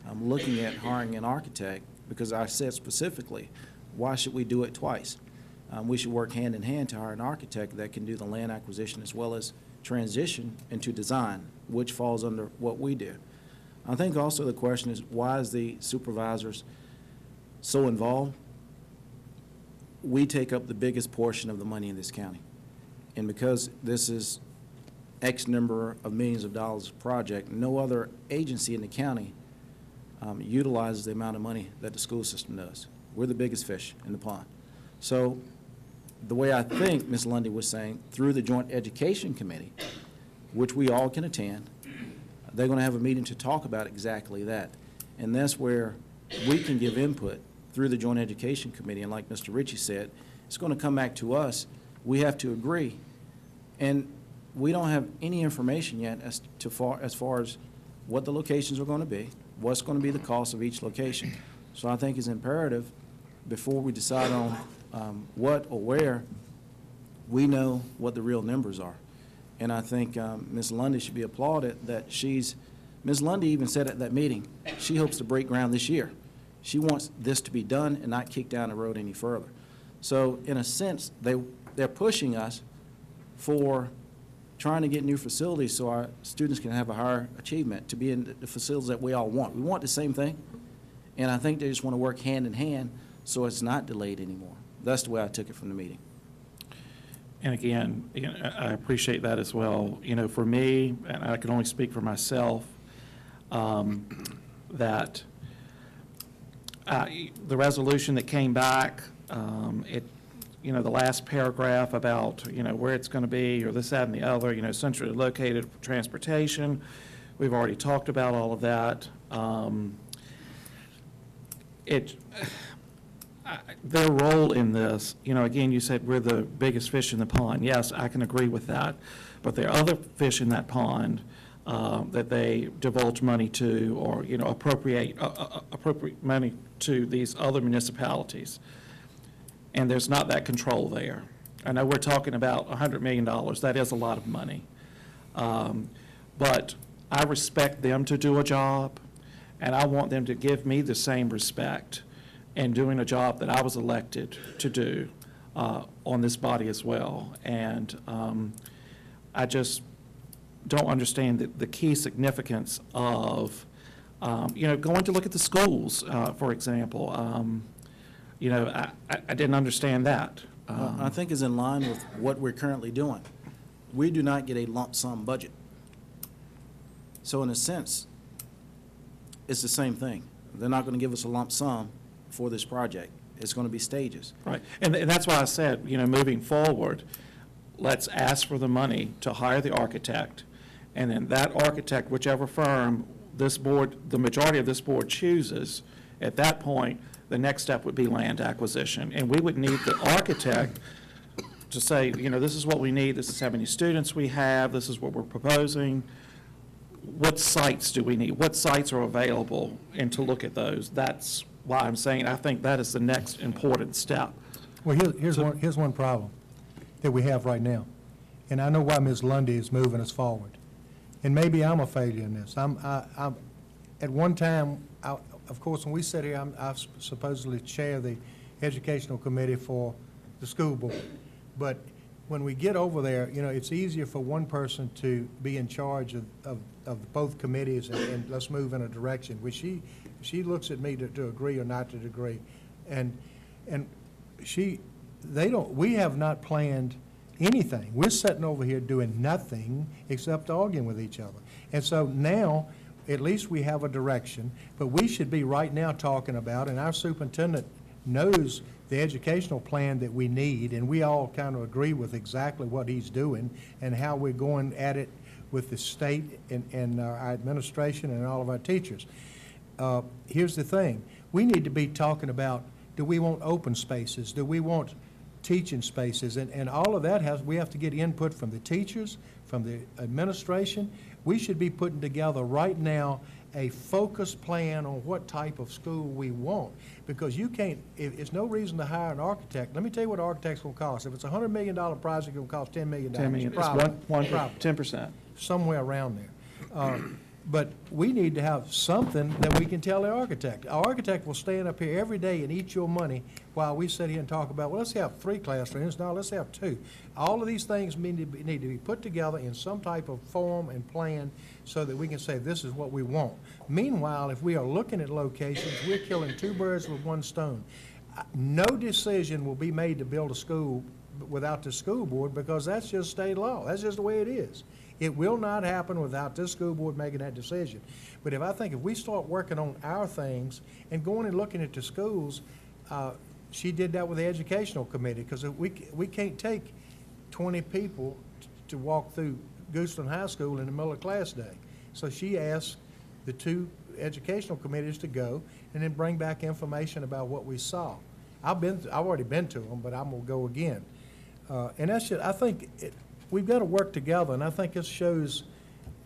Speaker 19: I'm looking at hiring an architect, because I said specifically, why should we do it twice? we should work hand in hand to hire an architect that can do the land acquisition as well as transition into design, which falls under what we do. I think also the question is, why is the supervisors so involved? We take up the biggest portion of the money in this county. And because this is X number of millions of dollars project, no other agency in the county utilizes the amount of money that the school system does. We're the biggest fish in the pond. So the way I think Ms. Lundy was saying, through the Joint Education Committee, which we all can attend, they're going to have a meeting to talk about exactly that. And that's where we can give input through the Joint Education Committee. And like Mr. Ritchie said, it's going to come back to us. We have to agree. And we don't have any information yet as far as what the locations are going to be, what's going to be the cost of each location. So I think it's imperative, before we decide on what or where, we know what the real numbers are. And I think Ms. Lundy should be applauded that Ms. Lundy even said at that meeting, she hopes to break ground this year. She wants this to be done and not kick down the road any further. So in a sense, they're pushing us for trying to get new facilities so our students can have a higher achievement, to be in the facilities that we all want. We want the same thing, and I think they just want to work hand in hand so it's not delayed anymore. That's the way I took it from the meeting.
Speaker 21: And again, I appreciate that as well. For me, and I can only speak for myself, that the resolution that came back, the last paragraph about, where it's going to be, or this, that, and the other, centrally located transportation. We've already talked about all of that. Their role in this, again, you said we're the biggest fish in the pond. Yes, I can agree with that. But there are other fish in that pond that they divulge money to, or, appropriate money to these other municipalities. And there's not that control there. I know we're talking about $100 million. That is a lot of money. But I respect them to do a job, and I want them to give me the same respect in doing a job that I was elected to do on this body as well. And I just don't understand the key significance of, going to look at the schools, for example. I didn't understand that.
Speaker 19: I think is in line with what we're currently doing. We do not get a lump sum budget. So in a sense, it's the same thing. They're not going to give us a lump sum for this project. It's going to be stages.
Speaker 21: Right. And that's why I said, moving forward, let's ask for the money to hire the architect, and then that architect, whichever firm this board, the majority of this board chooses, at that point, the next step would be land acquisition. And we would need the architect to say, this is what we need, this is how many students we have, this is what we're proposing. What sites do we need? What sites are available? And to look at those. That's why I'm saying I think that is the next important step.
Speaker 15: Well, here's one problem that we have right now. And I know why Ms. Lundy is moving us forward. And maybe I'm a failure in this. I'm at one time, of course, when we sit here, I supposedly chair the educational committee for the school board. But when we get over there, it's easier for one person to be in charge of both committees and let's move in a direction, which she looks at me to agree or not to agree. And we have not planned anything. We're sitting over here doing nothing except arguing with each other. And so now, at least we have a direction, but we should be right now talking about, and our superintendent knows the educational plan that we need, and we all kind of agree with exactly what he's doing and how we're going at it with the state and our administration and all of our teachers. Here's the thing. We need to be talking about, do we want open spaces? Do we want teaching spaces? And all of that we have to get input from the teachers, from the administration. We should be putting together right now a focused plan on what type of school we want. Because you can't, it's no reason to hire an architect. Let me tell you what an architect's going to cost. If it's a $100 million project, it will cost $10 million.
Speaker 21: 10 million,
Speaker 15: Probably.
Speaker 21: it's 10%.
Speaker 15: Somewhere around there. But we need to have something that we can tell the architect. Our architect will stand up here every day and eat your money while we sit here and talk about, well, let's have 3 classrooms. No, let's have 2. All of these things need to be put together in some type of form and plan so that we can say this is what we want. Meanwhile, if we are looking at locations, we're killing 2 birds with 1 stone. No decision will be made to build a school without the school board, because that's just state law. That's just the way it is. It will not happen without this school board making that decision. But if we start working on our things and going and looking at the schools, she did that with the educational committee, because we can't take 20 people to walk through Gooseland High School in the middle of class day. So she asked the 2 educational committees to go and then bring back information about what we saw. I've already been to them, but I'm gonna go again. And that's just, I think we've got to work together, and I think this shows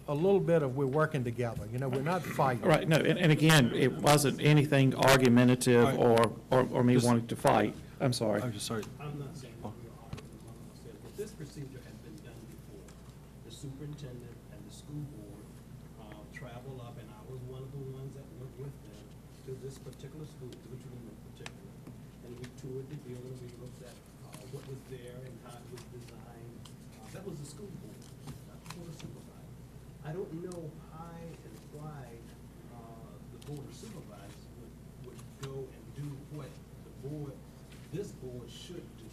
Speaker 15: a little bit of we're working together. You know, we're not fighting.
Speaker 21: Right, no, and again, it wasn't anything argumentative or me wanting to fight. I'm sorry.
Speaker 1: I'm just sorry.
Speaker 10: I'm not saying that we are arguing among ourselves, but this procedure has been done before. The superintendent and the school board travel up, and I was one of the ones that went with them to this particular school, to Richmond in particular. And we toured the building, we looked at what was there and how it was designed. That was the school board, not the board of supervisors. I don't know how and why the board of supervisors would go and do what this board should do.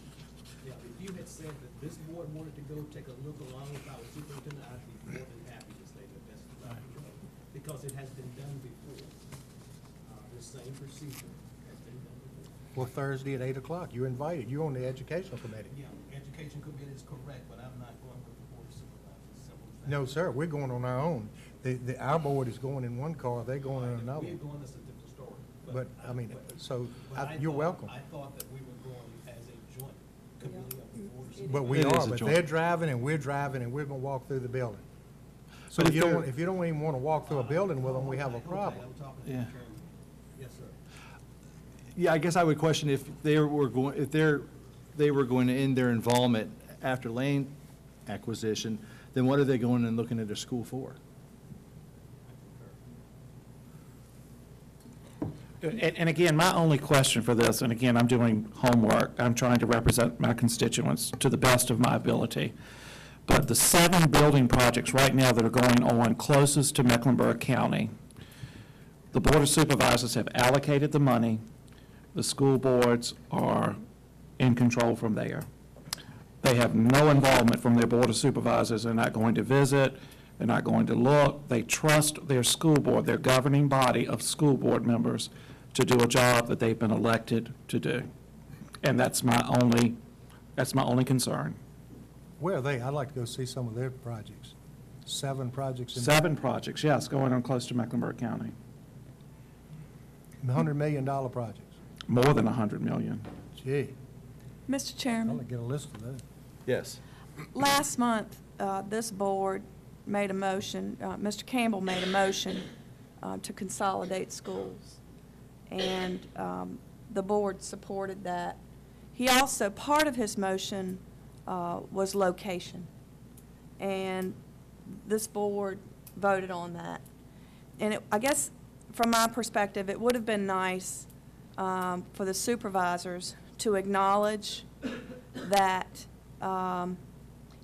Speaker 10: Yeah, if you had said that this board wanted to go take a look along with our superintendent, I'd be more than happy to say that that's the right way, because it has been done before. The same procedure has been done before.
Speaker 15: Well, Thursday at 8 o'clock, you're invited. You're on the educational committee.
Speaker 10: Yeah, education committee is correct, but I'm not going with the board of supervisors. Simple as that.
Speaker 15: No, sir, we're going on our own. Our board is going in one car, they're going in another.
Speaker 10: We're going, that's a different story.
Speaker 15: But, I mean, so,
Speaker 10: But
Speaker 15: you're welcome.
Speaker 10: I thought that we were going as a joint committee of the board of supervisors.
Speaker 15: But we
Speaker 1: It is
Speaker 15: are,
Speaker 1: a
Speaker 15: but
Speaker 1: joint.
Speaker 15: they're driving and we're driving, and we're gonna walk through the building. So
Speaker 1: But
Speaker 15: if
Speaker 1: if they're-
Speaker 15: if you don't even wanna walk through a building with them, we have a
Speaker 10: Okay,
Speaker 15: problem.
Speaker 10: I'm talking to the
Speaker 1: Yeah.
Speaker 10: chairman. Yes, sir.
Speaker 1: Yeah, I guess I would question if they were going to end their involvement after land acquisition, then what are they going and looking at a school for?
Speaker 21: And again, my only question for this, and again, I'm doing homework, I'm trying to represent my constituents to the best of my ability. But the 7 building projects right now that are going on closest to Mecklenburg County, the Board of Supervisors have allocated the money. The school boards are in control from there. They have no involvement from their Board of Supervisors. They're not going to visit. They're not going to look. They trust their school board, their governing body of school board members, to do a job that they've been elected to do. And that's my only concern.
Speaker 15: Where are they? I'd like to go see some of their projects. 7 projects in.
Speaker 21: 7 projects, yes, going on close to Mecklenburg County.
Speaker 15: $100 million projects.
Speaker 21: More than 100 million.
Speaker 15: Gee,
Speaker 22: Mr.
Speaker 15: I'll
Speaker 22: Chairman,
Speaker 15: get a list of those.
Speaker 1: Yes.
Speaker 22: last month, this board made a motion, Mr. Campbell made a motion to consolidate schools. And the board supported that. He also, part of his motion was location. And this board voted on that. And I guess, from my perspective, it would have been nice for the supervisors to acknowledge that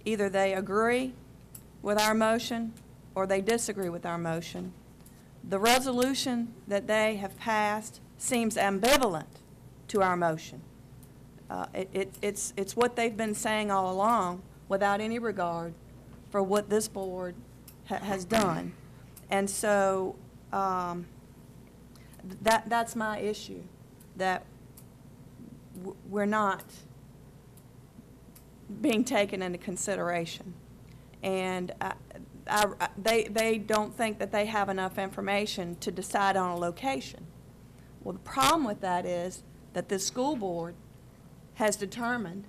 Speaker 22: either they agree with our motion or they disagree with our motion. The resolution that they have passed seems ambivalent to our motion. It's what they've been saying all along without any regard for what this board has done. And so that's my issue, that we're not being taken into consideration. And they don't think that they have enough information to decide on a location. Well, the problem with that is that the school board has determined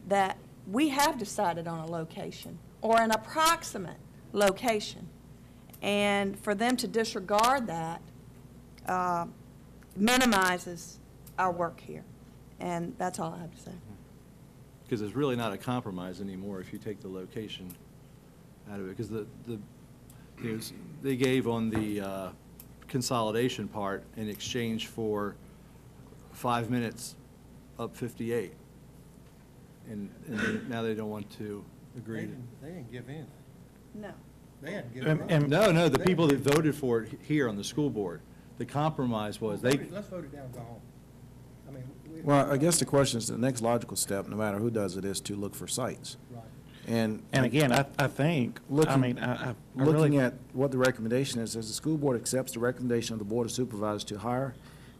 Speaker 22: that we have decided on a location or an approximate location. And for them to disregard that minimizes our work here. And that's all I have to say.
Speaker 1: Because it's really not a compromise anymore if you take the location out of it. Because the they gave on the consolidation part in exchange for 5 minutes up 58. And now they don't want to agree.
Speaker 15: They didn't give in.
Speaker 22: No.
Speaker 15: They hadn't given up.
Speaker 1: No, the people that voted for it here on the school board, the compromise was they.
Speaker 15: Let's vote it down and go home. I mean,
Speaker 19: Well, I guess the question is, the next logical step, no matter who does it, is to look for sites.
Speaker 15: Right.
Speaker 19: And
Speaker 21: again, I think,
Speaker 19: looking
Speaker 21: really,
Speaker 19: at what the recommendation is, the school board accepts the recommendation of the Board of Supervisors to hire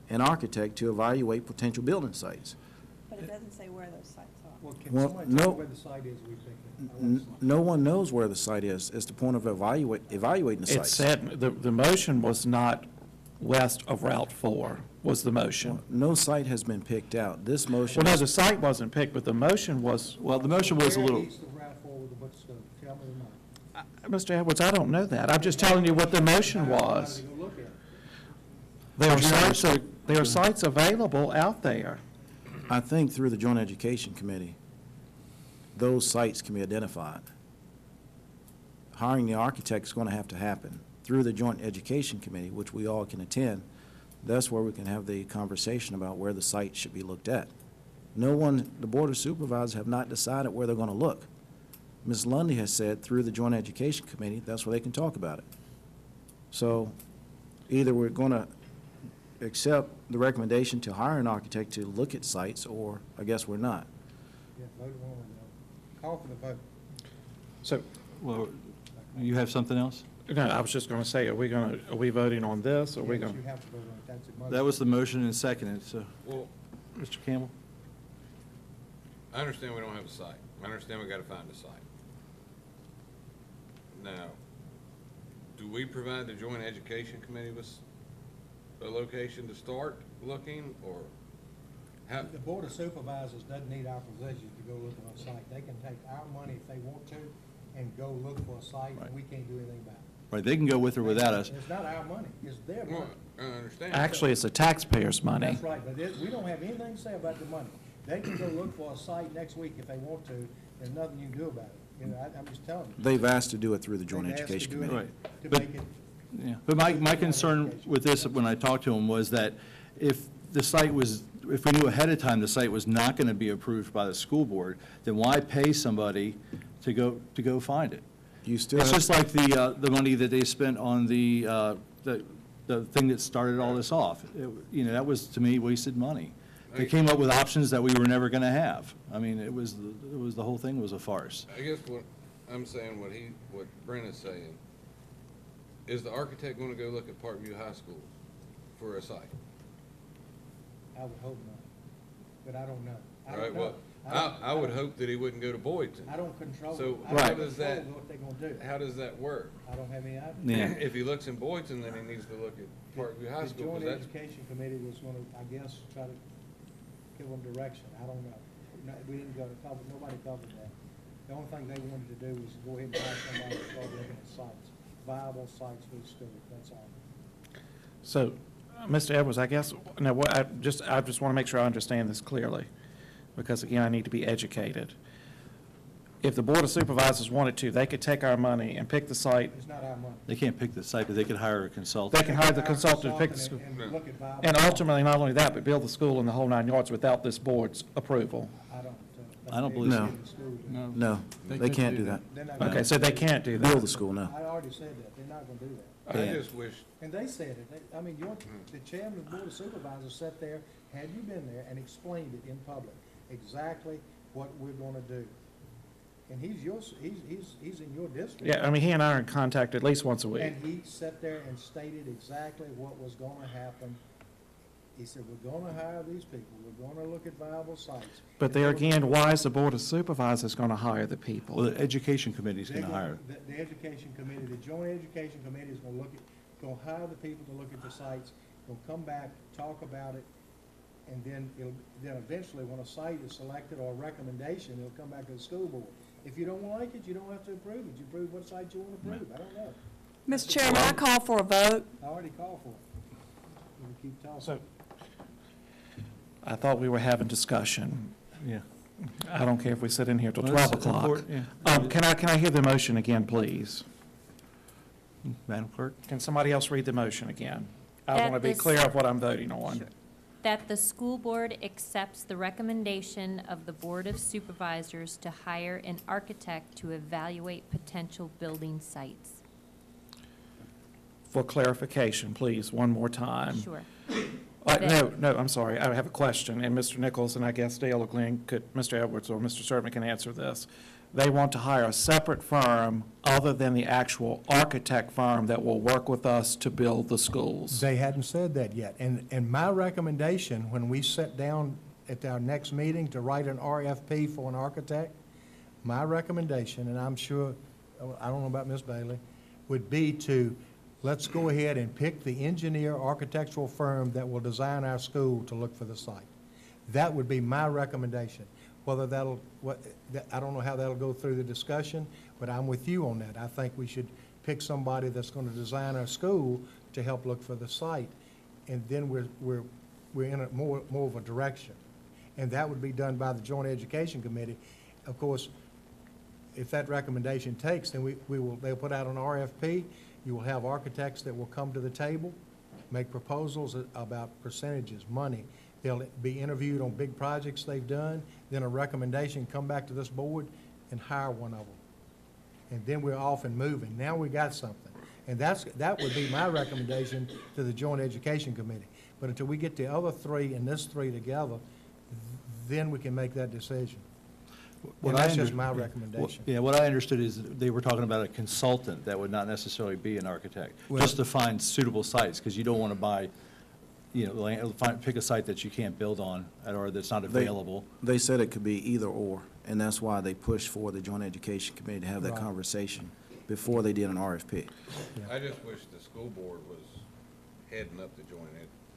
Speaker 19: an architect to evaluate potential building sites.
Speaker 22: But it doesn't say where those sites are.
Speaker 15: Well, can
Speaker 19: Well,
Speaker 15: somebody
Speaker 19: no.
Speaker 15: tell me where the site is we think?
Speaker 19: No one knows where the site is. It's the point of evaluating the
Speaker 21: it
Speaker 19: sites.
Speaker 21: said, the motion was not west of Route 4, was the motion.
Speaker 19: No site has been picked out. This motion.
Speaker 21: Well, no, the site wasn't picked, but the motion was.
Speaker 1: Well, the motion was a little.
Speaker 15: Where east of Route 4 with the butcher stove? Tell me the number.
Speaker 21: Mr. Edwards, I don't know that. I'm just telling you what the motion was.
Speaker 15: Go look at it.
Speaker 21: There are sites available out there.
Speaker 19: I think through the Joint Education Committee, those sites can be identified. Hiring the architect is going to have to happen. Through the Joint Education Committee, which we all can attend, that's where we can have the conversation about where the site should be looked at. No one, the Board of Supervisors have not decided where they're going to look. Ms. Lundy has said through the Joint Education Committee, that's where they can talk about it. So either we're going to accept the recommendation to hire an architect to look at sites, or I guess we're not.
Speaker 15: Yeah, vote it one way or the other. Call for the vote.
Speaker 21: So,
Speaker 1: Well, you have something else?
Speaker 21: no, I was just going to say, are we voting on this, or are we
Speaker 15: Yes,
Speaker 21: going?
Speaker 15: you have to vote on it. That's a motion.
Speaker 1: That was the motion and seconded, so,
Speaker 6: Well,
Speaker 1: Mr. Campbell?
Speaker 6: I understand we don't have a site. I understand we gotta find a site. Now, do we provide the Joint Education Committee with a location to start looking, or how?
Speaker 15: The Board of Supervisors doesn't need our possessions to go look at a site. They can take our money if they want to and go look for a site, and we can't do anything about it.
Speaker 1: Right, they can go with or without us.
Speaker 15: It's not our money, it's their
Speaker 6: Well,
Speaker 15: money.
Speaker 6: I understand.
Speaker 21: Actually, it's the taxpayers' money.
Speaker 15: That's right, but we don't have anything to say about the money. They can go look for a site next week if they want to. There's nothing you can do about it. You know, I'm just telling you.
Speaker 19: They've asked to do it through the Joint
Speaker 15: They've asked to
Speaker 19: Education
Speaker 15: do it
Speaker 19: Committee.
Speaker 1: Right.
Speaker 15: To
Speaker 1: But-
Speaker 15: make it,
Speaker 1: Yeah, but my concern with this, when I talked to him, was that if the site was, if we knew ahead of time the site was not going to be approved by the school board, then why pay somebody to go find it?
Speaker 19: You still
Speaker 1: It's
Speaker 19: have,
Speaker 1: just like the money that they spent on the thing that started all this off. You know, that was, to me, wasted money. They came up with options that we were never going to have. I mean, it was the whole thing was a farce.
Speaker 6: I guess what I'm saying, what Brent is saying, is the architect gonna go look at Parkview High School for a site?
Speaker 15: I would hope not, but I don't know. I
Speaker 6: All
Speaker 15: don't
Speaker 6: right,
Speaker 15: know.
Speaker 6: well, I would hope that he wouldn't go to Boydton.
Speaker 15: I don't control.
Speaker 6: So
Speaker 15: I don't
Speaker 6: how does
Speaker 15: control
Speaker 6: that,
Speaker 15: what they're gonna do.
Speaker 6: how does that work?
Speaker 15: I don't have any idea.
Speaker 1: Yeah.
Speaker 6: If he looks in Boydton, then he needs to look at Parkview High
Speaker 15: The
Speaker 6: School,
Speaker 15: Joint
Speaker 6: 'cause that's,
Speaker 15: Education Committee was gonna, I guess, try to give them direction. I don't know. No, we didn't go to cover, nobody covered that. The only thing they wanted to do was go ahead and hire somebody to start looking at sites, viable sites for the school, that's all.
Speaker 21: So, Mr. Edwards, I guess, now, what, I just want to make sure I understand this clearly, because again, I need to be educated. If the Board of Supervisors wanted to, they could take our money and pick the site.
Speaker 15: It's not our money.
Speaker 1: They can't pick the site, but they could hire a consultant.
Speaker 21: They can hire the consultant to pick the school.
Speaker 15: And look at viable.
Speaker 21: And ultimately, not only that, but build the school in the whole 9 yards without this board's approval.
Speaker 1: I don't believe
Speaker 19: no,
Speaker 1: so.
Speaker 19: no, they can't do that.
Speaker 15: They're not gonna-
Speaker 21: Okay, so they can't do that.
Speaker 19: Build the school, no.
Speaker 15: I already said that, they're not gonna do that.
Speaker 6: I
Speaker 19: Yeah.
Speaker 6: just wish,
Speaker 15: And they said it, I mean, the chairman of the Board of Supervisors sat there, had you been there, and explained it in public, exactly what we're gonna do. And he's in your district.
Speaker 21: Yeah, I mean, he and I are in contact at least once a week.
Speaker 15: And he sat there and stated exactly what was gonna happen. He said, we're gonna hire these people, we're gonna look at viable sites.
Speaker 21: But there again, why is the Board of Supervisors going to hire the people?
Speaker 1: Well, the Education Committee's
Speaker 15: They're
Speaker 1: going to hire.
Speaker 15: The Education Committee, the Joint Education Committee is gonna hire the people to look at the sites, gonna come back, talk about it, and then eventually, when a site is selected or a recommendation, it'll come back to the school board. If you don't like it, you don't have to approve it. You approve what site you want to approve. I don't know.
Speaker 22: Mr. Chairman, I call for a vote.
Speaker 15: I already called for it. You keep talking.
Speaker 21: So, I thought we were having discussion.
Speaker 1: Yeah.
Speaker 21: I don't care if we sit in here till
Speaker 1: Well,
Speaker 21: 12
Speaker 1: it's
Speaker 21: o'clock.
Speaker 1: important, yeah.
Speaker 21: Can I hear the motion again, please?
Speaker 1: Madam Clerk?
Speaker 21: Can somebody else read the motion again? I
Speaker 3: That
Speaker 21: want to be
Speaker 3: this-
Speaker 21: clear of what I'm voting on.
Speaker 3: That the school board accepts the recommendation of the Board of Supervisors to hire an architect to evaluate potential building sites.
Speaker 21: For clarification, please, one more time.
Speaker 3: Sure.
Speaker 21: No, I'm sorry, I have a question, and Mr. Nichols and I guess Dale or Glenn could, Mr. Edwards or Mr. Servant can answer this. They want to hire a separate firm other than the actual architect firm that will work with us to build the schools.
Speaker 15: They hadn't said that yet. And my recommendation, when we sit down at our next meeting to write an RFP for an architect, my recommendation, and I'm sure, I don't know about Ms. Bailey, would be to, let's go ahead and pick the engineer architectural firm that will design our school to look for the site. That would be my recommendation. Whether I don't know how that'll go through the discussion, but I'm with you on that. I think we should pick somebody that's going to design our school to help look for the site, and then we're in a more of a direction. And that would be done by the Joint Education Committee. Of course, if that recommendation takes, then they'll put out an RFP. You will have architects that will come to the table, make proposals about percentages, money. They'll be interviewed on big projects they've done, then a recommendation, come back to this board and hire one of them. And then we're off and moving. Now we got something. And that would be my recommendation to the Joint Education Committee. But until we get the other three and this three together, then we can make that decision. And that's just my recommendation.
Speaker 1: Yeah, what I understood is they were talking about a consultant that would not necessarily be an architect,
Speaker 15: Well-
Speaker 1: just to find suitable sites, because you don't want to buy, pick a site that you can't build on or that's not available.
Speaker 19: They said it could be either or, and that's why they pushed for the Joint Education Committee to have that
Speaker 15: Right.
Speaker 19: conversation before they did an RFP.
Speaker 6: I just wish the school board was heading up the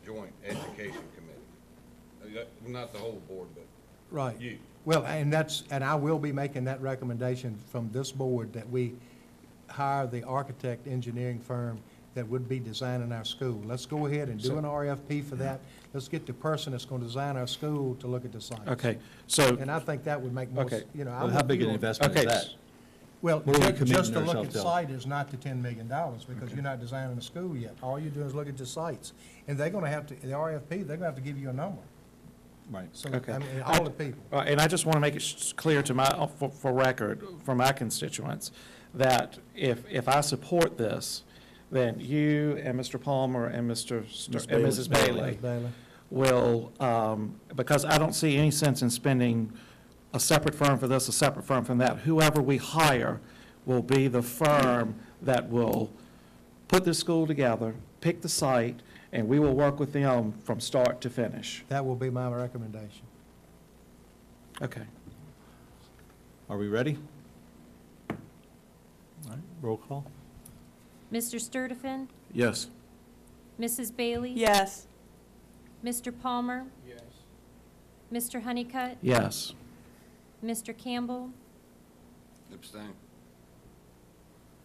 Speaker 6: Joint Education Committee. Not the whole board, but
Speaker 15: Right.
Speaker 6: you.
Speaker 15: Well, and I will be making that recommendation from this board that we hire the architect engineering firm that would be designing our school. Let's go ahead and do an RFP for that. Let's get the person that's going to design our school to look at the site.
Speaker 21: Okay, so,
Speaker 15: And I think that would make more,
Speaker 21: Okay.
Speaker 15: I'm
Speaker 1: Well,
Speaker 15: with
Speaker 1: how big
Speaker 15: you
Speaker 1: an
Speaker 15: on-
Speaker 1: investment is
Speaker 21: Okay.
Speaker 1: that?
Speaker 15: Well,
Speaker 1: What are we committing
Speaker 15: just to look
Speaker 1: ourselves
Speaker 15: at
Speaker 1: to?
Speaker 15: site is not the $10 million, because you're not designing a school yet. All you're doing is look at the sites. And they're going to have to, the RFP, they're going to have to give you a number.
Speaker 1: Right.
Speaker 15: So,
Speaker 21: Okay.
Speaker 15: I mean, all the people.
Speaker 21: And I just want to make it clear to for record, for my constituents, that if I support this, then you and Mr. Palmer and
Speaker 1: Ms.
Speaker 21: and
Speaker 1: Bailey.
Speaker 21: Mrs. Bailey
Speaker 15: Bailey.
Speaker 21: will, because I don't see any sense in spending a separate firm for this, a separate firm for that. Whoever we hire will be the firm that will put this school together, pick the site, and we will work with them from start to finish.
Speaker 15: That will be my recommendation.
Speaker 21: Okay.
Speaker 1: Are we ready? All right, roll call.
Speaker 3: Mr. Sturtevant?
Speaker 19: Yes.
Speaker 3: Mrs. Bailey?
Speaker 22: Yes.
Speaker 3: Mr. Palmer?
Speaker 10: Yes.
Speaker 3: Mr. Honeycutt?
Speaker 21: Yes.
Speaker 3: Mr. Campbell?
Speaker 6: Abstain.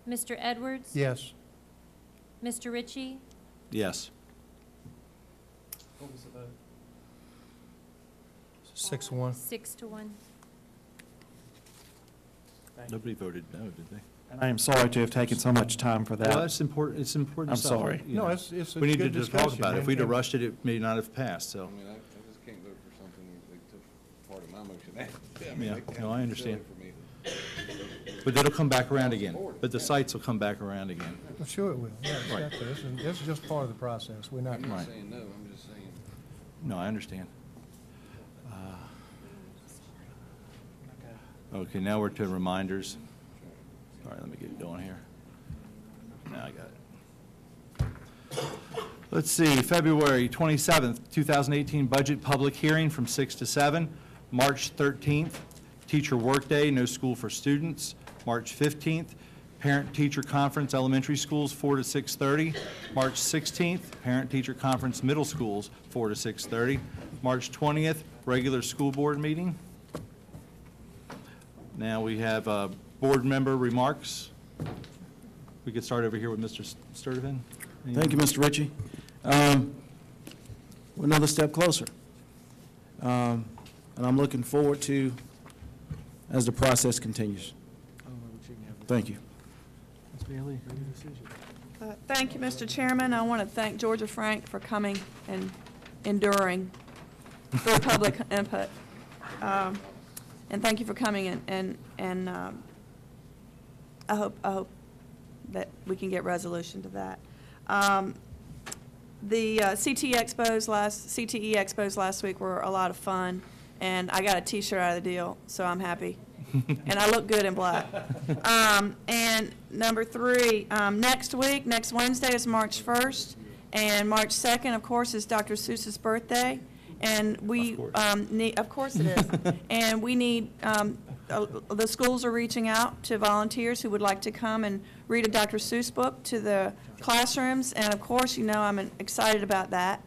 Speaker 3: Mr. Edwards?
Speaker 15: Yes.
Speaker 3: Mr. Ritchie?
Speaker 1: Yes.
Speaker 10: What was the vote?
Speaker 15: 6-1.
Speaker 3: 6-1.
Speaker 1: Nobody voted no, did they?
Speaker 21: And I am sorry to have taken so much time for that.
Speaker 1: Well, that's important, it's important
Speaker 21: I'm
Speaker 1: stuff.
Speaker 21: sorry.
Speaker 1: you
Speaker 15: No,
Speaker 1: know.
Speaker 15: it's a
Speaker 1: We
Speaker 15: good
Speaker 1: needed to talk
Speaker 15: discussion,
Speaker 1: about it. If we'd have
Speaker 15: and-
Speaker 1: rushed it, it may not have passed,
Speaker 6: I
Speaker 1: so.
Speaker 6: mean, I just can't vote for something that took part of my motion.
Speaker 1: Yeah, no, I understand.
Speaker 6: For me to-
Speaker 1: But it'll come back around again. But the sites will come back around again.
Speaker 15: I'm sure it will. Yeah, it's
Speaker 1: Right.
Speaker 15: got to. This is just part of the process. We're not.
Speaker 6: I'm not
Speaker 1: Right.
Speaker 6: saying no, I'm just saying.
Speaker 1: No, I understand. Okay, now we're to reminders. All right, let me get it going here. Now I got it. Let's see, February 27th, 2018 budget public hearing from 6 to 7. March 13th, teacher workday, no school for students. March 15th, parent-teacher conference, elementary schools, 4 to 6:30. March 16th, parent-teacher conference, middle schools, 4 to 6:30. March 20th, regular school board meeting. Now we have board member remarks. We could start over here with Mr. Sturtevant.
Speaker 19: Thank you, Mr. Ritchie. We're another step closer. And I'm looking forward to, as the process continues. Thank you.
Speaker 5: Ms. Bailey, your decision.
Speaker 22: Thank you, Mr. Chairman. I want to thank Georgia Frank for coming and enduring for public input. And thank you for coming and I hope that we can get resolution to that. The CTE expos last week were a lot of fun, and I got a T-shirt out of the deal, so I'm happy. And I look good in black. And number 3, next Wednesday is March 1st, and March 2nd, of course, is Dr. Seuss's birthday. And we of course it is. And we need, the schools are reaching out to volunteers who would like to come and read a Dr. Seuss book to the classrooms. And of course, you know, I'm excited about that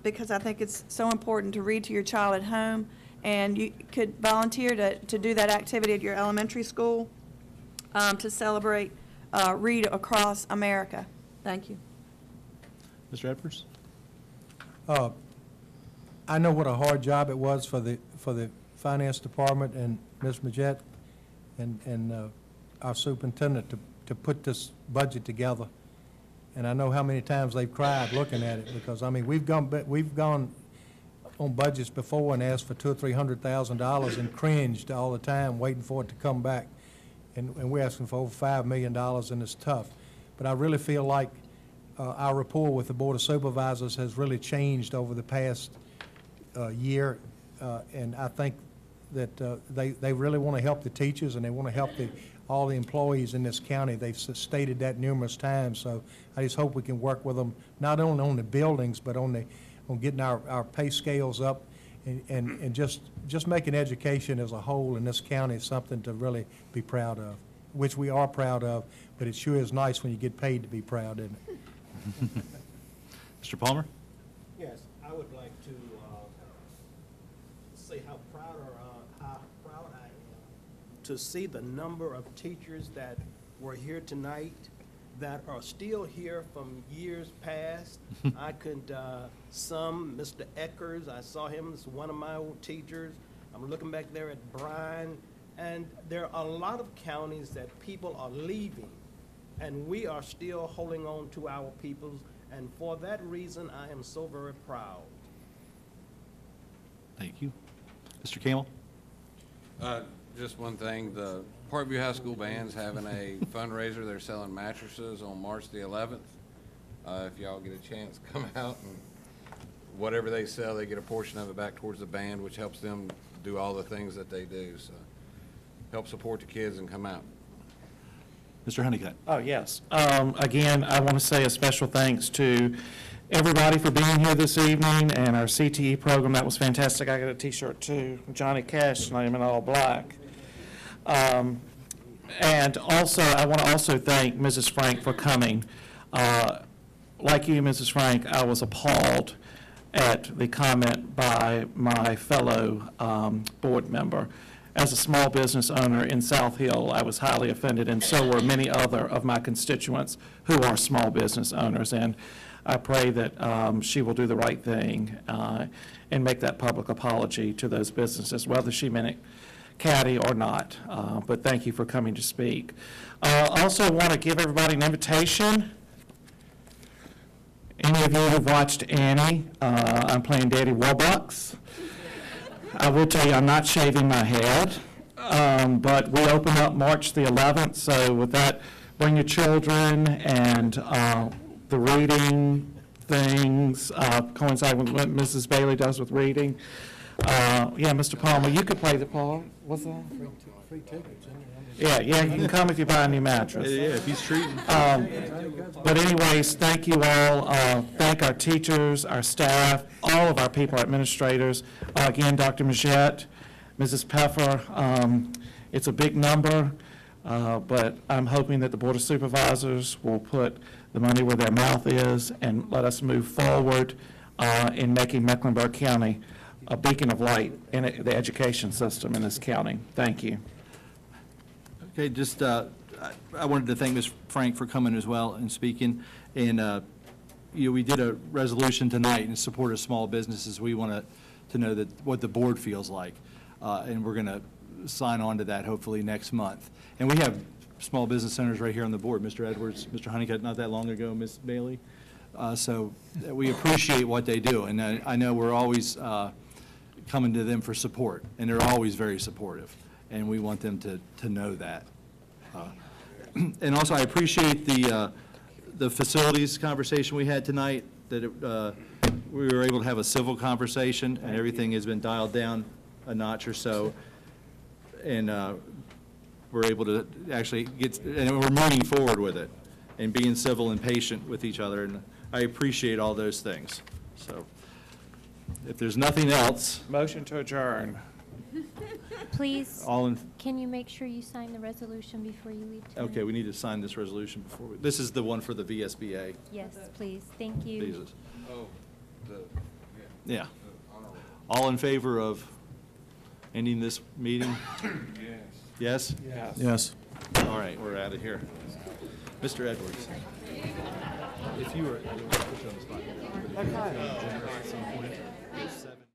Speaker 22: because I think it's so important to read to your child at home. And you could volunteer to do that activity at your elementary school to celebrate Read Across America. Thank you.
Speaker 1: Mr. Edwards?
Speaker 15: I know what a hard job it was for the finance department and Ms. Majette and our superintendent to put this budget together. And I know how many times they've cried looking at it because, I mean, we've gone on budgets before and asked for $200,000 or $300,000 and cringed all the time waiting for it to come back. And we're asking for over $5 million and it's tough. But I really feel like our rapport with the Board of Supervisors has really changed over the past year, and I think that they really want to help the teachers and they want to help all the employees in this county. They've stated that numerous times, so I just hope we can work with them not only on the buildings but on getting our pay scales up and just making education as a whole in this county something to really be proud of, which we are proud of, but it sure is nice when you get paid to be proud, isn't it?
Speaker 1: Mr. Palmer?
Speaker 10: Yes, I would like to say how proud I am to see the number of teachers that were here tonight that are still here from years past. I could, Mr. Eckers, I saw him as one of my old teachers. I'm looking back there at Brian, and there are a lot of counties that people are leaving, and we are still holding on to our peoples, and for that reason, I am so very proud.
Speaker 1: Thank you. Mr. Campbell?
Speaker 6: Just one thing, the Parkview High School Band's having a fundraiser. They're selling mattresses on March the 11th. If y'all get a chance, come out and whatever they sell, they get a portion of it back towards the band, which helps them do all the things that they do. So help support the kids and come out.
Speaker 1: Mr. Honeycutt?
Speaker 21: Oh, yes. Again, I want to say a special thanks to everybody for being here this evening and our CTE program. That was fantastic. I got a T-shirt too. Johnny Cash tonight in all black. And also, I want to also thank Mrs. Frank for coming. Like you, Mrs. Frank, I was appalled at the comment by my fellow board member. As a small business owner in South Hill, I was highly offended, and so were many other of my constituents who are small business owners. And I pray that she will do the right thing and make that public apology to those businesses, whether she meant it catty or not. But thank you for coming to speak. I also want to give everybody an invitation. Any of you who've watched Annie, I'm playing Daddy Warbucks. I will tell you, I'm not shaving my head, but we open up March the 11th, so with that, bring your children, and the reading things coincide with what Mrs. Bailey does with reading. Yeah, Mr. Palmer, you could play the part. What's that?
Speaker 15: Free tickets.
Speaker 21: Yeah, you can come if you buy a new mattress.
Speaker 1: Yeah, if he's treating.
Speaker 21: But anyways, thank you all. Thank our teachers, our staff, all of our people, our administrators. Again, Dr. Majette, Mrs. Peffer. It's a big number, but I'm hoping that the Board of Supervisors will put the money where their mouth is and let us move forward in making Mecklenburg County a beacon of light in the education system in this county. Thank you.
Speaker 1: Okay, just, I wanted to thank Ms. Frank for coming as well and speaking. And, we did a resolution tonight in support of small businesses. We want to know that what the board feels like. And we're going to sign on to that hopefully next month. And we have small business centers right here on the board, Mr. Edwards, Mr. Honeycutt, not that long ago, Ms. Bailey. So we appreciate what they do, and I know we're always coming to them for support, and they're always very supportive, and we want them to know that. And also, I appreciate the facilities conversation we had tonight, that we were able to have a civil conversation, and everything has been dialed down a notch or so, and we're able to actually and we're moving forward with it, and being civil and patient with each other, and I appreciate all those things. So, if there's nothing else.
Speaker 21: Motion to adjourn.
Speaker 3: Please,
Speaker 1: All in,
Speaker 3: can you make sure you sign the resolution before you leave tonight?
Speaker 1: okay, we need to sign this resolution before this is the one for the VSBA.
Speaker 3: Yes, please. Thank you.
Speaker 1: These is-
Speaker 6: Oh,
Speaker 1: Yeah. All in favor of ending this meeting? Yes?
Speaker 21: Yes.
Speaker 1: Yes. All right, we're out of here. Mr. Edwards. If you were, I don't want to put you on the spot.